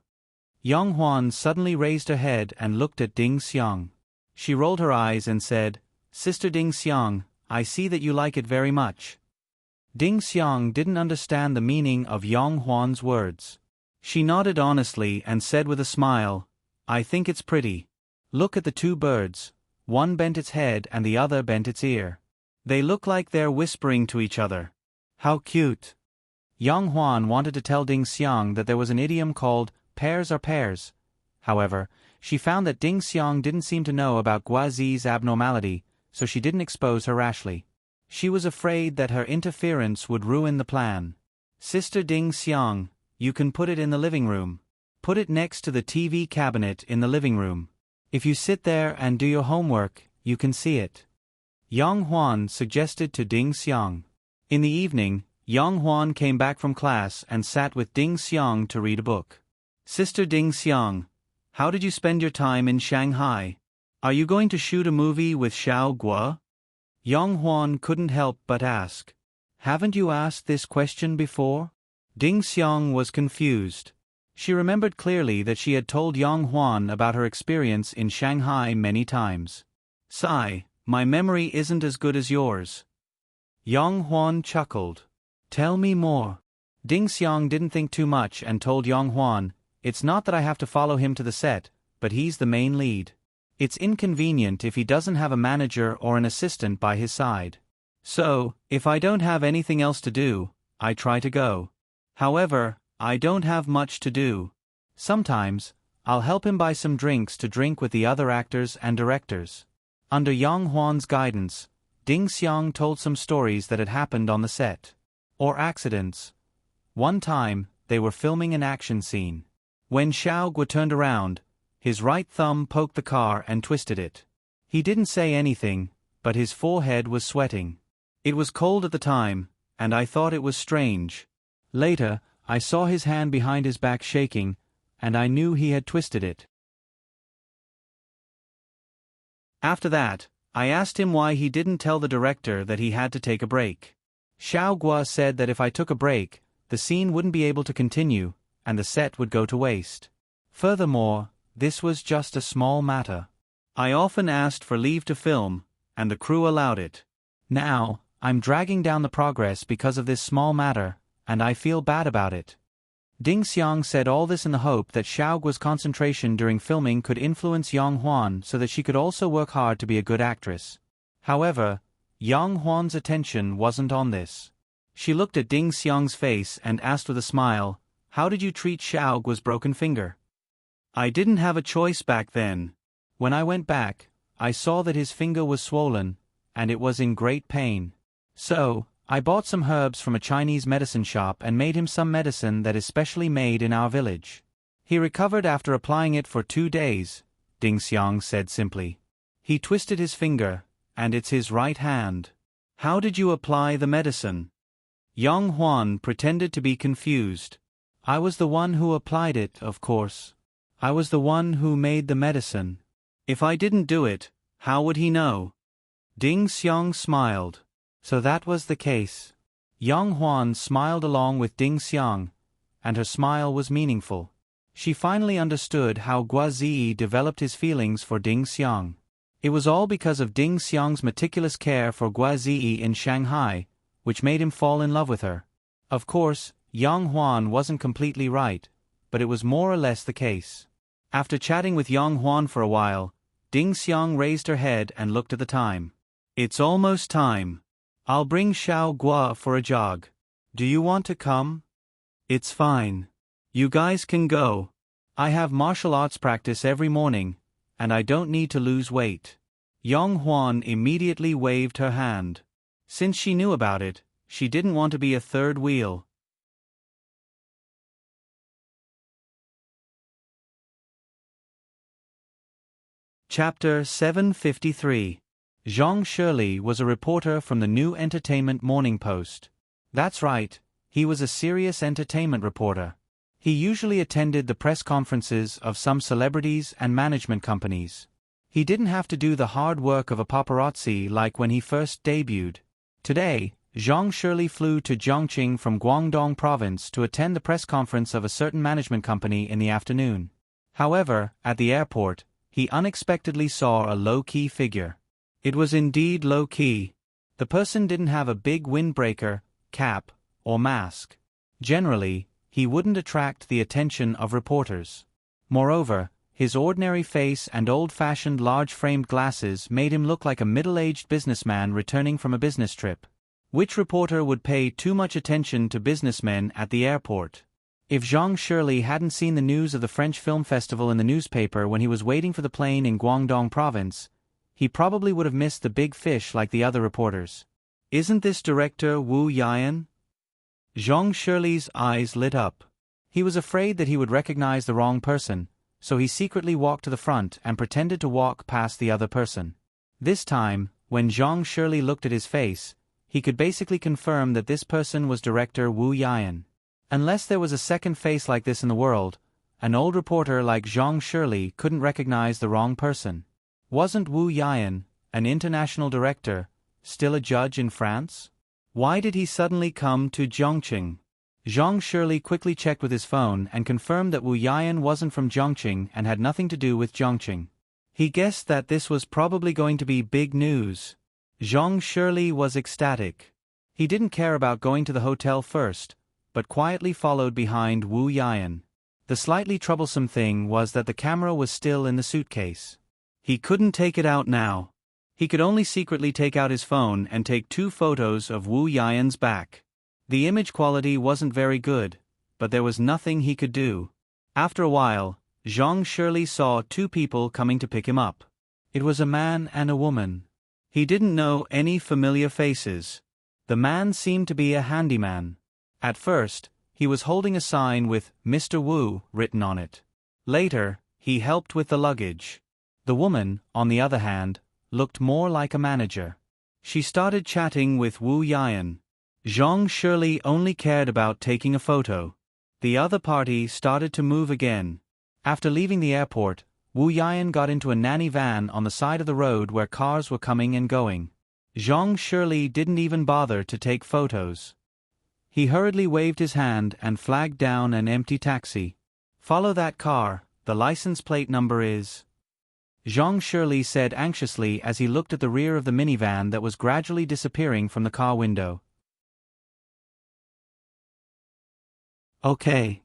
Yong Huan suddenly raised her head and looked at Ding Xiang. She rolled her eyes and said, "Sister Ding Xiang, I see that you like it very much." Ding Xiang didn't understand the meaning of Yong Huan's words. She nodded honestly and said with a smile, "I think it's pretty. Look at the two birds, one bent its head and the other bent its ear. They look like they're whispering to each other. How cute." Yong Huan wanted to tell Ding Xiang that there was an idiom called "pairs are pairs." However, she found that Ding Xiang didn't seem to know about Guazi's abnormality, so she didn't expose her rashly. She was afraid that her interference would ruin the plan. "Sister Ding Xiang, you can put it in the living room. Put it next to the TV cabinet in the living room. If you sit there and do your homework, you can see it," Yong Huan suggested to Ding Xiang. In the evening, Yong Huan came back from class and sat with Ding Xiang to read a book. "Sister Ding Xiang, how did you spend your time in Shanghai? Are you going to shoot a movie with Xiao Guo?" Yong Huan couldn't help but ask. "Haven't you asked this question before?" Ding Xiang was confused. She remembered clearly that she had told Yong Huan about her experience in Shanghai many times. "Sigh, my memory isn't as good as yours." Yong Huan chuckled. "Tell me more." Ding Xiang didn't think too much and told Yong Huan, "It's not that I have to follow him to the set, but he's the main lead. It's inconvenient if he doesn't have a manager or an assistant by his side. So, if I don't have anything else to do, I try to go. However, I don't have much to do. Sometimes, I'll help him buy some drinks to drink with the other actors and directors." Under Yong Huan's guidance, Ding Xiang told some stories that had happened on the set. Or accidents. One time, they were filming an action scene. When Xiao Guo turned around, his right thumb poked the car and twisted it. He didn't say anything, but his forehead was sweating. It was cold at the time, and I thought it was strange. Later, I saw his hand behind his back shaking, and I knew he had twisted it. After that, I asked him why he didn't tell the director that he had to take a break. Xiao Gua said that if I took a break, the scene wouldn't be able to continue, and the set would go to waste. Furthermore, this was just a small matter. I often asked for leave to film, and the crew allowed it. Now, I'm dragging down the progress because of this small matter, and I feel bad about it. Ding Xiang said all this in the hope that Xiao Gua's concentration during filming could influence Yang Huan so that she could also work hard to be a good actress. However, Yang Huan's attention wasn't on this. She looked at Ding Xiang's face and asked with a smile, "How did you treat Xiao Gua's broken finger?" I didn't have a choice back then. When I went back, I saw that his finger was swollen, and it was in great pain. So, I bought some herbs from a Chinese medicine shop and made him some medicine that is specially made in our village. He recovered after applying it for 2 days, Ding Xiang said simply. He twisted his finger, and it's his right hand. How did you apply the medicine? Yang Huan pretended to be confused. I was the one who applied it, of course. I was the one who made the medicine. If I didn't do it, how would he know? Ding Xiang smiled. So that was the case. Yang Huan smiled along with Ding Xiang, and her smile was meaningful. She finally understood how Gua Ziyi developed his feelings for Ding Xiang. It was all because of Ding Xiang's meticulous care for Gua Ziyi in Shanghai, which made him fall in love with her. Of course, Yang Huan wasn't completely right, but it was more or less the case. After chatting with Yang Huan for a while, Ding Xiang raised her head and looked at the time. It's almost time. I'll bring Xiao Gua for a jog. Do you want to come? It's fine. You guys can go. I have martial arts practice every morning, and I don't need to lose weight. Yang Huan immediately waved her hand. Since she knew about it, she didn't want to be a third wheel. Chapter 753. Zhang Shirley was a reporter from the New Entertainment Morning Post. That's right, he was a serious entertainment reporter. He usually attended the press conferences of some celebrities and management companies. He didn't have to do the hard work of a paparazzi like when he first debuted. Today, Zhang Shirley flew to Jiangqing from Guangdong province to attend the press conference of a certain management company in the afternoon. However, at the airport, he unexpectedly saw a low-key figure. It was indeed low-key. The person didn't have a big windbreaker, cap, or mask. Generally, he wouldn't attract the attention of reporters. Moreover, his ordinary face and old-fashioned large-framed glasses made him look like a middle-aged businessman returning from a business trip. Which reporter would pay too much attention to businessmen at the airport? If Zhang Shirley hadn't seen the news of the French Film Festival in the newspaper when he was waiting for the plane in Guangdong province, he probably would have missed the big fish like the other reporters. Isn't this director Wu Yian? Zhang Shirley's eyes lit up. He was afraid that he would recognize the wrong person, so he secretly walked to the front and pretended to walk past the other person. This time, when Zhang Shirley looked at his face, he could basically confirm that this person was director Wu Yian. Unless there was a second face like this in the world, an old reporter like Zhang Shirley couldn't recognize the wrong person. Wasn't Wu Yian, an international director, still a judge in France? Why did he suddenly come to Jiangqing? Zhang Shirley quickly checked with his phone and confirmed that Wu Yian wasn't from Jiangqing and had nothing to do with Jiangqing. He guessed that this was probably going to be big news. Zhang Shirley was ecstatic. He didn't care about going to the hotel first, but quietly followed behind Wu Yian. The slightly troublesome thing was that the camera was still in the suitcase. He couldn't take it out now. He could only secretly take out his phone and take 2 photos of Wu Yian's back. The image quality wasn't very good, but there was nothing he could do. After a while, Zhang Shirley saw 2 people coming to pick him up. It was a man and a woman. He didn't know any familiar faces. The man seemed to be a handyman. At first, he was holding a sign with Mr. Wu written on it. Later, he helped with the luggage. The woman, on the other hand, looked more like a manager. She started chatting with Wu Yan. Zhang Shirley only cared about taking a photo. The other party started to move again. After leaving the airport, Wu Yan got into a nanny van on the side of the road where cars were coming and going. Zhang Shirley didn't even bother to take photos. He hurriedly waved his hand and flagged down an empty taxi. "Follow that car, the license plate number is..." Zhang Shirley said anxiously as he looked at the rear of the minivan that was gradually disappearing from the car window. "Okay."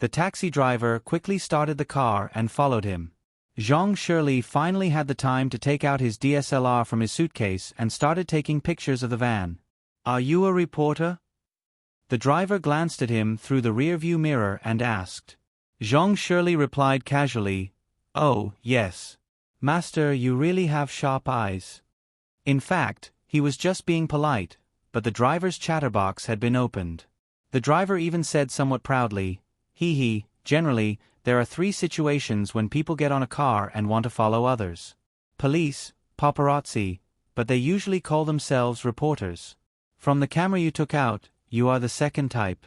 The taxi driver quickly started the car and followed him. Zhang Shirley finally had the time to take out his DSLR from his suitcase and started taking pictures of the van. "Are you a reporter?" The driver glanced at him through the rearview mirror and asked. Zhang Shirley replied casually, "Oh, yes. Master, you really have sharp eyes." In fact, he was just being polite, but the driver's chatterbox had been opened. The driver even said somewhat proudly, "Hee, generally, there are 3 situations when people get on a car and want to follow others. Police, paparazzi, but they usually call themselves reporters. From the camera you took out, you are the second type."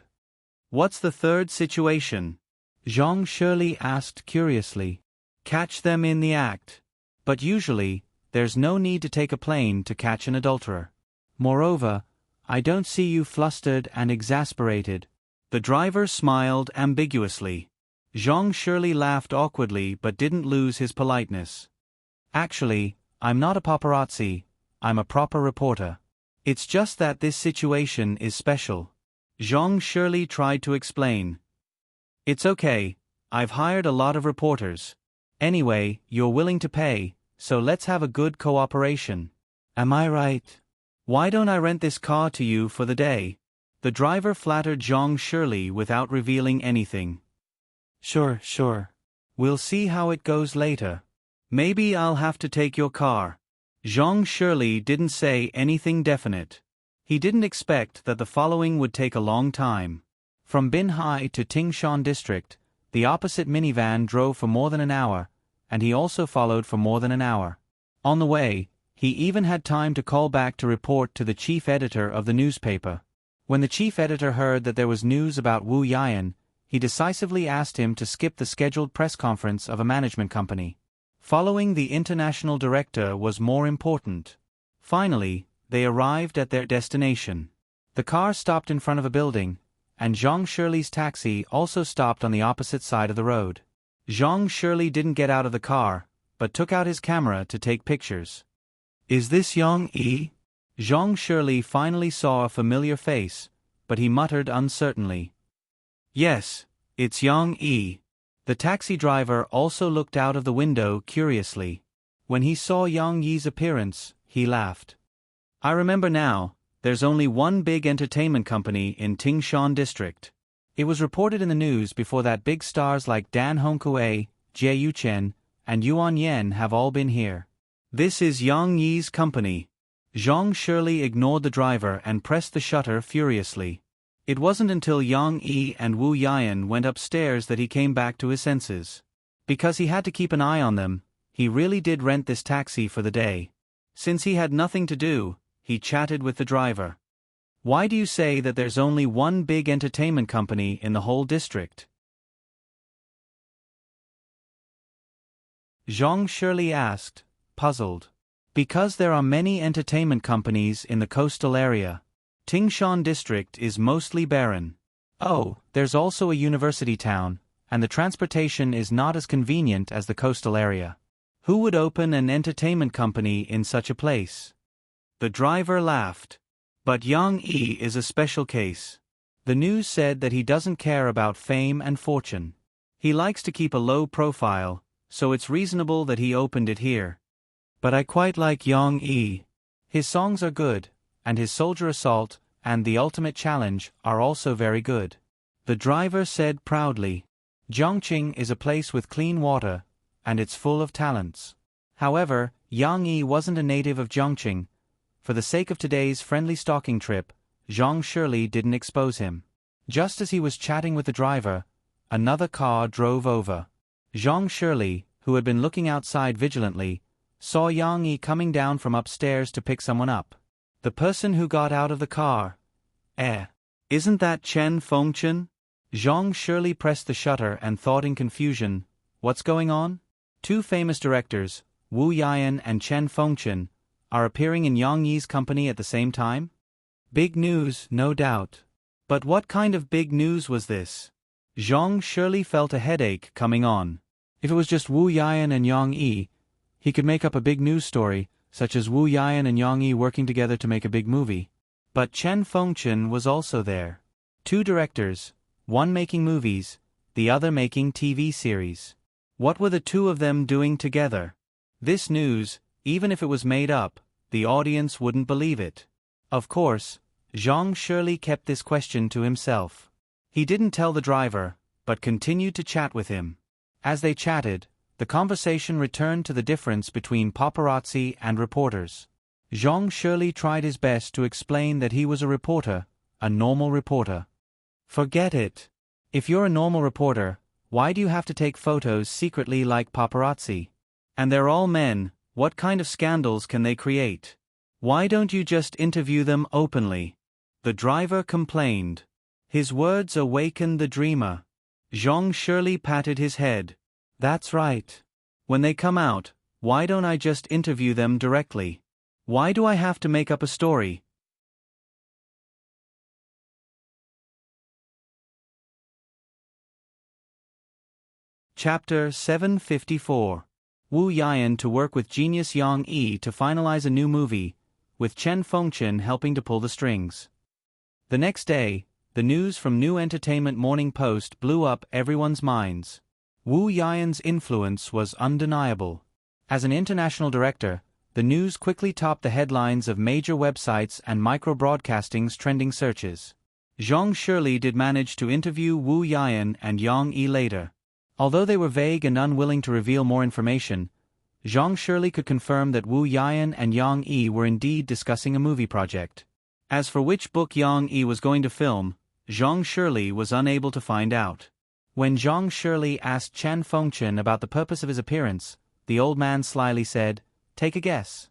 "What's the third situation?" Zhang Shirley asked curiously. "Catch them in the act. But usually, there's no need to take a plane to catch an adulterer. Moreover, I don't see you flustered and exasperated." The driver smiled ambiguously. Zhang Shirley laughed awkwardly but didn't lose his politeness. "Actually, I'm not a paparazzi, I'm a proper reporter. It's just that this situation is special." Zhang Shirley tried to explain. "It's okay, I've hired a lot of reporters. Anyway, you're willing to pay, so let's have a good cooperation. Am I right? Why don't I rent this car to you for the day?" The driver flattered Zhang Shirley without revealing anything. Sure. We'll see how it goes later. Maybe I'll have to take your car." Zhang Shirley didn't say anything definite. He didn't expect that the following would take a long time. From Binhai to Tingshan District, the opposite minivan drove for more than an hour, and he also followed for more than an hour. On the way, he even had time to call back to report to the chief editor of the newspaper. When the chief editor heard that there was news about Wu Yan, he decisively asked him to skip the scheduled press conference of a management company. Following the international director was more important. Finally, they arrived at their destination. The car stopped in front of a building, and Zhang Shirley's taxi also stopped on the opposite side of the road. Zhang Shirley didn't get out of the car, but took out his camera to take pictures. "Is this Yang Yi?" Zhang Shirley finally saw a familiar face, but he muttered uncertainly. "Yes, it's Yang Yi." The taxi driver also looked out of the window curiously. When he saw Yang Yi's appearance, he laughed. "I remember now, there's only one big entertainment company in Tingshan District. It was reported in the news before that big stars like Dan Hongkue, Jie Yuchen, and Yuan Yan have all been here. This is Yang Yi's company." Zhang Shirley ignored the driver and pressed the shutter furiously. It wasn't until Yang Yi and Wu Yan went upstairs that he came back to his senses. Because he had to keep an eye on them, he really did rent this taxi for the day. Since he had nothing to do, he chatted with the driver. "Why do you say that there's only one big entertainment company in the whole district?" Zhang Shirley asked, puzzled. "Because there are many entertainment companies in the coastal area. Tingshan District is mostly barren. Oh, there's also a university town, and the transportation is not as convenient as the coastal area. Who would open an entertainment company in such a place?" The driver laughed. "But Yang Yi is a special case. The news said that he doesn't care about fame and fortune. He likes to keep a low profile, so it's reasonable that he opened it here. But I quite like Yang Yi. His songs are good, and his Soldier Assault and The Ultimate Challenge are also very good." The driver said proudly. "Zhongqing is a place with clean water, and it's full of talents." However, Yang Yi wasn't a native of Zhongqing. For the sake of today's friendly stalking trip, Zhang Shirley didn't expose him. Just as he was chatting with the driver, another car drove over. Zhang Shirley, who had been looking outside vigilantly, saw Yang Yi coming down from upstairs to pick someone up. The person who got out of the car. Isn't that Chen Fengchen? Zhang Shirley pressed the shutter and thought in confusion, what's going on? Two famous directors, Wu Yian and Chen Fengchen, are appearing in Yang Yi's company at the same time? Big news, no doubt. But what kind of big news was this? Zhang Shirley felt a headache coming on. If it was just Wu Yian and Yang Yi, he could make up a big news story, such as Wu Yian and Yang Yi working together to make a big movie. But Chen Fengchen was also there. Two directors, one making movies, the other making TV series. What were the two of them doing together? This news, even if it was made up, the audience wouldn't believe it. Of course, Zhang Shirley kept this question to himself. He didn't tell the driver, but continued to chat with him. As they chatted, the conversation returned to the difference between paparazzi and reporters. Zhang Shirley tried his best to explain that he was a reporter, a normal reporter. Forget it. If you're a normal reporter, why do you have to take photos secretly like paparazzi? And they're all men, what kind of scandals can they create? Why don't you just interview them openly? The driver complained. His words awakened the dreamer. Zhang Shirley patted his head. That's right. When they come out, why don't I just interview them directly? Why do I have to make up a story? Chapter 754. Wu Yian to work with genius Yang Yi to finalize a new movie, with Chen Fengchen helping to pull the strings. The next day, the news from New Entertainment Morning Post blew up everyone's minds. Wu Yian's influence was undeniable. As an international director, the news quickly topped the headlines of major websites and micro-broadcasting's trending searches. Zhang Shirley did manage to interview Wu Yian and Yang Yi later. Although they were vague and unwilling to reveal more information, Zhang Shirley could confirm that Wu Yian and Yang Yi were indeed discussing a movie project. As for which book Yang Yi was going to film, Zhang Shirley was unable to find out. When Zhang Shirley asked Chen Fengchen about the purpose of his appearance, the old man slyly said, "Take a guess."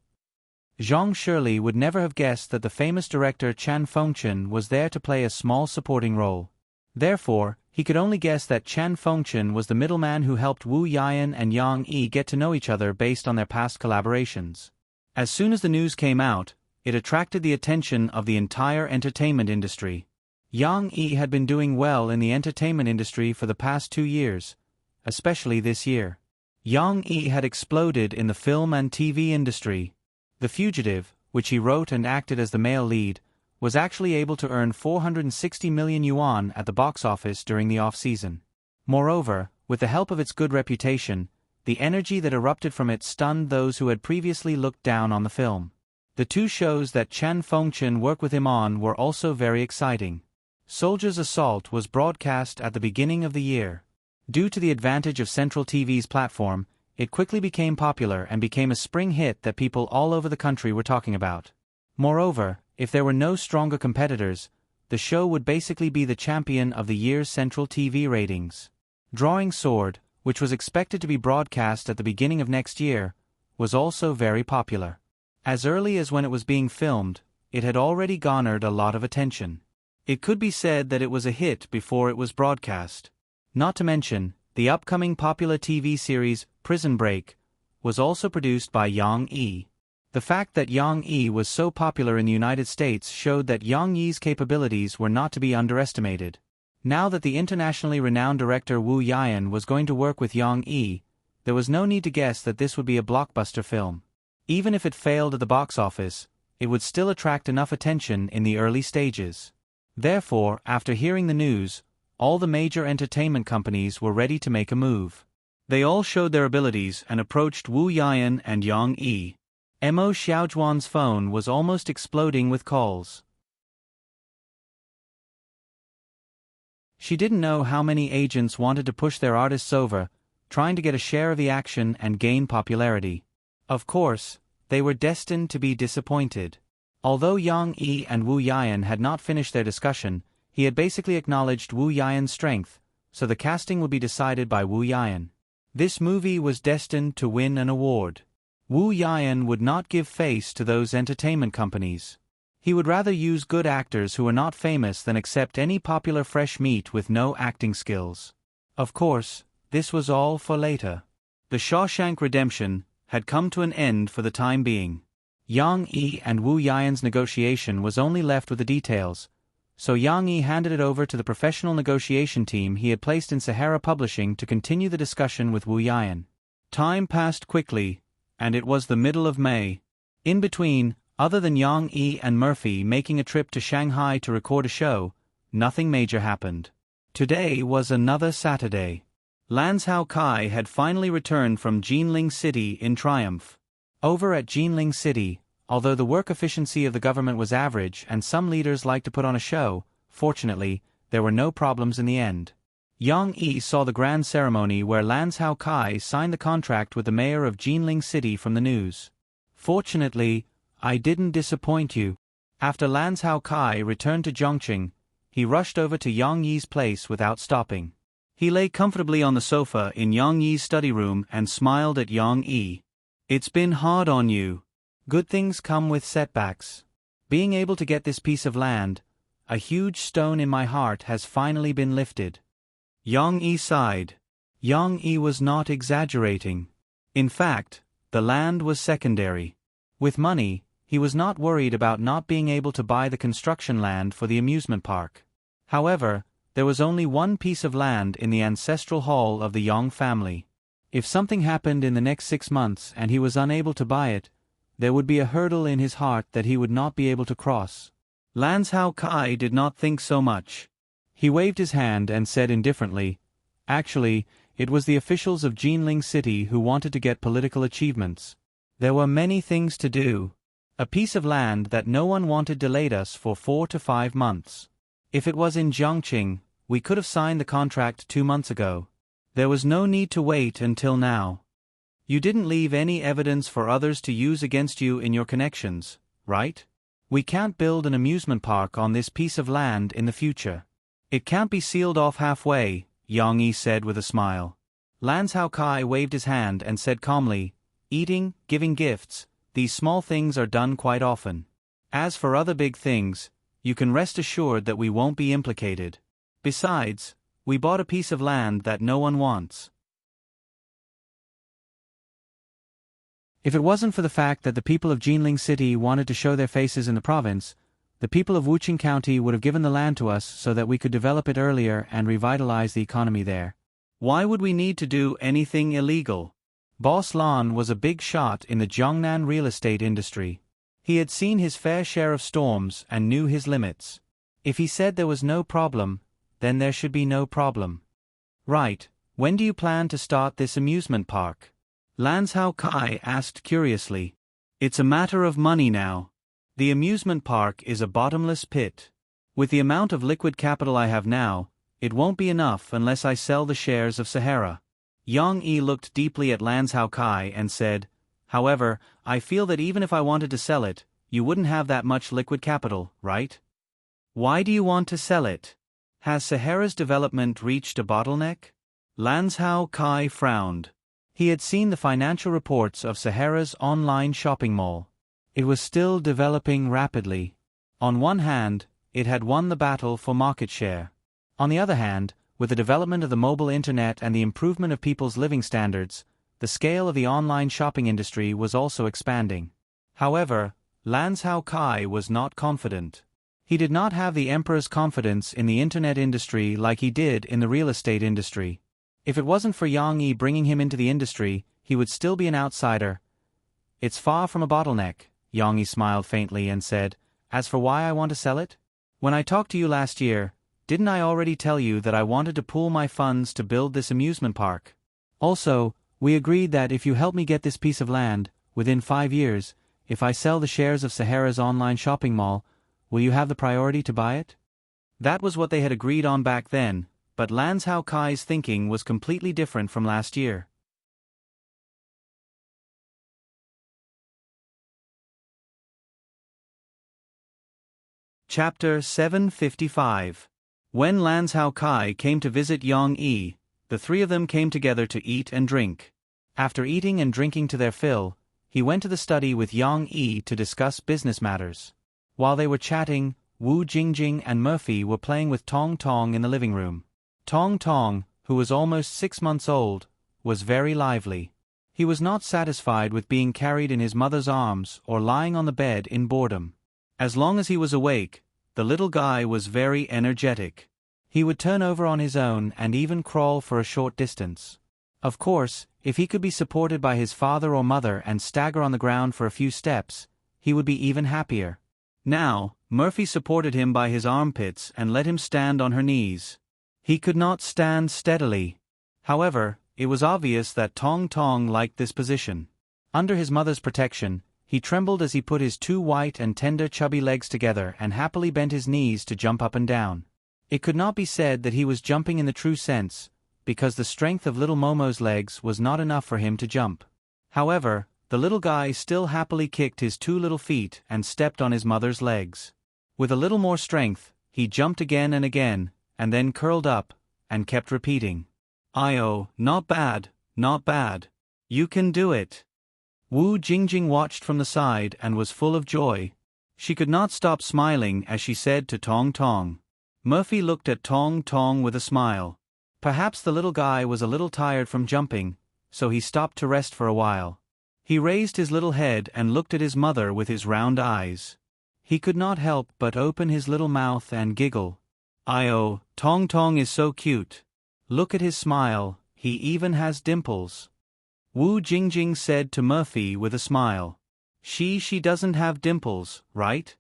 Zhang Shirley would never have guessed that the famous director Chen Fengchen was there to play a small supporting role. Therefore, he could only guess that Chen Fengchen was the middleman who helped Wu Yian and Yang Yi get to know each other based on their past collaborations. As soon as the news came out, it attracted the attention of the entire entertainment industry. Yang Yi had been doing well in the entertainment industry for the past 2 years, especially this year. Yang Yi had exploded in the film and TV industry. The Fugitive, which he wrote and acted as the male lead, was actually able to earn 460 million yuan at the box office during the off-season. Moreover, with the help of its good reputation, the energy that erupted from it stunned those who had previously looked down on the film. The two shows that Chen Fengchen worked with him on were also very exciting. Soldier's Assault was broadcast at the beginning of the year. Due to the advantage of Central TV's platform, it quickly became popular and became a spring hit that people all over the country were talking about. Moreover, if there were no stronger competitors, the show would basically be the champion of the year's Central TV ratings. Drawing Sword, which was expected to be broadcast at the beginning of next year, was also very popular. As early as when it was being filmed, it had already garnered a lot of attention. It could be said that it was a hit before it was broadcast. Not to mention, the upcoming popular TV series, Prison Break, was also produced by Yang Yi. The fact that Yang Yi was so popular in the United States showed that Yang Yi's capabilities were not to be underestimated. Now that the internationally renowned director Wu Yian was going to work with Yang Yi, there was no need to guess that this would be a blockbuster film. Even if it failed at the box office, it would still attract enough attention in the early stages. Therefore, after hearing the news, all the major entertainment companies were ready to make a move. They all showed their abilities and approached Wu Yian and Yang Yi. Mo Xiaojuan's phone was almost exploding with calls. She didn't know how many agents wanted to push their artists over, trying to get a share of the action and gain popularity. Of course, they were destined to be disappointed. Although Yang Yi and Wu Yian had not finished their discussion, he had basically acknowledged Wu Yian's strength, so the casting would be decided by Wu Yian. This movie was destined to win an award. Wu Yian would not give face to those entertainment companies. He would rather use good actors who were not famous than accept any popular fresh meat with no acting skills. Of course, this was all for later. The Shawshank Redemption had come to an end for the time being. Yang Yi and Wu Yian's negotiation was only left with the details, so Yang Yi handed it over to the professional negotiation team he had placed in Sahara Publishing to continue the discussion with Wu Yian. Time passed quickly, and it was the middle of May. In between, other than Yang Yi and Murphy making a trip to Shanghai to record a show, nothing major happened. Today was another Saturday. Lan Hao Kai had finally returned from Jinling City in triumph. Over at Jinling City, although the work efficiency of the government was average and some leaders liked to put on a show, fortunately, there were no problems in the end. Yang Yi saw the grand ceremony where Lan Hao Kai signed the contract with the mayor of Jinling City from the news. Fortunately, I didn't disappoint you. After Lan Hao Kai returned to Zhongqing, he rushed over to Yang Yi's place without stopping. He lay comfortably on the sofa in Yang Yi's study room and smiled at Yang Yi. It's been hard on you. Good things come with setbacks. Being able to get this piece of land, a huge stone in my heart, has finally been lifted. Yang Yi sighed. Yang Yi was not exaggerating. In fact, the land was secondary. With money, he was not worried about not being able to buy the construction land for the amusement park. However, there was only one piece of land in the ancestral hall of the Yang family. If something happened in the next 6 months and he was unable to buy it, there would be a hurdle in his heart that he would not be able to cross. Lan Hao Kai did not think so much. He waved his hand and said indifferently, "Actually, it was the officials of Jinling City who wanted to get political achievements. There were many things to do. A piece of land that no one wanted delayed us for 4 to 5 months. If it was in Zhongqing, we could have signed the contract 2 months ago. There was no need to wait until now. You didn't leave any evidence for others to use against you in your connections, right? We can't build an amusement park on this piece of land in the future. It can't be sealed off halfway," Yang Yi said with a smile. Lan Hao Kai waved his hand and said calmly, "Eating, giving gifts, these small things are done quite often. As for other big things, you can rest assured that we won't be implicated. Besides, we bought a piece of land that no one wants." If it wasn't for the fact that the people of Jinling City wanted to show their faces in the province, the people of Wuqing County would have given the land to us so that we could develop it earlier and revitalize the economy there. Why would we need to do anything illegal? Boss Lan was a big shot in the Jiangnan real estate industry. He had seen his fair share of storms and knew his limits. If he said there was no problem, then there should be no problem. Right, when do you plan to start this amusement park? Lan Hao Kai asked curiously. It's a matter of money now. The amusement park is a bottomless pit. With the amount of liquid capital I have now, it won't be enough unless I sell the shares of Sahara. Yang Yi looked deeply at Lan Hao Kai and said, "However, I feel that even if I wanted to sell it, you wouldn't have that much liquid capital, right? Why do you want to sell it? Has Sahara's development reached a bottleneck?" Lan Hao Kai frowned. He had seen the financial reports of Sahara's online shopping mall. It was still developing rapidly. On one hand, it had won the battle for market share. On the other hand, with the development of the mobile internet and the improvement of people's living standards, the scale of the online shopping industry was also expanding. However, Lan Hao Kai was not confident. He did not have the emperor's confidence in the internet industry like he did in the real estate industry. If it wasn't for Yang Yi bringing him into the industry, he would still be an outsider. "It's far from a bottleneck," Yang Yi smiled faintly and said, "As for why I want to sell it? When I talked to you last year, didn't I already tell you that I wanted to pool my funds to build this amusement park? Also, we agreed that if you help me get this piece of land, within 5 years, if I sell the shares of Sahara's online shopping mall, will you have the priority to buy it?" That was what they had agreed on back then, but Lan Hao Kai's thinking was completely different from last year. Chapter 755. When Lan Hao Kai came to visit Yang Yi, the three of them came together to eat and drink. After eating and drinking to their fill, he went to the study with Yang Yi to discuss business matters. While they were chatting, Wu Jingjing and Murphy were playing with Tong Tong in the living room. Tong Tong, who was almost 6 months old, was very lively. He was not satisfied with being carried in his mother's arms or lying on the bed in boredom. As long as he was awake, the little guy was very energetic. He would turn over on his own and even crawl for a short distance. Of course, if he could be supported by his father or mother and stagger on the ground for a few steps, he would be even happier. Now, Murphy supported him by his armpits and let him stand on her knees. He could not stand steadily. However, it was obvious that Tong Tong liked this position. Under his mother's protection, he trembled as he put his 2 white and tender chubby legs together and happily bent his knees to jump up and down. It could not be said that he was jumping in the true sense, because the strength of little Momo's legs was not enough for him to jump. However, the little guy still happily kicked his 2 little feet and stepped on his mother's legs. With a little more strength, he jumped again and then curled up, and kept repeating, "Oh, not bad, not bad. You can do it." Wu Jingjing watched from the side and was full of joy. She could not stop smiling as she said to Tong Tong. Murphy looked at Tong Tong with a smile. Perhaps the little guy was a little tired from jumping, so he stopped to rest for a while. He raised his little head and looked at his mother with his round eyes. He could not help but open his little mouth and giggle. "Oh, Tong Tong is so cute. Look at his smile, he even has dimples." Wu Jingjing said to Murphy with a smile. She doesn't have dimples, right?"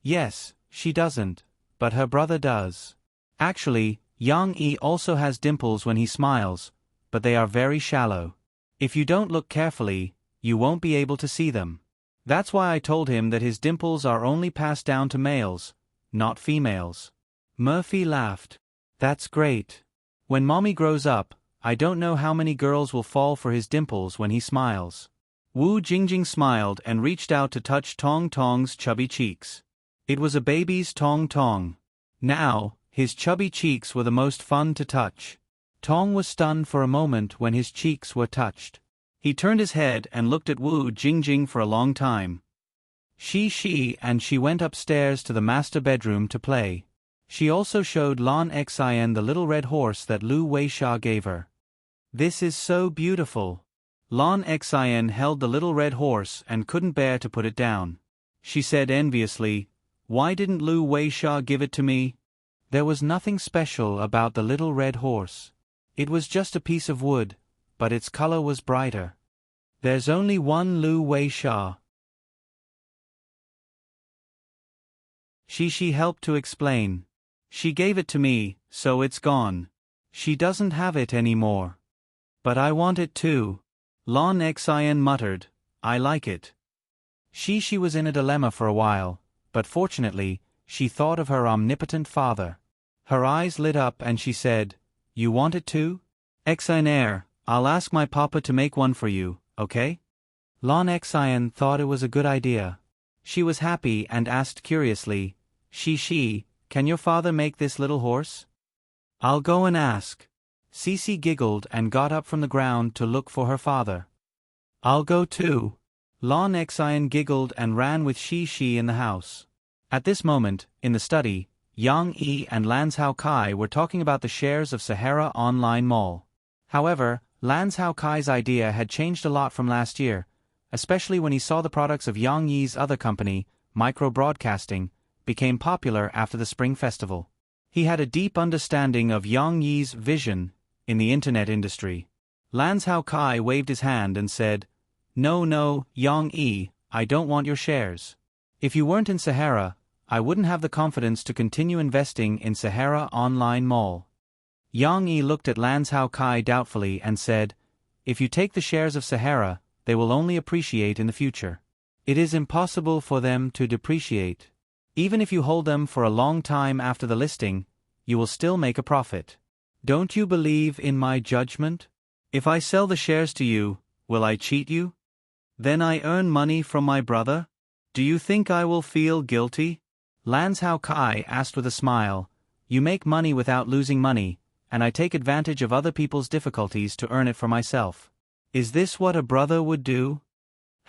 "Yes, she doesn't, but her brother does. Actually, Yang Yi also has dimples when he smiles, but they are very shallow. If you don't look carefully, you won't be able to see them. That's why I told him that his dimples are only passed down to males, not females." Murphy laughed. "That's great. When mommy grows up, I don't know how many girls will fall for his dimples when he smiles." Wu Jingjing smiled and reached out to touch Tong Tong's chubby cheeks. It was a baby's Tong Tong. Now, his chubby cheeks were the most fun to touch. Tong was stunned for a moment when his cheeks were touched. He turned his head and looked at Wu Jingjing for a long time. She went upstairs to the master bedroom to play. She also showed Lan Xian the little red horse that Lu Weisha gave her. "This is so beautiful." Lan Xian held the little red horse and couldn't bear to put it down. She said enviously, "Why didn't Lu Weisha give it to me?" There was nothing special about the little red horse. It was just a piece of wood, but its color was brighter. "There's only one Lu Weisha." She helped to explain. "She gave it to me, so it's gone. She doesn't have it anymore." "But I want it too." Lan Xian muttered, "I like it." She was in a dilemma for a while, but fortunately, she thought of her omnipotent father. Her eyes lit up and she said, "You want it too? Xian, I'll ask my papa to make one for you, okay?" Lan Xian thought it was a good idea. She was happy and asked curiously, She, can your father make this little horse?" "I'll go and ask." Cece giggled and got up from the ground to look for her father. "I'll go too." Lan Xian giggled and ran with Shi in the house. At this moment, in the study, Yang Yi and Lan Hao Kai were talking about the shares of Sahara Online Mall. However, Lan Hao Kai's idea had changed a lot from last year, especially when he saw the products of Yang Yi's other company, Micro Broadcasting, became popular after the Spring Festival. He had a deep understanding of Yang Yi's vision in the internet industry. Lan Hao Kai waved his hand and said, No, Yang Yi, I don't want your shares. If you weren't in Sahara, I wouldn't have the confidence to continue investing in Sahara Online Mall. Yang Yi looked at Lan Hao Kai doubtfully and said, If you take the shares of Sahara, they will only appreciate in the future. It is impossible for them to depreciate. Even if you hold them for a long time after the listing, you will still make a profit. Don't you believe in my judgment? If I sell the shares to you, will I cheat you? Then I earn money from my brother? Do you think I will feel guilty? Lan Hao Kai asked with a smile, You make money without losing money, and I take advantage of other people's difficulties to earn it for myself. Is this what a brother would do?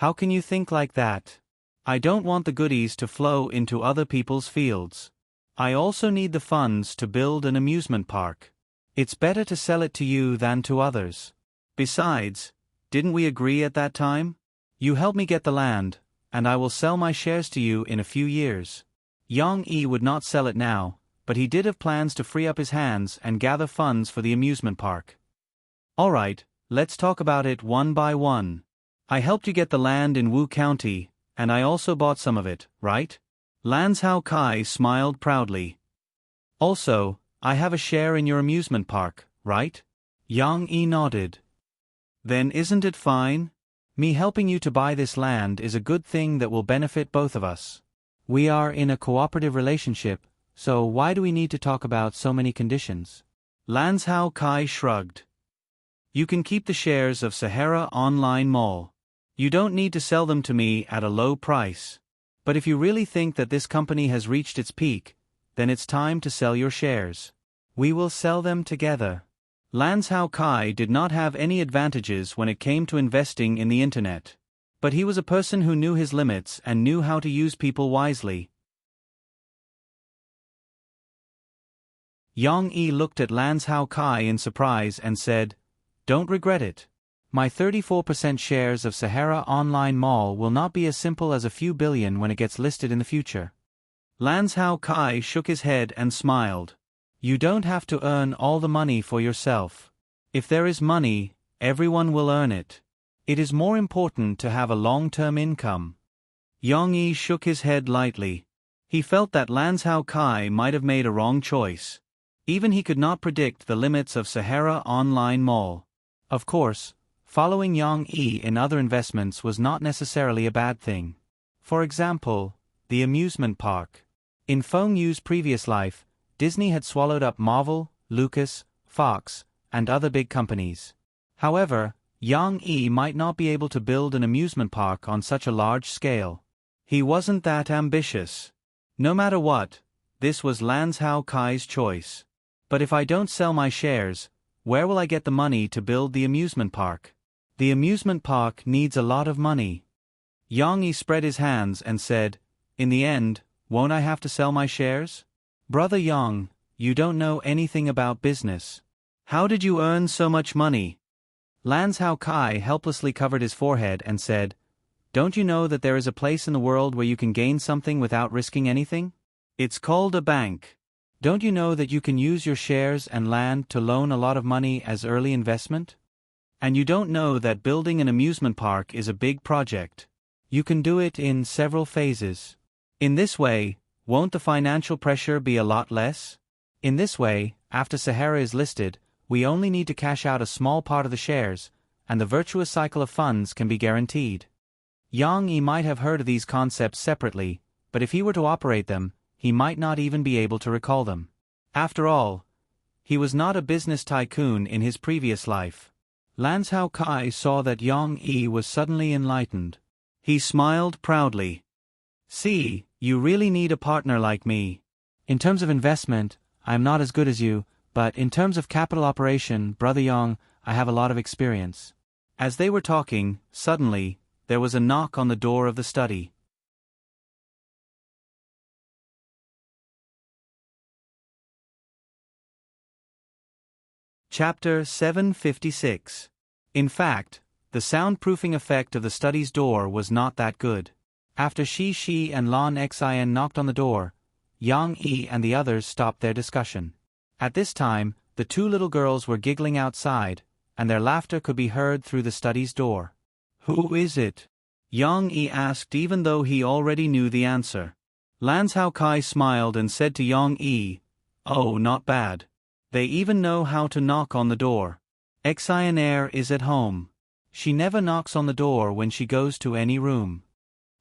How can you think like that? I don't want the goodies to flow into other people's fields. I also need the funds to build an amusement park. It's better to sell it to you than to others. Besides, didn't we agree at that time? You help me get the land, and I will sell my shares to you in a few years. Yang Yi would not sell it now, but he did have plans to free up his hands and gather funds for the amusement park. Alright, let's talk about it one by one. I helped you get the land in Wu County, and I also bought some of it, right? Lan Zhao Kai smiled proudly. Also, I have a share in your amusement park, right? Yang Yi nodded. Then isn't it fine? Me helping you to buy this land is a good thing that will benefit both of us. We are in a cooperative relationship, so why do we need to talk about so many conditions? Lan Zhao Kai shrugged. You can keep the shares of Sahara Online Mall. You don't need to sell them to me at a low price. But if you really think that this company has reached its peak, then it's time to sell your shares. We will sell them together. Lan Zhao Kai did not have any advantages when it came to investing in the internet. But he was a person who knew his limits and knew how to use people wisely. Yang Yi looked at Lan Zhao Kai in surprise and said, "Don't regret it. My 34% shares of Sahara Online Mall will not be as simple as a few billion when it gets listed in the future." Lan Zhao Kai shook his head and smiled. You don't have to earn all the money for yourself. If there is money, everyone will earn it. It is more important to have a long-term income. Yang Yi shook his head lightly. He felt that Lan Zhao Kai might have made a wrong choice. Even he could not predict the limits of Sahara Online Mall. Of course, following Yang Yi in other investments was not necessarily a bad thing. For example, the amusement park. In Feng Yu's previous life, Disney had swallowed up Marvel, Lucas, Fox, and other big companies. However, Yang Yi might not be able to build an amusement park on such a large scale. He wasn't that ambitious. No matter what, this was Lan Zhao Kai's choice. But if I don't sell my shares, where will I get the money to build the amusement park? The amusement park needs a lot of money. Yang Yi spread his hands and said, "In the end, won't I have to sell my shares?" Brother Yang, you don't know anything about business. How did you earn so much money? Lan Zhao Kai helplessly covered his forehead and said, "Don't you know that there is a place in the world where you can gain something without risking anything? It's called a bank. Don't you know that you can use your shares and land to loan a lot of money as early investment? And you don't know that building an amusement park is a big project. You can do it in several phases. In this way, won't the financial pressure be a lot less? In this way, after Sahara is listed, we only need to cash out a small part of the shares, and the virtuous cycle of funds can be guaranteed." Yang Yi might have heard of these concepts separately, but if he were to operate them, he might not even be able to recall them. After all, he was not a business tycoon in his previous life. Lan Zhao Kai saw that Yang Yi was suddenly enlightened. He smiled proudly. "See, you really need a partner like me. In terms of investment, I am not as good as you, but in terms of capital operation, Brother Yang, I have a lot of experience." As they were talking, suddenly, there was a knock on the door of the study. Chapter 756. In fact, the soundproofing effect of the study's door was not that good. After Shi and Lan Xin knocked on the door, Yang Yi and the others stopped their discussion. At this time, the two little girls were giggling outside, and their laughter could be heard through the study's door. "Who is it?" Yang Yi asked even though he already knew the answer. Lan Zhao Kai smiled and said to Yang Yi, "Oh, not bad. They even know how to knock on the door. Xionaire is at home. She never knocks on the door when she goes to any room."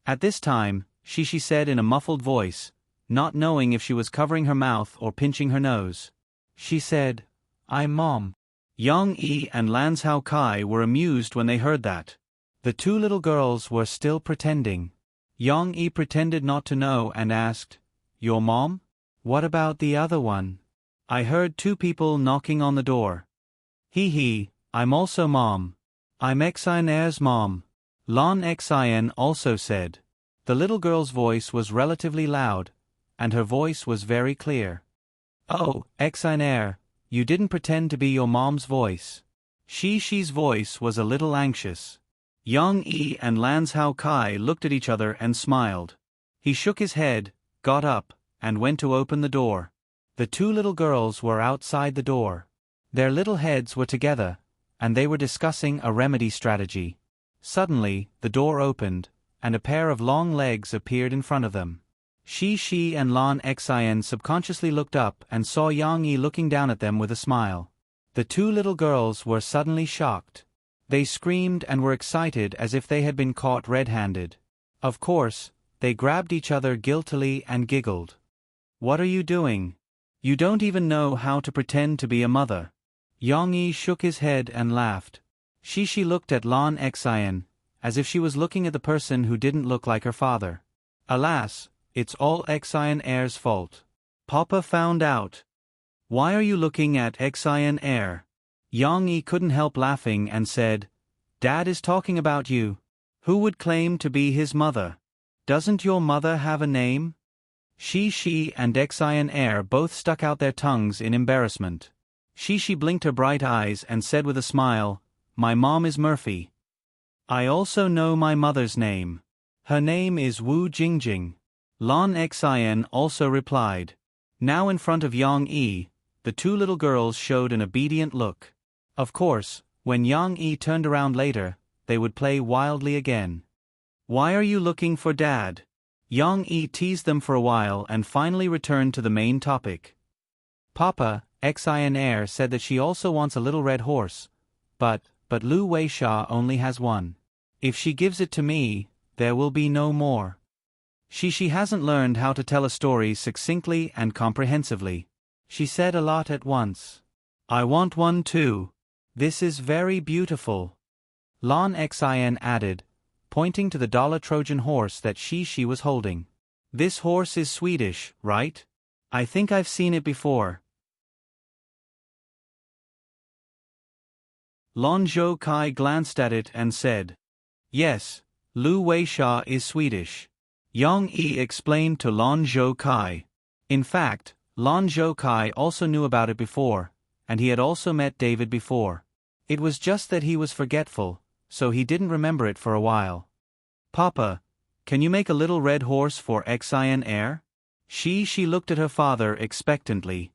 At this time, Shi said in a muffled voice, not knowing if she was covering her mouth or pinching her nose. She said, "I'm Mom." Yang Yi and Lan Zhao Kai were amused when they heard that. The two little girls were still pretending. Yang Yi pretended not to know and asked, "Your mom? What about the other one? I heard two people knocking on the door." "Hee, I'm also Mom. I'm Xionaire's mom." Lon Xin also said. The little girl's voice was relatively loud, and her voice was very clear. Oh, Xin, you didn't pretend to be your mom's voice. Shi's voice was a little anxious. Yang Yi and Lans Hao Kai looked at each other and smiled. He shook his head, got up, and went to open the door. The two little girls were outside the door. Their little heads were together, and they were discussing a remedy strategy. Suddenly, the door opened, and a pair of long legs appeared in front of them. Shi and Lon Xin subconsciously looked up and saw Yang Yi looking down at them with a smile. The two little girls were suddenly shocked. They screamed and were excited as if they had been caught red-handed. Of course, they grabbed each other guiltily and giggled. What are you doing? You don't even know how to pretend to be a mother. Yang Yi shook his head and laughed. Shi looked at Lon Xin, as if she was looking at the person who didn't look like her father. Alas, it's all Xin's fault. Papa found out. Why are you looking at Xin? Yang Yi couldn't help laughing and said, Dad is talking about you. Who would claim to be his mother? Doesn't your mother have a name? Shi and Xin both stuck out their tongues in embarrassment. Shi blinked her bright eyes and said with a smile, My mom is Murphy. I also know my mother's name. Her name is Wu Jingjing. Lon Xin also replied. Now in front of Yang Yi, the two little girls showed an obedient look. Of course, when Yang Yi turned around later, they would play wildly again. Why are you looking for Dad? Yang Yi teased them for a while and finally returned to the main topic. Papa, Xin said that she also wants a little red horse, but Lu Weisha only has one. If she gives it to me, there will be no more. She hasn't learned how to tell a story succinctly and comprehensively. She said a lot at once. I want one too. This is very beautiful. Lon Xin added, pointing to the dollar Trojan horse that she was holding. This horse is Swedish, right? I think I've seen it before. Lon Zhou Kai glanced at it and said, Yes, Lu Weisha is Swedish. Yang Yi explained to Lon Zhou Kai. In fact, Lon Zhou Kai also knew about it before, and he had also met David before. It was just that he was forgetful, so he didn't remember it for a while. Papa, can you make a little red horse for Xin? She looked at her father expectantly.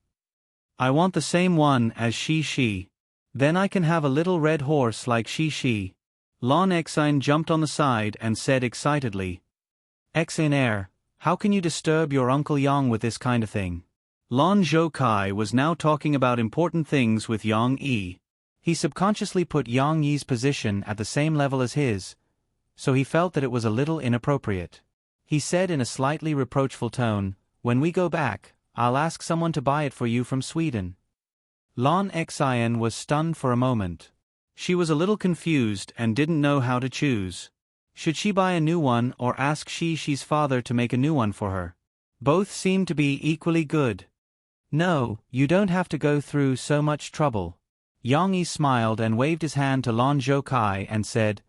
I want the same one as she. Then I can have a little red horse like she. Lon Xin jumped on the side and said excitedly, Xin, how can you disturb your Uncle Yang with this kind of thing? Lon Zhou Kai was now talking about important things with Yang Yi. He subconsciously put Yang Yi's position at the same level as his, so he felt that it was a little inappropriate. He said in a slightly reproachful tone, When we go back, I'll ask someone to buy it for you from Sweden. Lon Xin was stunned for a moment. She was a little confused and didn't know how to choose. Should she buy a new one or ask Shi's father to make a new one for her? Both seemed to be equally good. No, you don't have to go through so much trouble. Yang Yi smiled and waved his hand to Lon Zhou Kai and said,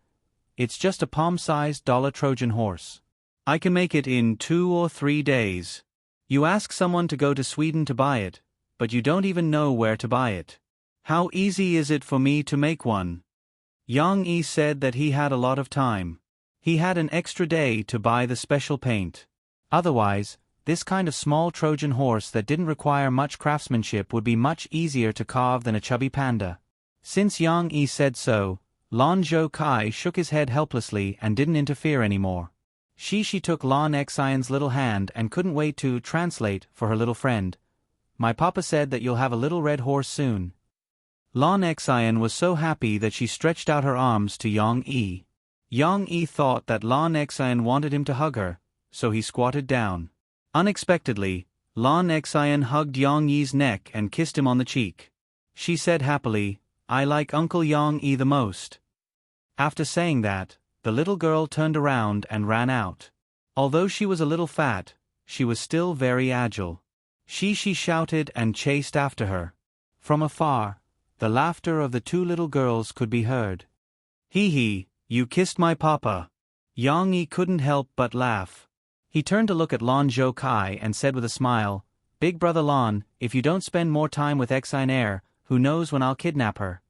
It's just a palm-sized dollar Trojan horse. I can make it in 2 or 3 days. You ask someone to go to Sweden to buy it, but you don't even know where to buy it. How easy is it for me to make one? Yang Yi said that he had a lot of time. He had an extra day to buy the special paint. Otherwise, this kind of small Trojan horse that didn't require much craftsmanship would be much easier to carve than a chubby panda. Since Yang Yi said so, Lon Zhou Kai shook his head helplessly and didn't interfere anymore. She took Lon Xion's little hand and couldn't wait to translate for her little friend. My papa said that you'll have a little red horse soon. Lon Xion was so happy that she stretched out her arms to Yang Yi. Yang Yi thought that Lon Xion wanted him to hug her, so he squatted down. Unexpectedly, Lon Xion hugged Yang Yi's neck and kissed him on the cheek. She said happily, I like Uncle Yang Yi the most. After saying that, the little girl turned around and ran out. Although she was a little fat, she was still very agile. She shouted and chased after her. From afar, the laughter of the two little girls could be heard. Hee hee, You kissed my papa. Yang Yi couldn't help but laugh. He turned to look at Lon Zhou Kai and said with a smile, Big brother Lon, if you don't spend more time with Xinair, who knows when I'll kidnap her.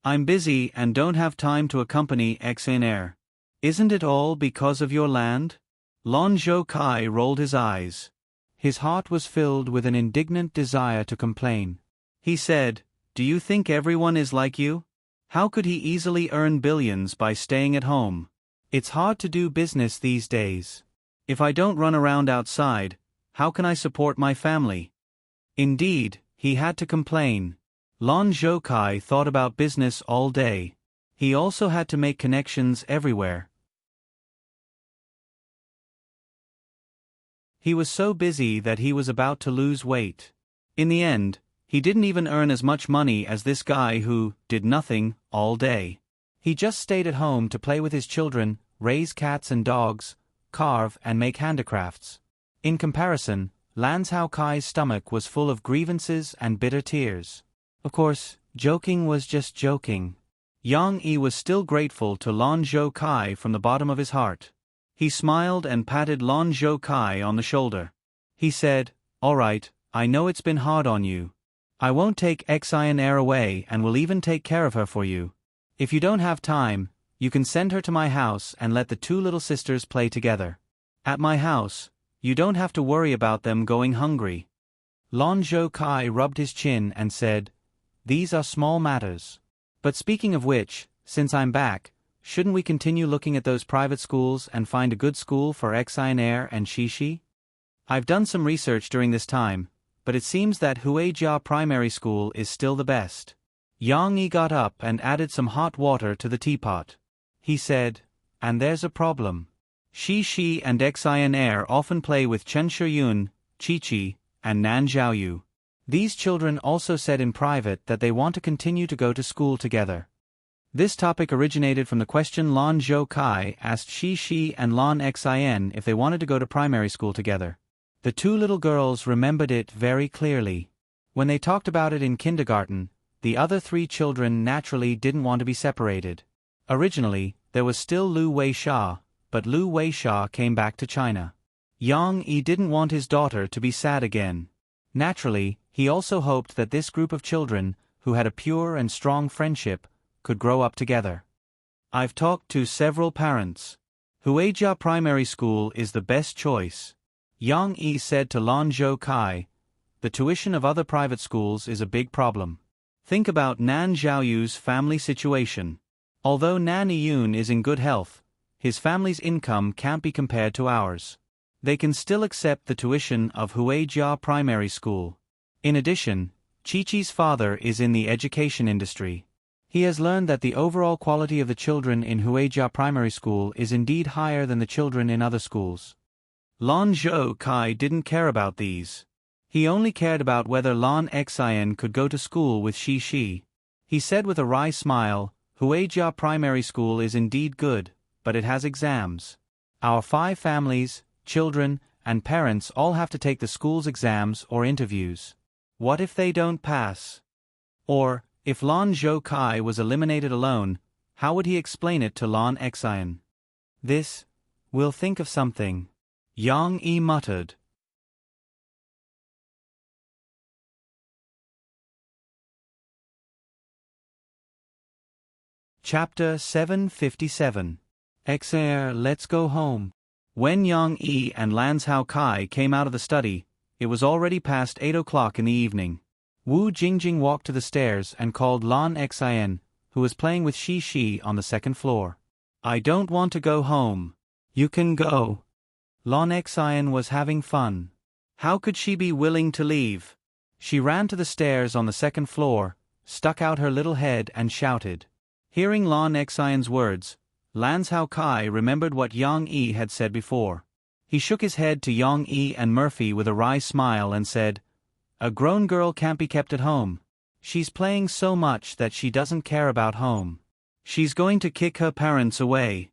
I'm busy and don't have time to accompany Xinair. Isn't it all because of your land? Lon Zhou Kai rolled his eyes. His heart was filled with an indignant desire to complain. He said, Do you think everyone is like you? How could he easily earn billions by staying at home? It's hard to do business these days. If I don't run around outside, how can I support my family? Indeed, he had to complain. Lon Zhou Kai thought about business all day. He also had to make connections everywhere. He was so busy that he was about to lose weight. In the end, he didn't even earn as much money as this guy who did nothing all day. He just stayed at home to play with his children, raise cats and dogs, carve and make handicrafts. In comparison, Lan Zhao Kai's stomach was full of grievances and bitter tears. Of course, joking was just joking. Yang Yi was still grateful to Lon Zhou Kai from the bottom of his heart. He smiled and patted Lon Zhou Kai on the shoulder. He said, All right, I know it's been hard on you. I won't take Xinair away and will even take care of her for you. If you don't have time, you can send her to my house and let the two little sisters play together. At my house, you don't have to worry about them going hungry. Lon Zhou Kai rubbed his chin and said, These are small matters. But speaking of which, since I'm back, shouldn't we continue looking at those private schools and find a good school for Xinair and Shishi? I've done some research during this time, but it seems that Huijia Primary School is still the best. Yang Yi got up and added some hot water to the teapot. He said, And there's a problem. Shishi and Xinair often play with Chen Shiyun, Chi-Chi, and Nan Zhaoyu. These children also said in private that they want to continue to go to school together. This topic originated from the question Lon Zhou Kai asked Shishi and Lon Xin if they wanted to go to primary school together. The two little girls remembered it very clearly. When they talked about it in kindergarten, the other three children naturally didn't want to be separated. Originally, there was still Lu Weisha, but Lu Weisha came back to China. Yang Yi didn't want his daughter to be sad again. Naturally, he also hoped that this group of children, who had a pure and strong friendship, could grow up together. I've talked to several parents. Huijia Primary School is the best choice. Yang Yi said to Lon Zhou Kai, The tuition of other private schools is a big problem. Think about Nan Zhaoyu's family situation. Although Nan Yun is in good health, his family's income can't be compared to ours. They can still accept the tuition of Huijia Primary School. In addition, Chi-Chi's father is in the education industry. He has learned that the overall quality of the children in Huijia Primary School is indeed higher than the children in other schools. Lon Zhou Kai didn't care about these. He only cared about whether Lon Xin could go to school with Shishi. He said with a wry smile, Huijia Primary School is indeed good, but it has exams. Our 5 families, children, and parents all have to take the school's exams or interviews. What if they don't pass? Or, if Lon Zhou Kai was eliminated alone, how would he explain it to Lon Xin? We'll think of something. Yang Yi muttered. Chapter 757. Xer, let's go home. When Yang Yi and Lan Zhao Kai came out of the study, it was already past 8 o'clock in the evening. Wu Jingjing walked to the stairs and called Lon Xin, who was playing with Shishi on the second floor. I don't want to go home. You can go. Lon Xin was having fun. How could she be willing to leave? She ran to the stairs on the second floor, stuck out her little head and shouted. Hearing Lon Xion's words, Lan Zhao Kai remembered what Yang Yi had said before. He shook his head to Yang Yi and Murphy with a wry smile and said, A grown girl can't be kept at home. She's playing so much that she doesn't care about home. She's going to kick her parents away.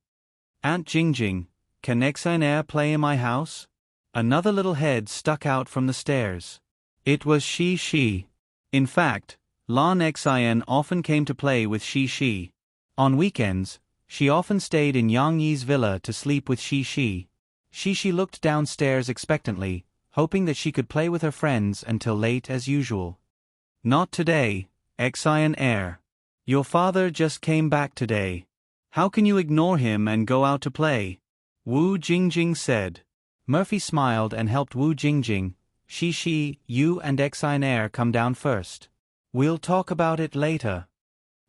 Aunt Jingjing, can Xinair play in my house? Another little head stuck out from the stairs. It was Shishi. In fact, Lon Xin often came to play with Shishi. On weekends, She often stayed in Yang Yi's villa to sleep with Shi. Shi looked downstairs expectantly, hoping that she could play with her friends until late as usual. Not today, Xian Air. Your father just came back today. How can you ignore him and go out to play? Wu Jingjing said. Murphy smiled and helped Wu Jingjing. Shi, you and Xian Air come down first. We'll talk about it later.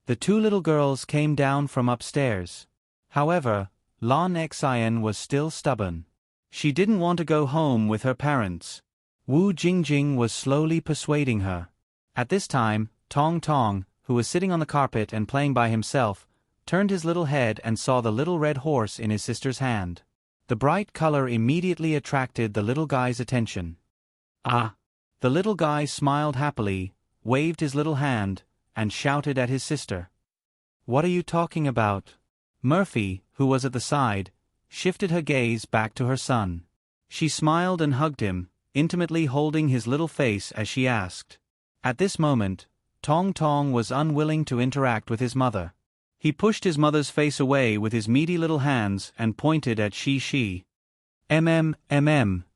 The two little girls came down from upstairs. However, Lan Xian was still stubborn. She didn't want to go home with her parents. Wu Jingjing was slowly persuading her. At this time, Tong Tong, who was sitting on the carpet and playing by himself, turned his little head and saw the little red horse in his sister's hand. The bright color immediately attracted the little guy's attention. Ah! The little guy smiled happily, waved his little hand, and shouted at his sister. What are you talking about? Murphy, who was at the side, shifted her gaze back to her son. She smiled and hugged him, intimately holding his little face as she asked. At this moment, Tong Tong was unwilling to interact with his mother. He pushed his mother's face away with his meaty little hands and pointed at Shi.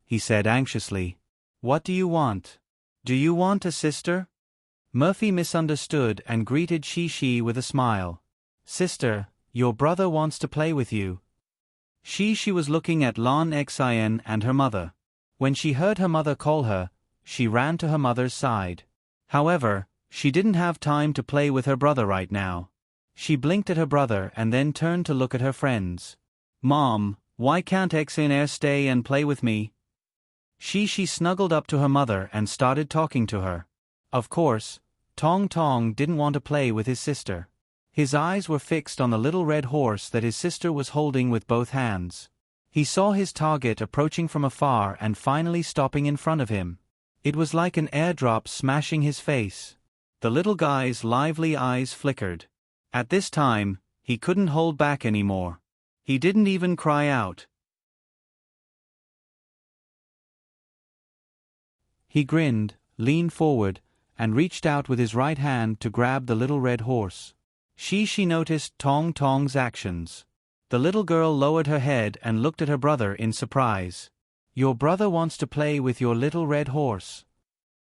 He said anxiously. What do you want? Do you want a sister? Murphy misunderstood and greeted Shi with a smile. Sister, your brother wants to play with you. Shi was looking at Lan Xian and her mother. When she heard her mother call her, she ran to her mother's side. However, she didn't have time to play with her brother right now. She blinked at her brother and then turned to look at her friends. Mom, why can't Xian stay and play with me? She snuggled up to her mother and started talking to her. Of course, Tong Tong didn't want to play with his sister. His eyes were fixed on the little red horse that his sister was holding with both hands. He saw his target approaching from afar and finally stopping in front of him. It was like an airdrop smashing his face. The little guy's lively eyes flickered. At this time, he couldn't hold back anymore. He didn't even cry out. He grinned, leaned forward, and reached out with his right hand to grab the little red horse. She noticed Tong Tong's actions. The little girl lowered her head and looked at her brother in surprise. Your brother wants to play with your little red horse.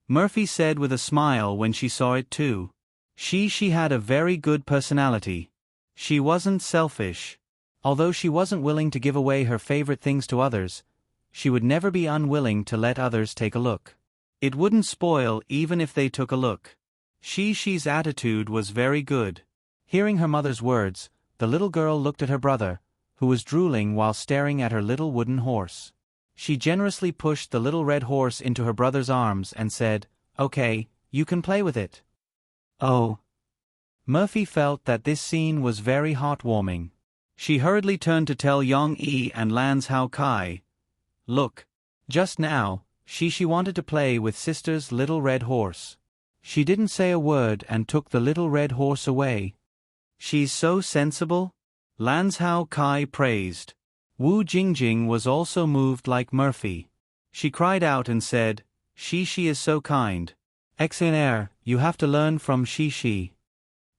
Murphy said with a smile when she saw it too. She had a very good personality. She wasn't selfish. Although she wasn't willing to give away her favorite things to others, she would never be unwilling to let others take a look. It wouldn't spoil even if they took a look. Shi's attitude was very good. Hearing her mother's words, the little girl looked at her brother, who was drooling while staring at her little wooden horse. She generously pushed the little red horse into her brother's arms and said, "Okay, you can play with it." Oh. Murphy felt that this scene was very heartwarming. She hurriedly turned to tell Yang Yi and Lans Hao Kai. Look. Just now, Shi wanted to play with sister's little red horse. She didn't say a word and took the little red horse away. She's so sensible, Lans Hao Kai praised. Wu Jingjing was also moved like Murphy. She cried out and said, Shi is so kind. Xian, you have to learn from Shi.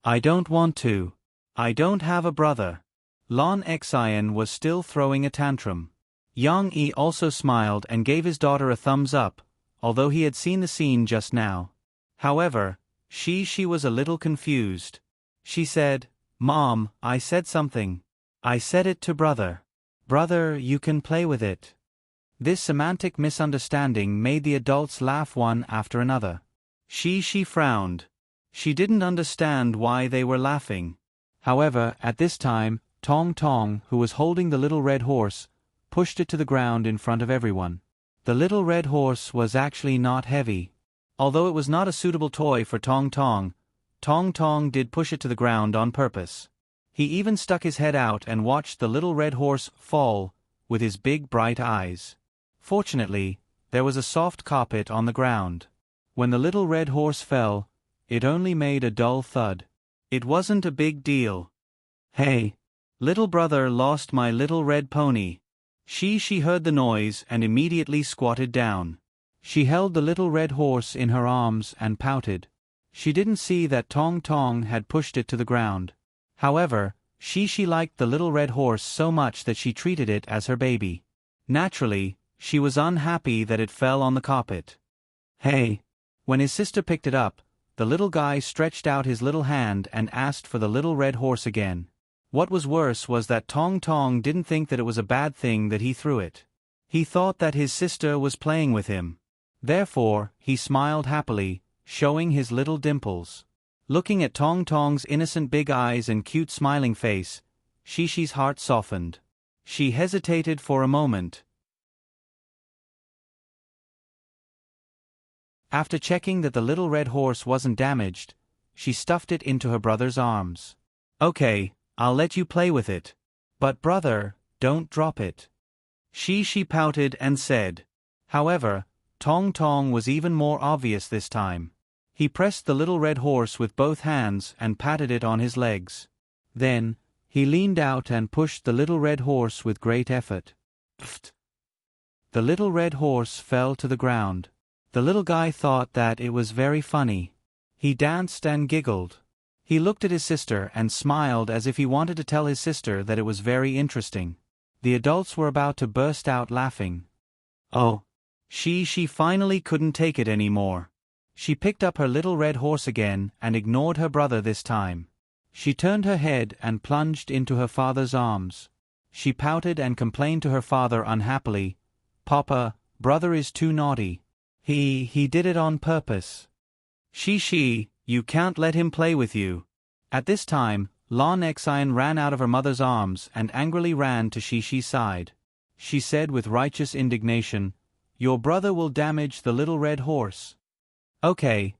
I don't want to. I don't have a brother. Lan Xian was still throwing a tantrum. Yang Yi also smiled and gave his daughter a thumbs up, although he had seen the scene just now. However, Shi was a little confused. She said, Mom, I said something. I said it to brother. Brother, you can play with it. This semantic misunderstanding made the adults laugh one after another. She frowned. She didn't understand why they were laughing. However, at this time, Tong Tong, who was holding the little red horse, pushed it to the ground in front of everyone. The little red horse was actually not heavy. Although it was not a suitable toy for Tong Tong, Tong Tong did push it to the ground on purpose. He even stuck his head out and watched the little red horse fall, with his big bright eyes. Fortunately, there was a soft carpet on the ground. When the little red horse fell, it only made a dull thud. It wasn't a big deal. Hey! Little brother lost my little red pony. She heard the noise and immediately squatted down. She held the little red horse in her arms and pouted. She didn't see that Tong Tong had pushed it to the ground. However, She liked the little red horse so much that she treated it as her baby. Naturally, she was unhappy that it fell on the carpet. Hey! When his sister picked it up, the little guy stretched out his little hand and asked for the little red horse again. What was worse was that Tong Tong didn't think that it was a bad thing that he threw it. He thought that his sister was playing with him. Therefore, he smiled happily, showing his little dimples. Looking at Tong Tong's innocent big eyes and cute smiling face, Shishi's heart softened. She hesitated for a moment. After checking that the little red horse wasn't damaged, she stuffed it into her brother's arms. Okay, I'll let you play with it. But brother, don't drop it. She pouted and said. However, Tong Tong was even more obvious this time. He pressed the little red horse with both hands and patted it on his legs. Then, he leaned out and pushed the little red horse with great effort. Pfft! The little red horse fell to the ground. The little guy thought that it was very funny. He danced and giggled. He looked at his sister and smiled as if he wanted to tell his sister that it was very interesting. The adults were about to burst out laughing. Oh! She finally couldn't take it anymore. She picked up her little red horse again and ignored her brother this time. She turned her head and plunged into her father's arms. She pouted and complained to her father unhappily. Papa, brother is too naughty. He did it on purpose. You can't let him play with you. At this time, Lon Xian ran out of her mother's arms and angrily ran to Shishi's side. She said with righteous indignation, Your brother will damage the little red horse. Okay,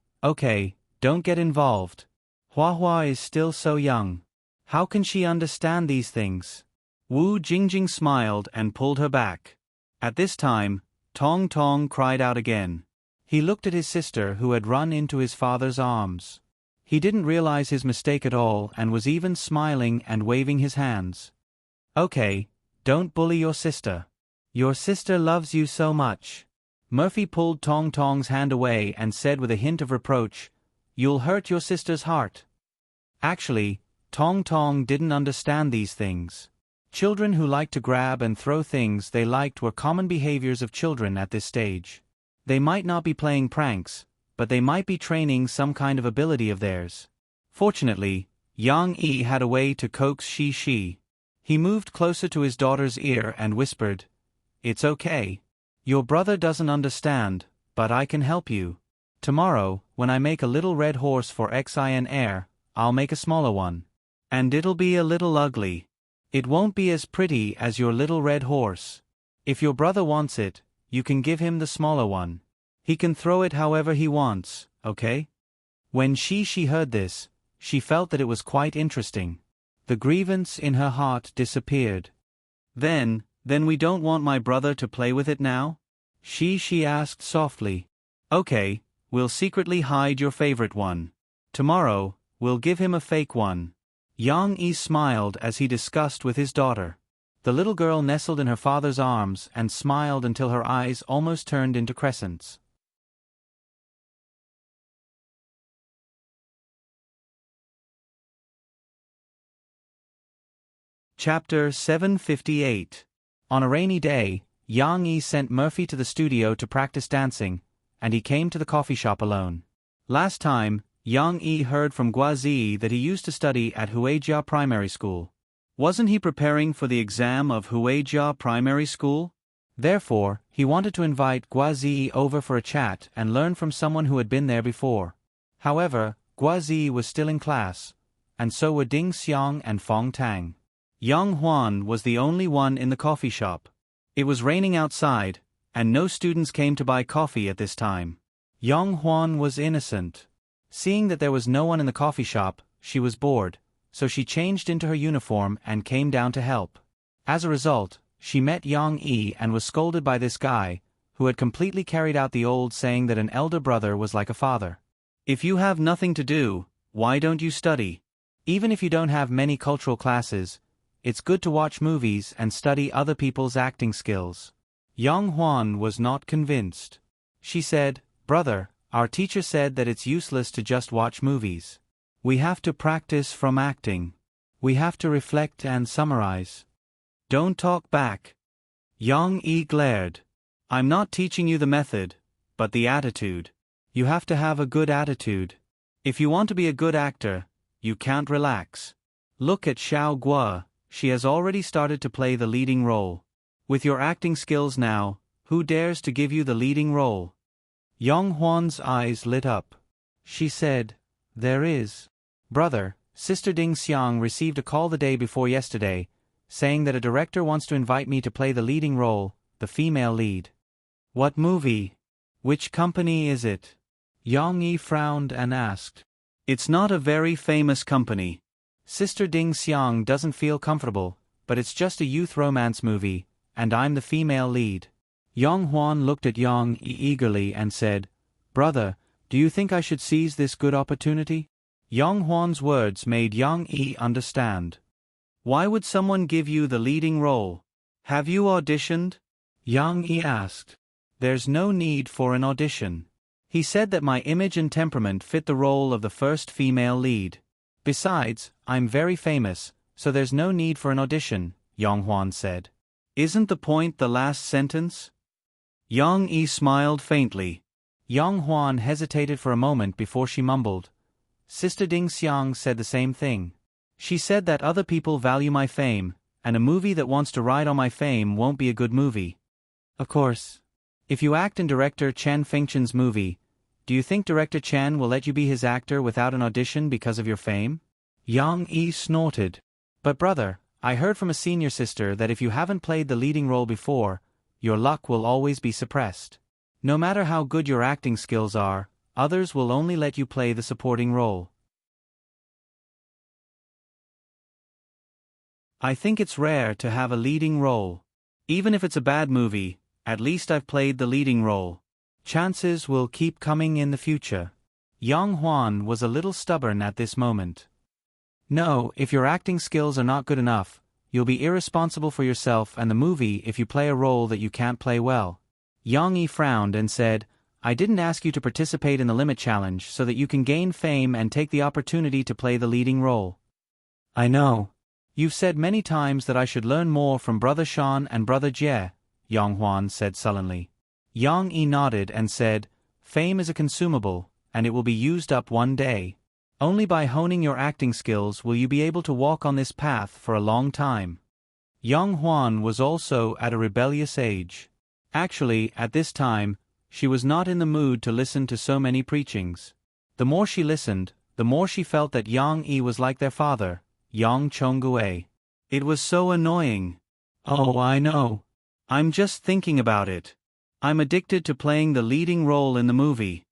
don't get involved. Hua is still so young. How can she understand these things? Wu Jingjing smiled and pulled her back. At this time, Tong Tong cried out again. He looked at his sister who had run into his father's arms. He didn't realize his mistake at all and was even smiling and waving his hands. Okay, don't bully your sister. Your sister loves you so much. Murphy pulled Tong Tong's hand away and said with a hint of reproach, You'll hurt your sister's heart. Actually, Tong Tong didn't understand these things. Children who liked to grab and throw things they liked were common behaviors of children at this stage. They might not be playing pranks, but they might be training some kind of ability of theirs. Fortunately, Yang Yi had a way to coax Shi. He moved closer to his daughter's ear and whispered, It's okay. Your brother doesn't understand, but I can help you. Tomorrow, when I make a little red horse for Xin Air, I'll make a smaller one. And it'll be a little ugly. It won't be as pretty as your little red horse. If your brother wants it, you can give him the smaller one. He can throw it however he wants, okay? When she heard this, she felt that it was quite interesting. The grievance in her heart disappeared. Then we don't want my brother to play with it now? She asked softly. Okay, we'll secretly hide your favorite one. Tomorrow, we'll give him a fake one. Yang Yi smiled as he discussed with his daughter. The little girl nestled in her father's arms and smiled until her eyes almost turned into crescents. Chapter 758. On a rainy day, Yang Yi sent Murphy to the studio to practice dancing, and he came to the coffee shop alone. Last time, Yang Yi heard from Guazi that he used to study at Huijia Primary School. Wasn't he preparing for the exam of Huijia Primary School? Therefore, he wanted to invite Guazi over for a chat and learn from someone who had been there before. However, Guazi was still in class, and so were Ding Xiang and Fong Tang. Yang Huan was the only one in the coffee shop. It was raining outside, and no students came to buy coffee at this time. Yang Huan was innocent. Seeing that there was no one in the coffee shop, she was bored, so she changed into her uniform and came down to help. As a result, she met Yang Yi and was scolded by this guy, who had completely carried out the old saying that an elder brother was like a father. If you have nothing to do, why don't you study? Even if you don't have many cultural classes, it's good to watch movies and study other people's acting skills. Yang Huan was not convinced. She said, Brother, our teacher said that it's useless to just watch movies. We have to practice from acting. We have to reflect and summarize. Don't talk back. Yang Yi glared. I'm not teaching you the method, but the attitude. You have to have a good attitude. If you want to be a good actor, you can't relax. Look at Xiao Guo, she has already started to play the leading role. With your acting skills now, who dares to give you the leading role? Yang Huan's eyes lit up. She said, there is. Brother, Sister Ding Xiang received a call the day before yesterday, saying that a director wants to invite me to play the leading role, the female lead. What movie? Which company is it? Yang Yi frowned and asked. It's not a very famous company. Sister Ding Xiang doesn't feel comfortable, but it's just a youth romance movie, and I'm the female lead. Yang Huan looked at Yang Yi eagerly and said, Brother, do you think I should seize this good opportunity? Yang Huan's words made Yang Yi understand. Why would someone give you the leading role? Have you auditioned? Yang Yi asked. There's no need for an audition. He said that my image and temperament fit the role of the first female lead. Besides, I'm very famous, so there's no need for an audition, Yang Huan said. Isn't the point the last sentence? Yang Yi smiled faintly. Yang Huan hesitated for a moment before she mumbled. Sister Ding Xiang said the same thing. She said that other people value my fame, and a movie that wants to ride on my fame won't be a good movie. Of course. If you act in director Chen Fengchen's movie, do you think director Chen will let you be his actor without an audition because of your fame? Yang Yi snorted. But brother, I heard from a senior sister that if you haven't played the leading role before, your luck will always be suppressed. No matter how good your acting skills are, others will only let you play the supporting role. I think it's rare to have a leading role. Even if it's a bad movie, at least I've played the leading role. Chances will keep coming in the future. Yang Huan was a little stubborn at this moment. No, if your acting skills are not good enough, you'll be irresponsible for yourself and the movie if you play a role that you can't play well. Yang Yi frowned and said, I didn't ask you to participate in the limit challenge so that you can gain fame and take the opportunity to play the leading role. I know. You've said many times that I should learn more from Brother Shan and Brother Jie, Yang Huan said sullenly. Yang Yi nodded and said, Fame is a consumable, and it will be used up one day. Only by honing your acting skills will you be able to walk on this path for a long time. Yang Huan was also at a rebellious age. Actually, at this time, she was not in the mood to listen to so many preachings. The more she listened, the more she felt that Yang Yi was like their father, Yang Chongguei. It was so annoying. Oh, I know. I'm just thinking about it. I'm addicted to playing the leading role in the movie.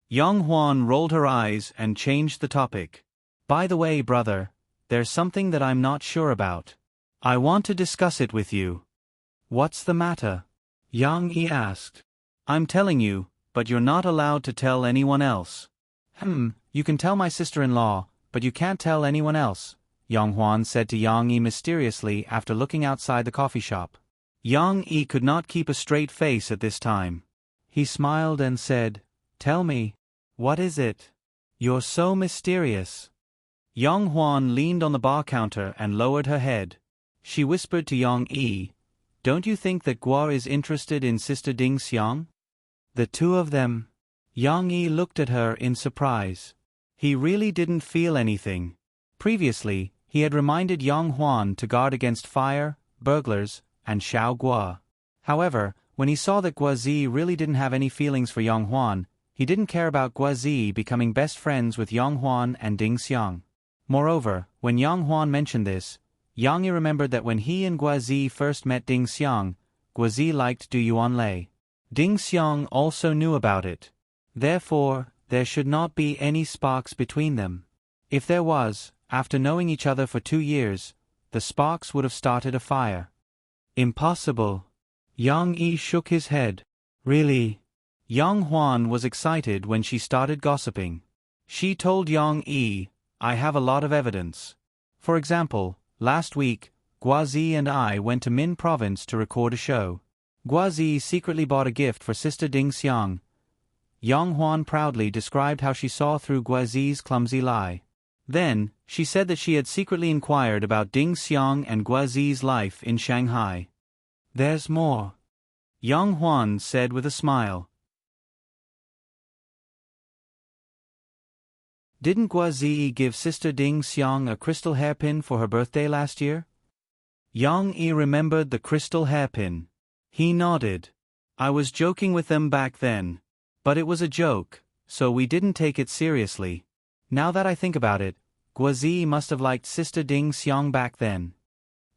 Yang Huan rolled her eyes and changed the topic. By the way, brother, there's something that I'm not sure about. I want to discuss it with you. What's the matter? Yang Yi asked. I'm telling you, but you're not allowed to tell anyone else. You can tell my sister-in-law, but you can't tell anyone else, Yang Huan said to Yang Yi mysteriously after looking outside the coffee shop. Yang Yi could not keep a straight face at this time. He smiled and said, Tell me, what is it? You're so mysterious. Yang Huan leaned on the bar counter and lowered her head. She whispered to Yang Yi, Don't you think that Guo is interested in Sister Ding Xiang? The two of them. Yang Yi looked at her in surprise. He really didn't feel anything. Previously, he had reminded Yang Huan to guard against fire, burglars, and Xiao Guo. However, when he saw that Guozi really didn't have any feelings for Yang Huan, he didn't care about Guozi becoming best friends with Yang Huan and Ding Xiang. Moreover, when Yang Huan mentioned this, Yang Yi remembered that when he and Guozi first met Ding Xiang, Guozi liked Du Yuanlei. Ding Xiang also knew about it. Therefore, there should not be any sparks between them. If there was, after knowing each other for 2 years, the sparks would have started a fire. Impossible. Yang Yi shook his head. Really? Yang Huan was excited when she started gossiping. She told Yang Yi, I have a lot of evidence. For example, last week, Guozi and I went to Min Province to record a show. Guozi secretly bought a gift for Sister Ding Xiang. Yang Huan proudly described how she saw through Guozi's clumsy lie. Then, she said that she had secretly inquired about Ding Xiang and Guazi's life in Shanghai. There's more, Yang Huan said with a smile. Didn't Guazi give Sister Ding Xiang a crystal hairpin for her birthday last year? Yang Yi remembered the crystal hairpin. He nodded. I was joking with them back then. But it was a joke, so we didn't take it seriously. Now that I think about it, Guazi must have liked Sister Ding Xiang back then.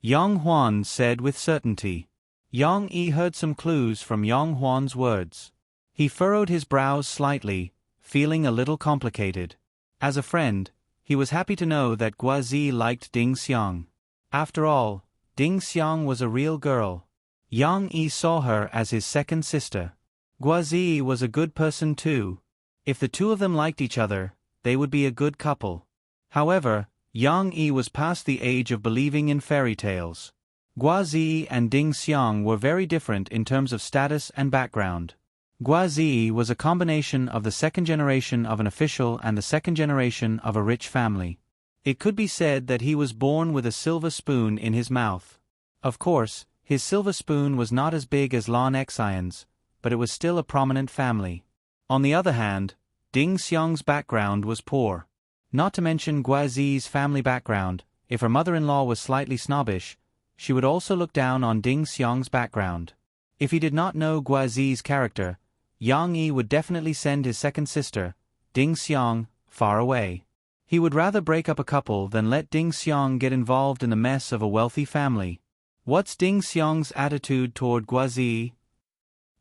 Yang Huan said with certainty. Yang Yi heard some clues from Yang Huan's words. He furrowed his brows slightly, feeling a little complicated. As a friend, he was happy to know that Guazi liked Ding Xiang. After all, Ding Xiang was a real girl. Yang Yi saw her as his second sister. Guazi was a good person too. If the two of them liked each other, they would be a good couple. However, Yang Yi was past the age of believing in fairy tales. Guazi and Ding Xiang were very different in terms of status and background. Guazi was a combination of the second generation of an official and the second generation of a rich family. It could be said that he was born with a silver spoon in his mouth. Of course, his silver spoon was not as big as Lan Xian's, but it was still a prominent family. On the other hand, Ding Xiang's background was poor. Not to mention Guazi's family background, if her mother-in-law was slightly snobbish, she would also look down on Ding Xiang's background. If he did not know Guazi's character, Yang Yi would definitely send his second sister, Ding Xiang, far away. He would rather break up a couple than let Ding Xiang get involved in the mess of a wealthy family. What's Ding Xiang's attitude toward Guazi?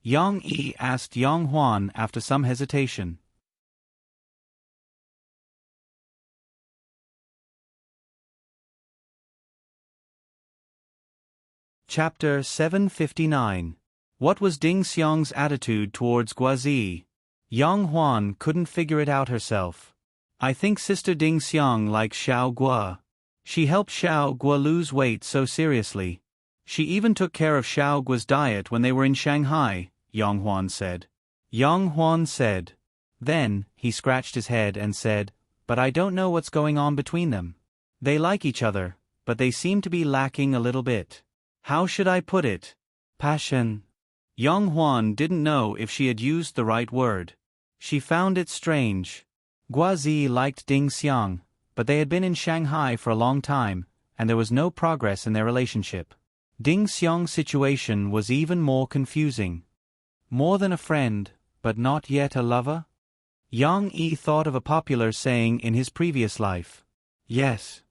Yang Yi asked Yang Huan after some hesitation. Chapter 759. What was Ding Xiang's attitude towards Guazi? Yang Huan couldn't figure it out herself. I think Sister Ding Xiang likes Xiao Gua. She helped Xiao Gua lose weight so seriously. She even took care of Xiao Gua's diet when they were in Shanghai, Yang Huan said. Yang Huan said. Then, he scratched his head and said, but I don't know what's going on between them. They like each other, but they seem to be lacking a little bit. How should I put it? Passion. Yang Huan didn't know if she had used the right word. She found it strange. Guazi liked Ding Xiang, but they had been in Shanghai for a long time, and there was no progress in their relationship. Ding Xiang's situation was even more confusing. More than a friend, but not yet a lover? Yang Yi thought of a popular saying in his previous life. Yes.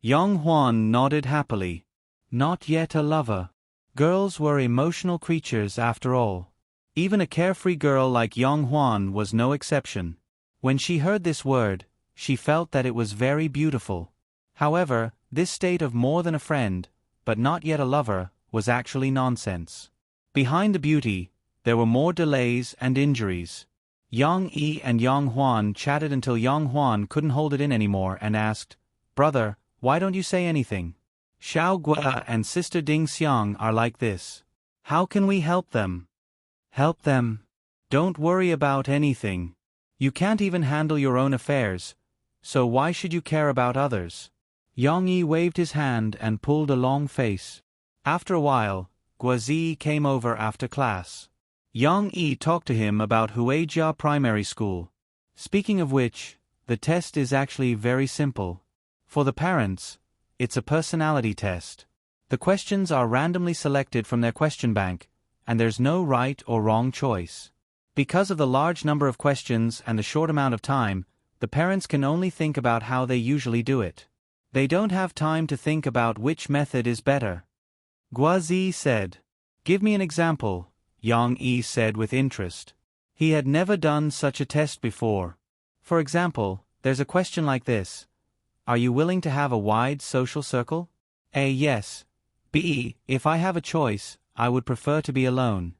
Yang Huan nodded happily. Not yet a lover. Girls were emotional creatures after all. Even a carefree girl like Yang Huan was no exception. When she heard this word, she felt that it was very beautiful. However, this state of more than a friend, but not yet a lover, was actually nonsense. Behind the beauty, there were more delays and injuries. Yang Yi and Yang Huan chatted until Yang Huan couldn't hold it in anymore and asked, Brother, why don't you say anything? Xiao Gua and Sister Ding Xiang are like this. How can we help them? Help them? Don't worry about anything. You can't even handle your own affairs, so why should you care about others? Yang Yi waved his hand and pulled a long face. After a while, Guazi came over after class. Yang Yi talked to him about Huijia Primary School. Speaking of which, the test is actually very simple. For the parents, it's a personality test. The questions are randomly selected from their question bank, and there's no right or wrong choice. Because of the large number of questions and the short amount of time, the parents can only think about how they usually do it. They don't have time to think about which method is better. Guazi said. Give me an example, Yang Yi said with interest. He had never done such a test before. For example, there's a question like this. Are you willing to have a wide social circle? A. Yes. B. If I have a choice, I would prefer to be alone.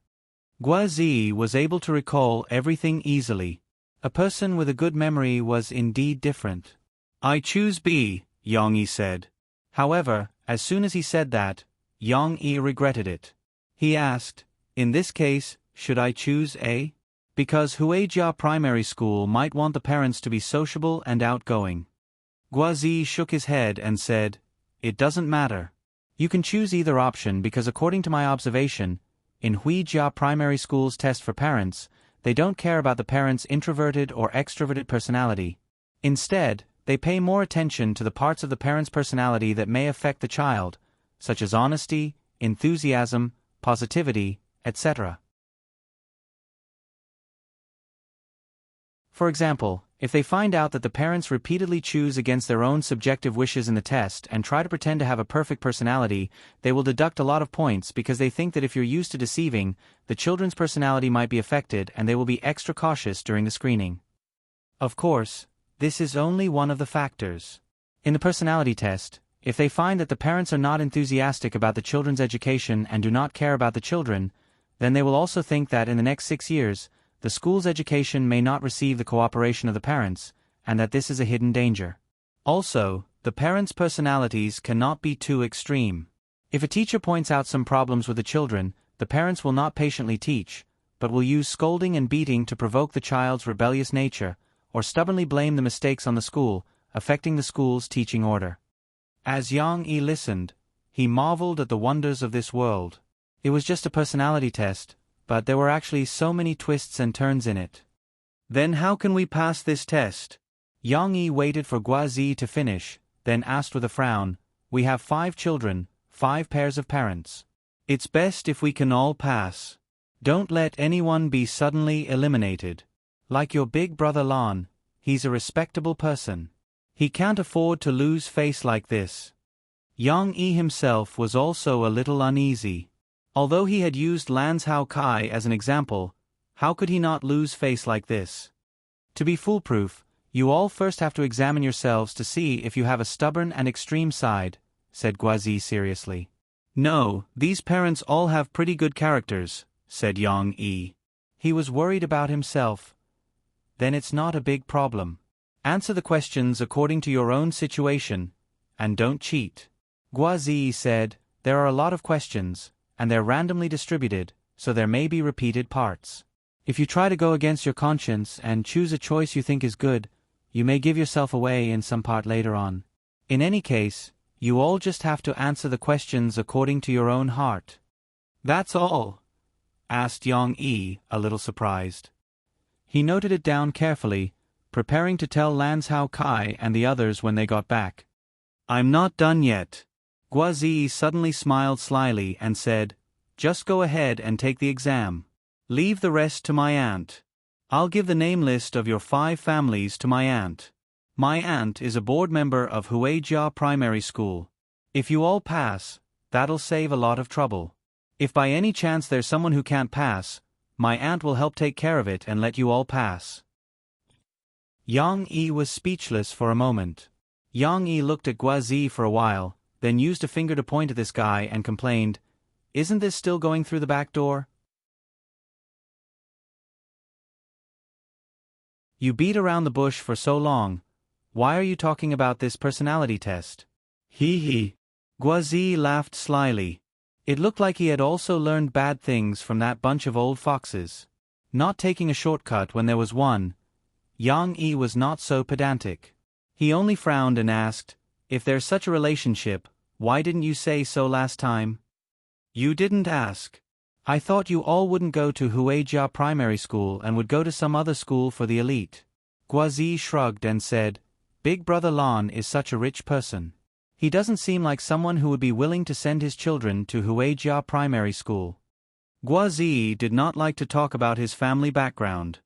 Guazi was able to recall everything easily. A person with a good memory was indeed different. I choose B, Yang Yi said. However, as soon as he said that, Yang Yi regretted it. He asked, in this case, should I choose A? Because Huijia Primary School might want the parents to be sociable and outgoing. Guazi shook his head and said, "It doesn't matter. You can choose either option because according to my observation, in Huijia primary school's test for parents, they don't care about the parent's introverted or extroverted personality. Instead, they pay more attention to the parts of the parent's personality that may affect the child, such as honesty, enthusiasm, positivity, etc. For example, if they find out that the parents repeatedly choose against their own subjective wishes in the test and try to pretend to have a perfect personality, they will deduct a lot of points because they think that if you're used to deceiving, the children's personality might be affected and they will be extra cautious during the screening. Of course, this is only one of the factors. In the personality test, if they find that the parents are not enthusiastic about the children's education and do not care about the children, then they will also think that in the next 6 years, the school's education may not receive the cooperation of the parents, and that this is a hidden danger. Also, the parents' personalities cannot be too extreme. If a teacher points out some problems with the children, the parents will not patiently teach, but will use scolding and beating to provoke the child's rebellious nature, or stubbornly blame the mistakes on the school, affecting the school's teaching order. As Yang Yi listened, he marveled at the wonders of this world. It was just a personality test, but there were actually so many twists and turns in it. Then how can we pass this test? Yang Yi waited for Guazi to finish, then asked with a frown, "We have 5 children, 5 pairs of parents. It's best if we can all pass. Don't let anyone be suddenly eliminated. Like your big brother Lan, he's a respectable person. He can't afford to lose face like this." Yang Yi himself was also a little uneasy. Although he had used Lan's Hao Kai as an example, how could he not lose face like this? To be foolproof, you all first have to examine yourselves to see if you have a stubborn and extreme side, said Guazi seriously. No, these parents all have pretty good characters, said Yang Yi. He was worried about himself. Then it's not a big problem. Answer the questions according to your own situation, and don't cheat. Guazi said, there are a lot of questions, and they're randomly distributed, so there may be repeated parts. If you try to go against your conscience and choose a choice you think is good, you may give yourself away in some part later on. In any case, you all just have to answer the questions according to your own heart. That's all? Asked Yang Yi, a little surprised. He noted it down carefully, preparing to tell Lan's Hao Kai and the others when they got back. I'm not done yet. Guazi suddenly smiled slyly and said, just go ahead and take the exam. Leave the rest to my aunt. I'll give the name list of your 5 families to my aunt. My aunt is a board member of Huijia Primary School. If you all pass, that'll save a lot of trouble. If by any chance there's someone who can't pass, my aunt will help take care of it and let you all pass. Yang Yi was speechless for a moment. Yang Yi looked at Guazi for a while, then used a finger to point at this guy and complained, isn't this still going through the back door? You beat around the bush for so long. Why are you talking about this personality test? Hee hee. Guazi laughed slyly. It looked like he had also learned bad things from that bunch of old foxes. Not taking a shortcut when there was one, Yang Yi was not so pedantic. He only frowned and asked, if there's such a relationship, why didn't you say so last time? You didn't ask. I thought you all wouldn't go to Huijia Primary School and would go to some other school for the elite. Guazi shrugged and said, Big Brother Lan is such a rich person. He doesn't seem like someone who would be willing to send his children to Huijia Primary School. Guazi did not like to talk about his family background.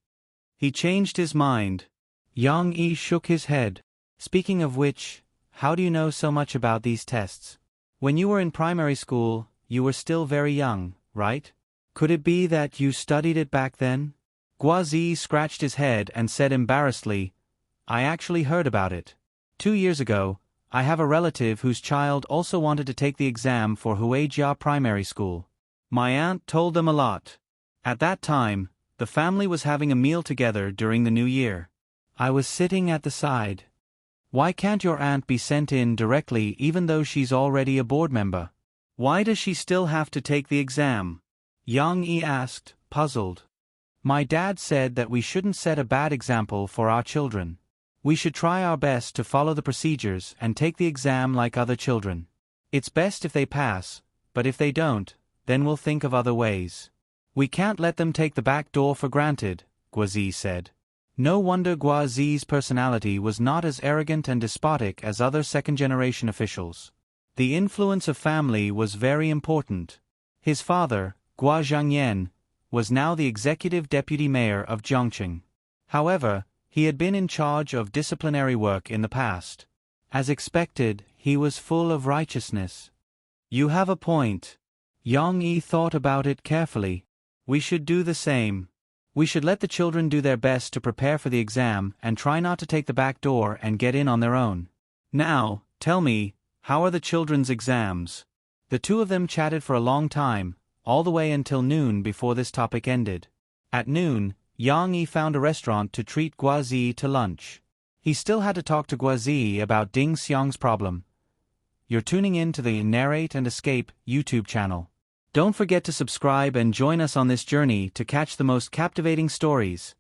He changed his mind. Yang Yi shook his head. Speaking of which, how do you know so much about these tests? When you were in primary school, you were still very young, right? Could it be that you studied it back then? Guazi scratched his head and said embarrassedly, I actually heard about it. 2 years ago, I have a relative whose child also wanted to take the exam for Huijia Primary School. My aunt told them a lot. At that time, the family was having a meal together during the New Year. I was sitting at the side. Why can't your aunt be sent in directly even though she's already a board member? Why does she still have to take the exam? Yang Yi asked, puzzled. My dad said that we shouldn't set a bad example for our children. We should try our best to follow the procedures and take the exam like other children. It's best if they pass, but if they don't, then we'll think of other ways. We can't let them take the back door for granted, Guazi said. No wonder Guazi's personality was not as arrogant and despotic as other second-generation officials. The influence of family was very important. His father, Gua Zhangyan, was now the executive deputy mayor of Zhongqing. However, he had been in charge of disciplinary work in the past. As expected, he was full of righteousness. You have a point. Yang Yi thought about it carefully. We should do the same. We should let the children do their best to prepare for the exam and try not to take the back door and get in on their own. Now, tell me, how are the children's exams? The two of them chatted for a long time, all the way until noon before this topic ended. At noon, Yang Yi found a restaurant to treat Guazi to lunch. He still had to talk to Guazi about Ding Xiang's problem. You're tuning in to the Narrate and Escape YouTube channel. Don't forget to subscribe and join us on this journey to catch the most captivating stories.